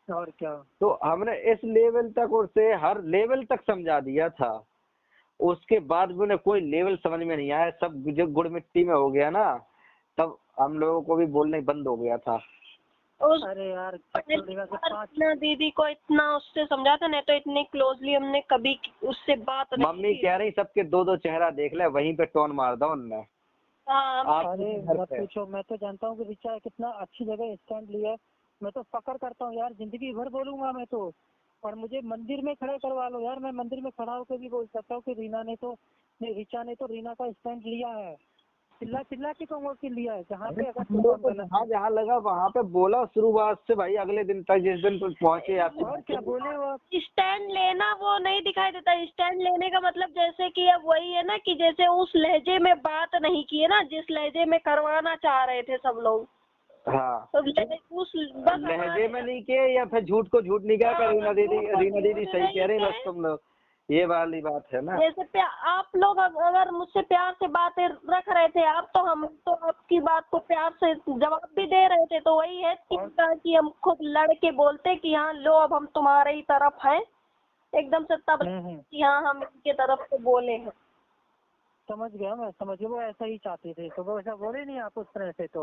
और क्या। तो हमने इस लेवल तक उसे हर लेवल तक समझा दिया था, उसके बाद भी उन्हें कोई लेवल समझ में नहीं आया, सब जो गुड़ मिट्टी में हो गया ना तब हम लोगों को भी बोलना बंद हो गया था। अरे यार दीदी को इतना उससे समझाता, नहीं तो इतने क्लोजली हमने कभी उससे बात नहीं। मम्मी कह रही सबके 2-2 चेहरा देख ले, वहीं पे टोन मार दो उनने। अरे मत पूछो, मैं तो जानता हूँ कि ऋचा कितना अच्छी जगह स्टैंड लिया है, मैं तो फकर करता हूँ यार, जिंदगी भर बोलूंगा मैं तो। और मुझे मंदिर में खड़ा करवा लो यार, मैं मंदिर में खड़ा होकर भी बोल सकता हूँ कि ऋचा ने तो रीना का स्टैंड लिया है, चिल्ला के कहूँगा कि लिया है, जहाँ पे अगर जहाँ लगा वहाँ पे बोला शुरुआत से भाई, अगले दिन तक जिस दिन पहुँचे आप। और क्या बोले वो स्टैंड लेना वो नहीं दिखाई देता, स्टैंड लेने का मतलब जैसे कि अब वही है ना कि जैसे उस लहजे में बात नहीं की है ना जिस लहजे में करवाना चाह रहे थे सब लोग। हाँ तो उस लहजे में नहीं किए या फिर झूठ को झूठ नहीं कहा, रीना दीदी सही कह रही बस तुम लोग, ये वाली बात है ना। जैसे आप लोग अगर मुझसे प्यार से बातें रख रहे थे आप, तो हम तो आपकी बात को प्यार से जवाब भी दे रहे थे, तो वही है कि हम खुद लड़ के बोलते कि हाँ लो अब हम तुम्हारे ही तरफ हैं, एकदम से तब कि हाँ हम इनके तरफ से बोले हैं। समझ गया मैं, समझ गया, वो ऐसा ही चाहते थे तो वो ऐसा बोले नहीं आप उस तरह से। तो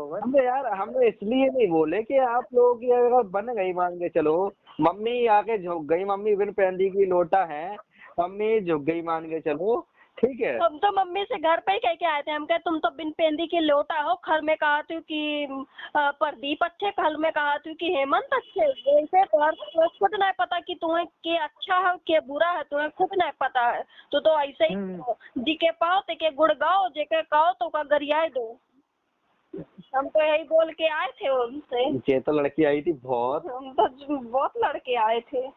हमने इसलिए नहीं बोले कि आप लोगों की अगर बन गई मान के चलो, मम्मी आके झुक गई, मम्मी बिन पेंदी की लोटा है, मम्मी झुक गई मान के चलो, ठीक है। हम तो मम्मी से घर पे ही कह के आए थे, हम कहे तुम तो बिन पेंदी के लोटा हो, घर में कहा तू कि प्रदीप अच्छे, घर में कहा तू कि हेमंत अच्छे, वैसे तुम्हें खुद नहीं पता कि तुम्हें के अच्छा है के बुरा है, तुम्हें खुद नहीं पता है, तो ऐसे ही जिके पाओ ते के गुड़ गाओ, जेके कहो तो का गरियाए दो। हम तो यही बोल के आए थे उनसे। ये तो लड़की आई थी बहुत, हम तो बहुत लड़के आए थे।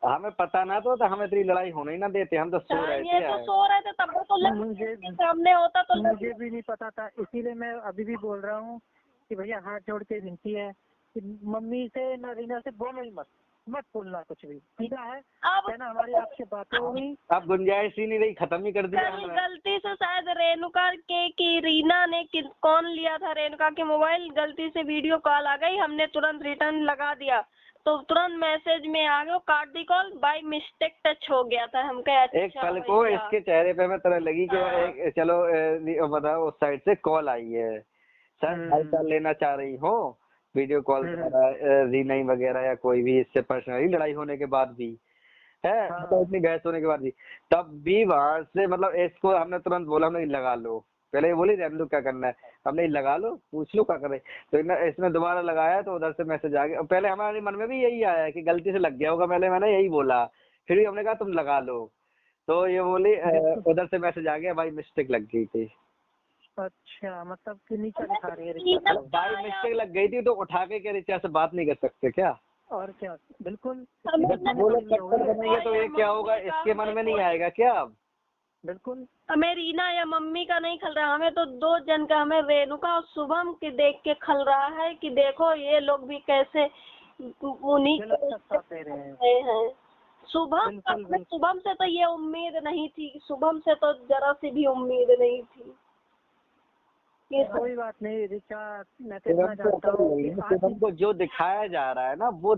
हमें पता ना तो हमें इतनी लड़ाई होने ही ना देते, हम तो सो रहे ये तो थे। सो रहे थे तब तो सामने होता तो मुझे भी नहीं पता था, इसीलिए मैं अभी भी बोल रहा हूँ कि भैया हाथ जोड़ के विनती है कि मम्मी से ना रीना से बोलो ही मत बोलना कुछ भी, ठीक है? अब ना हमारी आपसे बातें हो गई, अब गुंजाइश ही नहीं रही, खत्म ही कर दिया हमने। गलती से शायद रेणुका के की रीना ने कौन लिया था रेणुका के मोबाइल, गलती से वीडियो कॉल आ गई, हमने तुरंत रिटर्न लगा दिया तो तुरंत मैसेज में आ गया काट दी कॉल, बाय मिस्टेक टच हो गया था। हम कहे अच्छा एक पल को इसके चेहरे पे मैं तरह लगी कि चलो बताओ उस साइड से कॉल आई है, सर हालचाल लेना चाह रही हो, वीडियो कॉल रीना वगैरह या कोई भी, इससे पर्सनली लड़ाई होने के बाद भी है, मतलब इतनी बहस होने के बाद भी, तब भी वहां से मतलब इसको हमने तुरंत बोला, हमने लगा लो, पहले ये बोली रहने दो क्या करना है, हमने लगा लो पूछ लो क्या कर रहे, तो इसने दोबारा लगाया तो उधर से मैसेज आ गया। पहले हमारे मन में भी यही आया कि गलती से लग गया होगा, पहले मैंने यही बोला, फिर भी हमने कहा तुम लगा लो, तो ये बोली उधर से मैसेज आ गया, भाई मिस्टेक लग गई थी। अच्छा, मतलब कि नीचे दिखा रही है, भाई मिस्टेक लग गई थी तो उठा के क्या रिचा से बात नहीं कर सकते क्या? और क्या, बिल्कुल। बोले बनेंगे तो ये क्या होगा, इसके मन में नहीं आएगा क्या? अब बिल्कुल हमें रीना या मम्मी का नहीं खल रहा, हमें तो दो जन का, हमें रेणुका और शुभम के देख के खल रहा है कि देखो ये लोग भी कैसे उन्हीं हैं। शुभम से तो ये उम्मीद नहीं थी, शुभम से तो जरा सी भी उम्मीद नहीं थी। कोई बात नहीं रिचा, मैं तो इतना जानता हूँ को जो दिखाया जा रहा है ना वो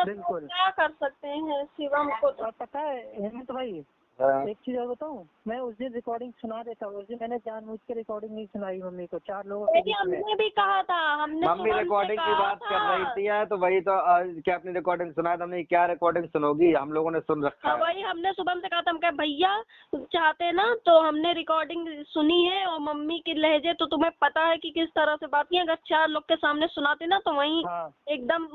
बिल्कुल क्या कर सकते हैं शिवम को। पता है हेमंत भाई, एक चीज और बताऊँ, मैं उस दिन रिकॉर्डिंग सुना देता हूँ, उस दिन मैंने जानबूझ के रिकॉर्डिंग नहीं सुनाई मम्मी को, 4 लोगों के बीच में। हमने भी कहा था, हमने मम्मी रिकॉर्डिंग की बात कर रही थी यार, तो वही तो क्या अपनी रिकॉर्डिंग सुना था, हमने क्या रिकॉर्डिंग सुनोगी, हम लोगों ने सुन रखा है। वही हमने शुभम से कहा था, हम कहा भैया चाहते ना तो हमने रिकॉर्डिंग सुनी है और मम्मी की लहजे तो तुम्हें पता है कि किस तरह से बात की, अगर 4 लोग के सामने सुनाते ना तो वही एकदम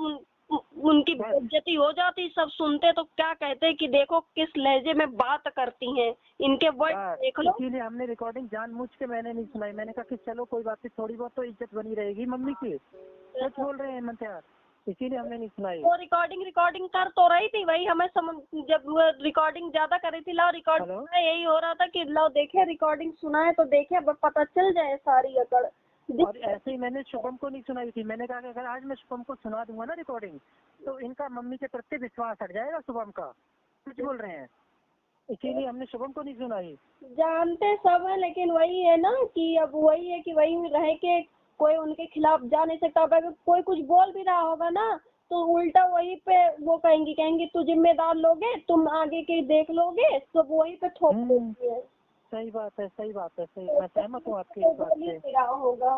उनकी बेइज्जती हो जाती, सब सुनते तो क्या कहते कि देखो किस लहजे में बात करती हैं, इनके वर्ड देख लो। इसीलिए हमने रिकॉर्डिंग जानबूझ के मैंने नहीं सुनाई, मैंने कहा कि चलो कोई बात नहीं, थोड़ी बहुत तो इज्जत बनी रहेगी मम्मी की, सच बोल रहे हैं हेमंत यार, इसीलिए हमने नहीं सुनाई। वो रिकॉर्डिंग कर तो रही थी, वही हमें जब वो रिकॉर्डिंग ज्यादा कर रही थी, लाओ रिकॉर्डिंग यही हो रहा था कि लाओ देखे रिकॉर्डिंग सुनाए तो देखे पता चल जाए सारी अकड़। और ऐसे ही मैंने शुभम को नहीं सुनाई थी, मैंने कहा कि अगर आज मैं शुभम को सुना दूंगा ना रिकॉर्डिंग तो इनका मम्मी के प्रति विश्वास हट जाएगा शुभम का, कुछ बोल रहे हैं, इसीलिए हमने शुभम को नहीं सुनाई। जानते सब है लेकिन वही है ना कि अब वही है कि वही रह के कोई उनके खिलाफ जा नहीं सकता, अगर कोई कुछ बोल भी रहा होगा ना तो उल्टा वही पे वो कहेंगी तू जिम्मेदार लोगे, तुम आगे के देख लोगे, तो वही पे थोप देती है। सही बात है, सही बात है, सही, मैं सहमत हूँ आपकी इस बात से। होगा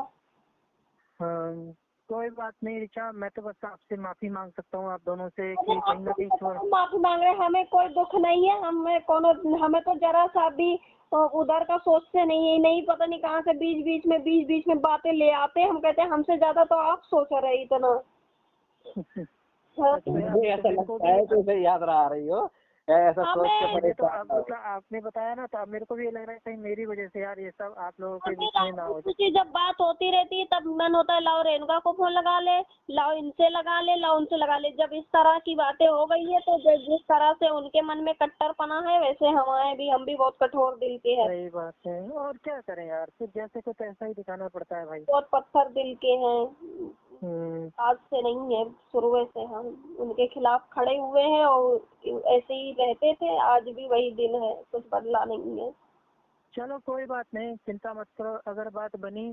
कोई बात नहीं रिचा, मैं तो बस आपसे माफी मांग सकता हूँ आप दोनों से कि कहीं ना कहीं माफी मांग रहे, हमें कोई दुख नहीं है, हमें तो जरा सा भी उधर का सोचते नहीं है, नहीं पता नहीं कहाँ से बीच बीच में बातें ले आते हैं, हम कहते हैं हमसे ज्यादा तो आप सोच रहे इतना। ऐसा लगता है तो याद रहा रही हो, ऐसा सोच के तो आपने बताया ना तो अब मेरे को भी ये लग रहा है कहीं मेरी वजह से यार ये सब आप लोगों के बीच में ना हो जाए। जब बात होती रहती है तब मन होता है लाओ रेणुका को फोन लगा ले, लाओ इनसे लगा ले, लाओ उनसे लगा ले, जब इस तरह की बातें हो गई है तो जिस तरह से उनके मन में कट्टरपना है वैसे हम भी बहुत कठोर दिल के हैं। सही बात है, और क्या करें यार, फिर जैसे को ऐसा ही दिखाना पड़ता है भाई, बहुत पत्थर दिल के हैं, आज से नहीं है, शुरू से हम उनके खिलाफ खड़े हुए हैं और ऐसे ही रहते थे, आज भी वही दिल है, कुछ बदला नहीं है। चलो कोई बात नहीं, चिंता मत करो, अगर बात बनी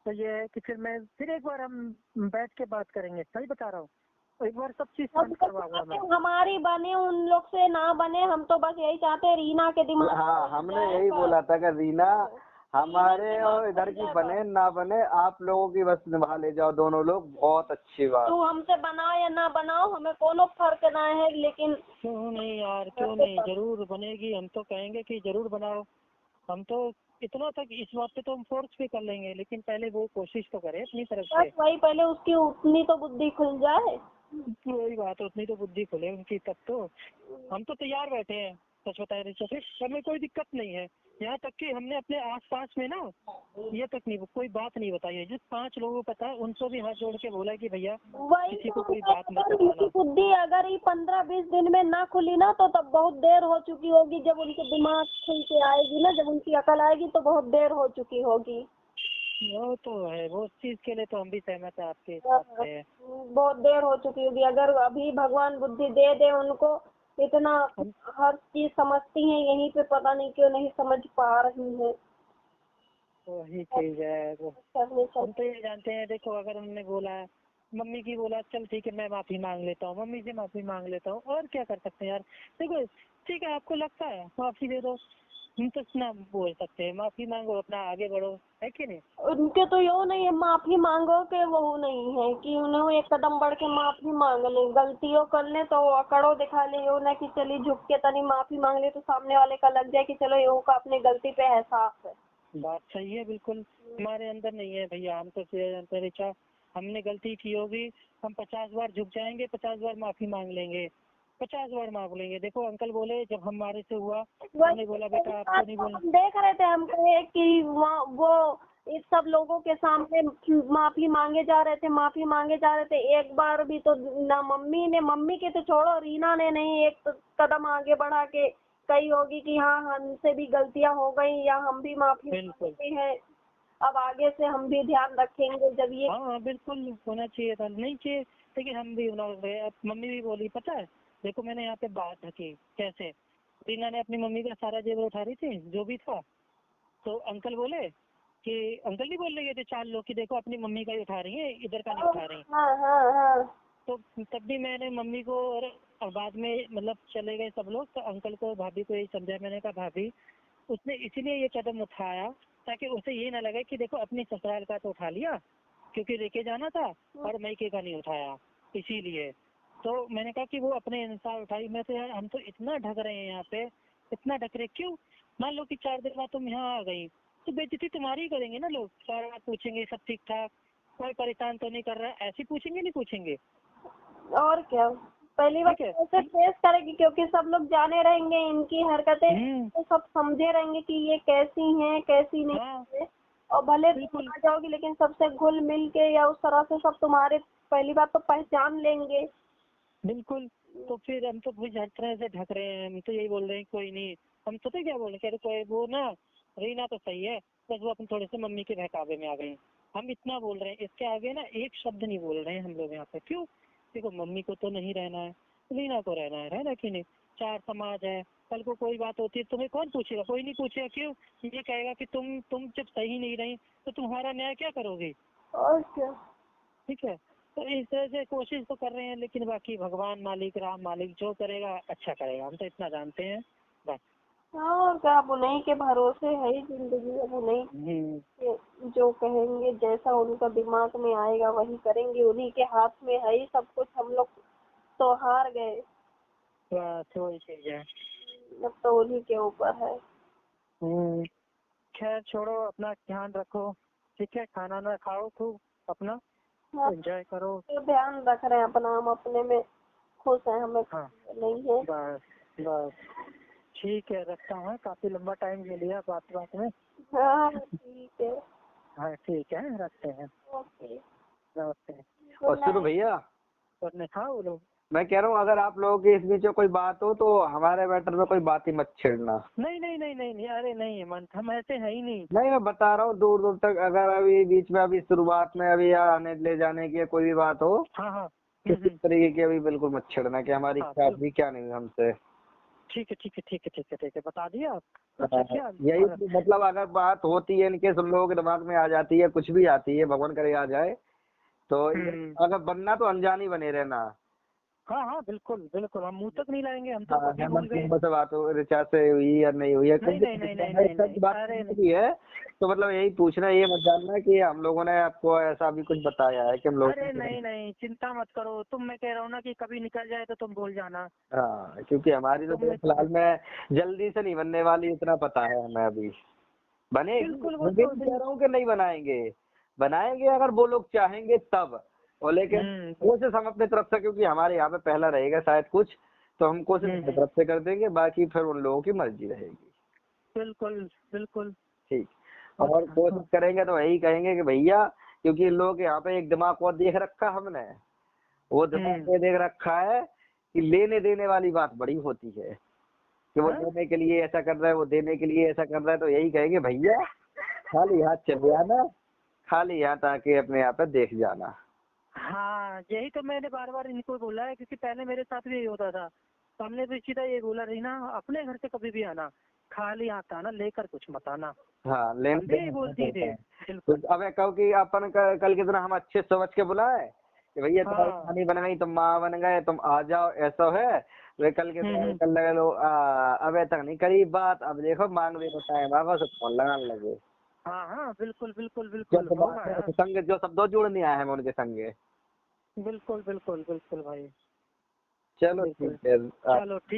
तो ये है कि फिर एक बार हम बैठ के बात करेंगे, सही बता रहा हूँ, एक बार सब चीज करवाऊंगा मैं। हमारी बने उन लोग से ना बने, हम तो बस यही चाहते हैं रीना के दिमाग। हाँ हमने यही बोला था कि रीना हमारे और इधर की बने ना बने, आप लोगों की बस निभा ले जाओ दोनों लोग, बहुत अच्छी बात। तू हमसे बनाओ या ना बनाओ, हमें कोनो फर्क ना है, लेकिन क्यों नहीं यार, क्यों नहीं, जरूर बनेगी। हम तो कहेंगे कि जरूर बनाओ। हम तो इतना तक इस बात पे तो हम फोर्स भी कर लेंगे, लेकिन पहले वो कोशिश तो करे अपनी तरफ से। बस वही, पहले उसकी उतनी तो बुद्धि खुल जाए। वही बात, उतनी तो बुद्धि खुले उनकी, तब तो हम तो तैयार बैठे हैं। सच बताए ऋचा से हमें कोई दिक्कत नहीं है। यहाँ तक कि हमने अपने आसपास में ना ये तक नहीं, कोई बात नहीं बताई है। जिस 5 लोगों को पता है उनको भी हाथ जोड़ के बोला है कि भैया वही किसी तो, को कोई बात मत अगर उनकी बताना। बुद्धि अगर ये 15-20 दिन में ना खुली ना, तो तब बहुत देर हो चुकी होगी। जब उनके दिमाग खुल के आएगी ना, जब उनकी अकल आएगी, तो बहुत देर हो चुकी होगी। वो तो है, वो चीज के लिए तो हम भी सहमत है आपके साथ से। बहुत देर हो चुकी होगी। अगर अभी भगवान बुद्धि दे दे उनको, इतना हर चीज समझती हैं, यहीं पे पता नहीं क्यों नहीं समझ पा रही है। वही चीज है वो। करने हम तो ये जानते हैं, देखो अगर हमने बोला, मम्मी की बोला, चल ठीक है मैं माफी मांग लेता हूँ, मम्मी से माफी मांग लेता हूँ, और क्या कर सकते हैं यार। देखो ठीक है, आपको लगता है माफी दे दो, हम तो इतना बोल सकते हैं, माफी मांगो, अपना आगे बढ़ो, है कि नहीं। उनके तो यो नहीं है माफी मांगो के, वो नहीं है कि उन्हें एक कदम बढ़ के माफी मांग ले। गलतियों कर ले तो अकड़ो दिखा ले, यो ना कि चली झुक के तनी माफी मांग ले तो सामने वाले का लग जाए कि चलो यो का अपनी गलती पे एहसास है। बात सही है बिल्कुल, हमारे अंदर नहीं है भैया। हम तो जानते हैं ऋचा, हमने गलती की होगी, हम 50 बार झुक जाएंगे, 50 बार माफी मांग लेंगे, 50 बार मांग लेंगे। देखो अंकल बोले जब हमारे से हुआ, हमने बोला बेटा आपको नहीं बोलना। हम देख रहे थे, हम कहे कि वो इस सब लोगों के सामने माफी मांगे जा रहे थे, माफी मांगे जा रहे थे। एक बार भी तो ना मम्मी के तो छोड़ो, रीना ने नहीं एक कदम आगे बढ़ा के कही होगी कि हाँ हमसे भी गलतियां हो गई, या हम भी माफी मांगते हैं, अब आगे से हम भी ध्यान रखेंगे। जब ये हाँ बिल्कुल होना चाहिए था, नहीं चाहिए, लेकिन हम भी अब मम्मी भी बोली पता है, देखो मैंने यहाँ पे बात रखी कैसे, रीना ने अपनी मम्मी का सारा जेवर उठा रही थी जो भी था, तो अंकल बोले कि अंकल नहीं बोल रहे थे 4 लोग कि देखो अपनी मम्मी का ही उठा रही है, इधर का नहीं उठा रही। हाँ हाँ हाँ, तो तब भी मैंने मम्मी को, और बाद में मतलब चले गए सब लोग, तो अंकल को भाभी को यही समझाया, मैंने कहा भाभी उसने इसीलिए ये कदम उठाया ताकि उसे ये ना लगे कि देखो अपनी ससुराल का तो उठा लिया क्योंकि लेके जाना था, और मैके का नहीं उठाया, इसीलिए। तो मैंने कहा कि वो अपने अनुसार उठाई। मैं तो यार हम तो इतना ढक रहे हैं यहाँ पे, इतना ढक रहे क्यों, मान लो कि 4 दिन बाद तुम यहाँ आ गई तो बेइज्जती तुम्हारी ही करेंगे ना लोग, सारा बात पूछेंगे सब ठीक ठाक, कोई परेशान तो नहीं कर रहा है, ऐसे पूछेंगे नहीं पूछेंगे। और क्या, पहली बार ऐसे फेस करेगी क्योंकि सब लोग जाने रहेंगे इनकी हरकतें, तो सब समझे रहेंगे कि ये कैसी हैं कैसी नहीं है। और भले तुम आ जाओगी, लेकिन सबसे घुल मिल के या उस तरह से सब तुम्हारे पहली बार तो पहचान लेंगे। बिल्कुल, तो फिर हम तो हर तरह से ढक रहे हैं, हम तो यही बोल रहे हैं कोई नहीं, हम पता क्या बोल रहे हैं, कोई वो ना रीना तो सही है, बस वो अपन थोड़े से मम्मी के बहकावे में आ गए, हम इतना बोल रहे हैं, इसके आगे ना एक शब्द नहीं बोल रहे हैं हम लोग यहाँ पे। क्यों, देखो मम्मी को तो नहीं रहना है, रीना को रहना है कि नहीं, 4 समाज है, कल को कोई बात होती है तुम्हें कौन पूछेगा, कोई नहीं पूछेगा। क्यों, ये कहेगा कि तुम जब सही नहीं रही तो तुम्हारा न्याय क्या करोगे। और क्या, ठीक है, तो इस तरह से कोशिश तो कर रहे हैं, लेकिन बाकी भगवान मालिक राम मालिक जो करेगा अच्छा करेगा, हम तो इतना जानते हैं बस। और क्या, अब उन्हीं के भरोसे है ही जिंदगी। अब उन्हीं जो कहेंगे, जैसा उनका दिमाग में आएगा वही करेंगे, उन्हीं के हाथ में है ही सब कुछ। हम लोग तो हार गए, बस वही चीज है। अब तो उन्हीं के ऊपर है। खैर छोड़ो, अपना ध्यान रखो, ठीक है, खाना ना खाओ खूब, अपना एंजॉय करो। तो ध्यान रख रहे हैं अपना, हम अपने में खुश हैं, हमें नहीं है। बस बस ठीक है, रखता हूँ, काफी लंबा टाइम ले लिया बात में। हाँ ठीक है, हाँ ठीक है, रखते हैं, ओके, नमस्ते। और सुनो भैया, और हाँ बोलो। मैं कह रहा हूँ अगर आप लोगों के इस बीच में कोई बात हो तो हमारे मैटर में कोई बात ही मत छेड़ना। नहीं नहीं नहीं नहीं नहीं, अरे नहीं हेमंत, हम ऐसे है ही नहीं। नहीं, मैं बता रहा हूँ दूर दूर तक, अगर अभी बीच में अभी शुरुआत में अभी आने ले जाने की कोई भी बात हो, हाँ किसी तरीके की अभी बिल्कुल मत छेड़ना कि हमारी क्या भी क्या नहीं हमसे। ठीक है ठीक है ठीक है ठीक है ठीक है, बता दिया आप। यही मतलब अगर बात होती है इनके सब लोगों के दिमाग में आ जाती है, कुछ भी आती है, भगवान करे आ जाए, तो अगर बनना तो अनजान ही बने रहना। हाँ हाँ बिल्कुल बिल्कुल, हम मुंह तक नहीं लाएंगे, हम तो कभी भूल गए। से बात हो, रिचार्ज से हुई या नहीं हुई है, नहीं नहीं नहीं नहीं नहीं, बात है तो मतलब यही पूछना, ये मत जानना कि हम लोगों ने आपको ऐसा भी कुछ बताया है कि हम लोग। अरे नहीं नहीं, चिंता मत करो तुम, मैं कह रहा हूँ ना कि कभी निकल जाए तो तुम बोल जाना। हाँ, क्योंकि हमारी तो तुम फिलहाल में जल्दी से नहीं बनने वाली, इतना पता है हमें अभी। बनेगी, बिल्कुल वो मैं भी तो नहीं कह रहा हूँ कि नहीं बनाएंगे, बनाएंगे अगर वो लोग चाहेंगे तब। और लेकिन कोशिश हम अपनी तरफ से, क्योंकि हमारे यहाँ पे पहला रहेगा शायद कुछ, तो हम कोशिश अपनी तरफ से कर देंगे, बाकी फिर उन लोगों की मर्जी रहेगी। बिल्कुल बिल्कुल। ठीक। और कोशिश करेंगे तो यही कहेंगे कि भैया, क्योंकि इन लोगों के यहाँ पे एक दिमाग और देख रखा हमने, वो दिमाग ये देख रखा है कि लेने देने वाली बात बड़ी होती है, कि वो देने के लिए ऐसा कर रहा है, वो देने के लिए ऐसा कर रहा है। तो यही कहेंगे भैया खाली हाथ चले आना, खाली हाथ आके अपने यहाँ पे देख जाना। हाँ यही तो मैंने बार बार इनको बोला है, क्योंकि पहले मेरे साथ भी यही होता था, तो हमने भी सीधा ये बोला रीना अपने घर से कभी भी आना, खाली हाथ आना, लेकर कुछ मत आना। हाँ, हम लेने भी यही देने बोलती थे। तो बिल्कुल। अब कहो कि अपन कल कितना हम अच्छे समझ के बुलाए कि भैया तुम्हारी हाँ खानी बन गई, तुम माँ बन गए, तुम आ जाओ, ऐसा है। वे कल के कल लगे लो अब तक नहीं करी बात, अब देखो मांगने को टाइम आगा सब फोन लगाने लगे। हाँ हाँ बिल्कुल बिल्कुल जो बिल्कुल होगा दिमाग यार। संग, जो सब दो जुड़ने आए हैं हम उनके संगे। बिल्कुल बिल्कुल बिल्कुल भाई। चलो बिल्कुल। ठीक है। चलो ठीक।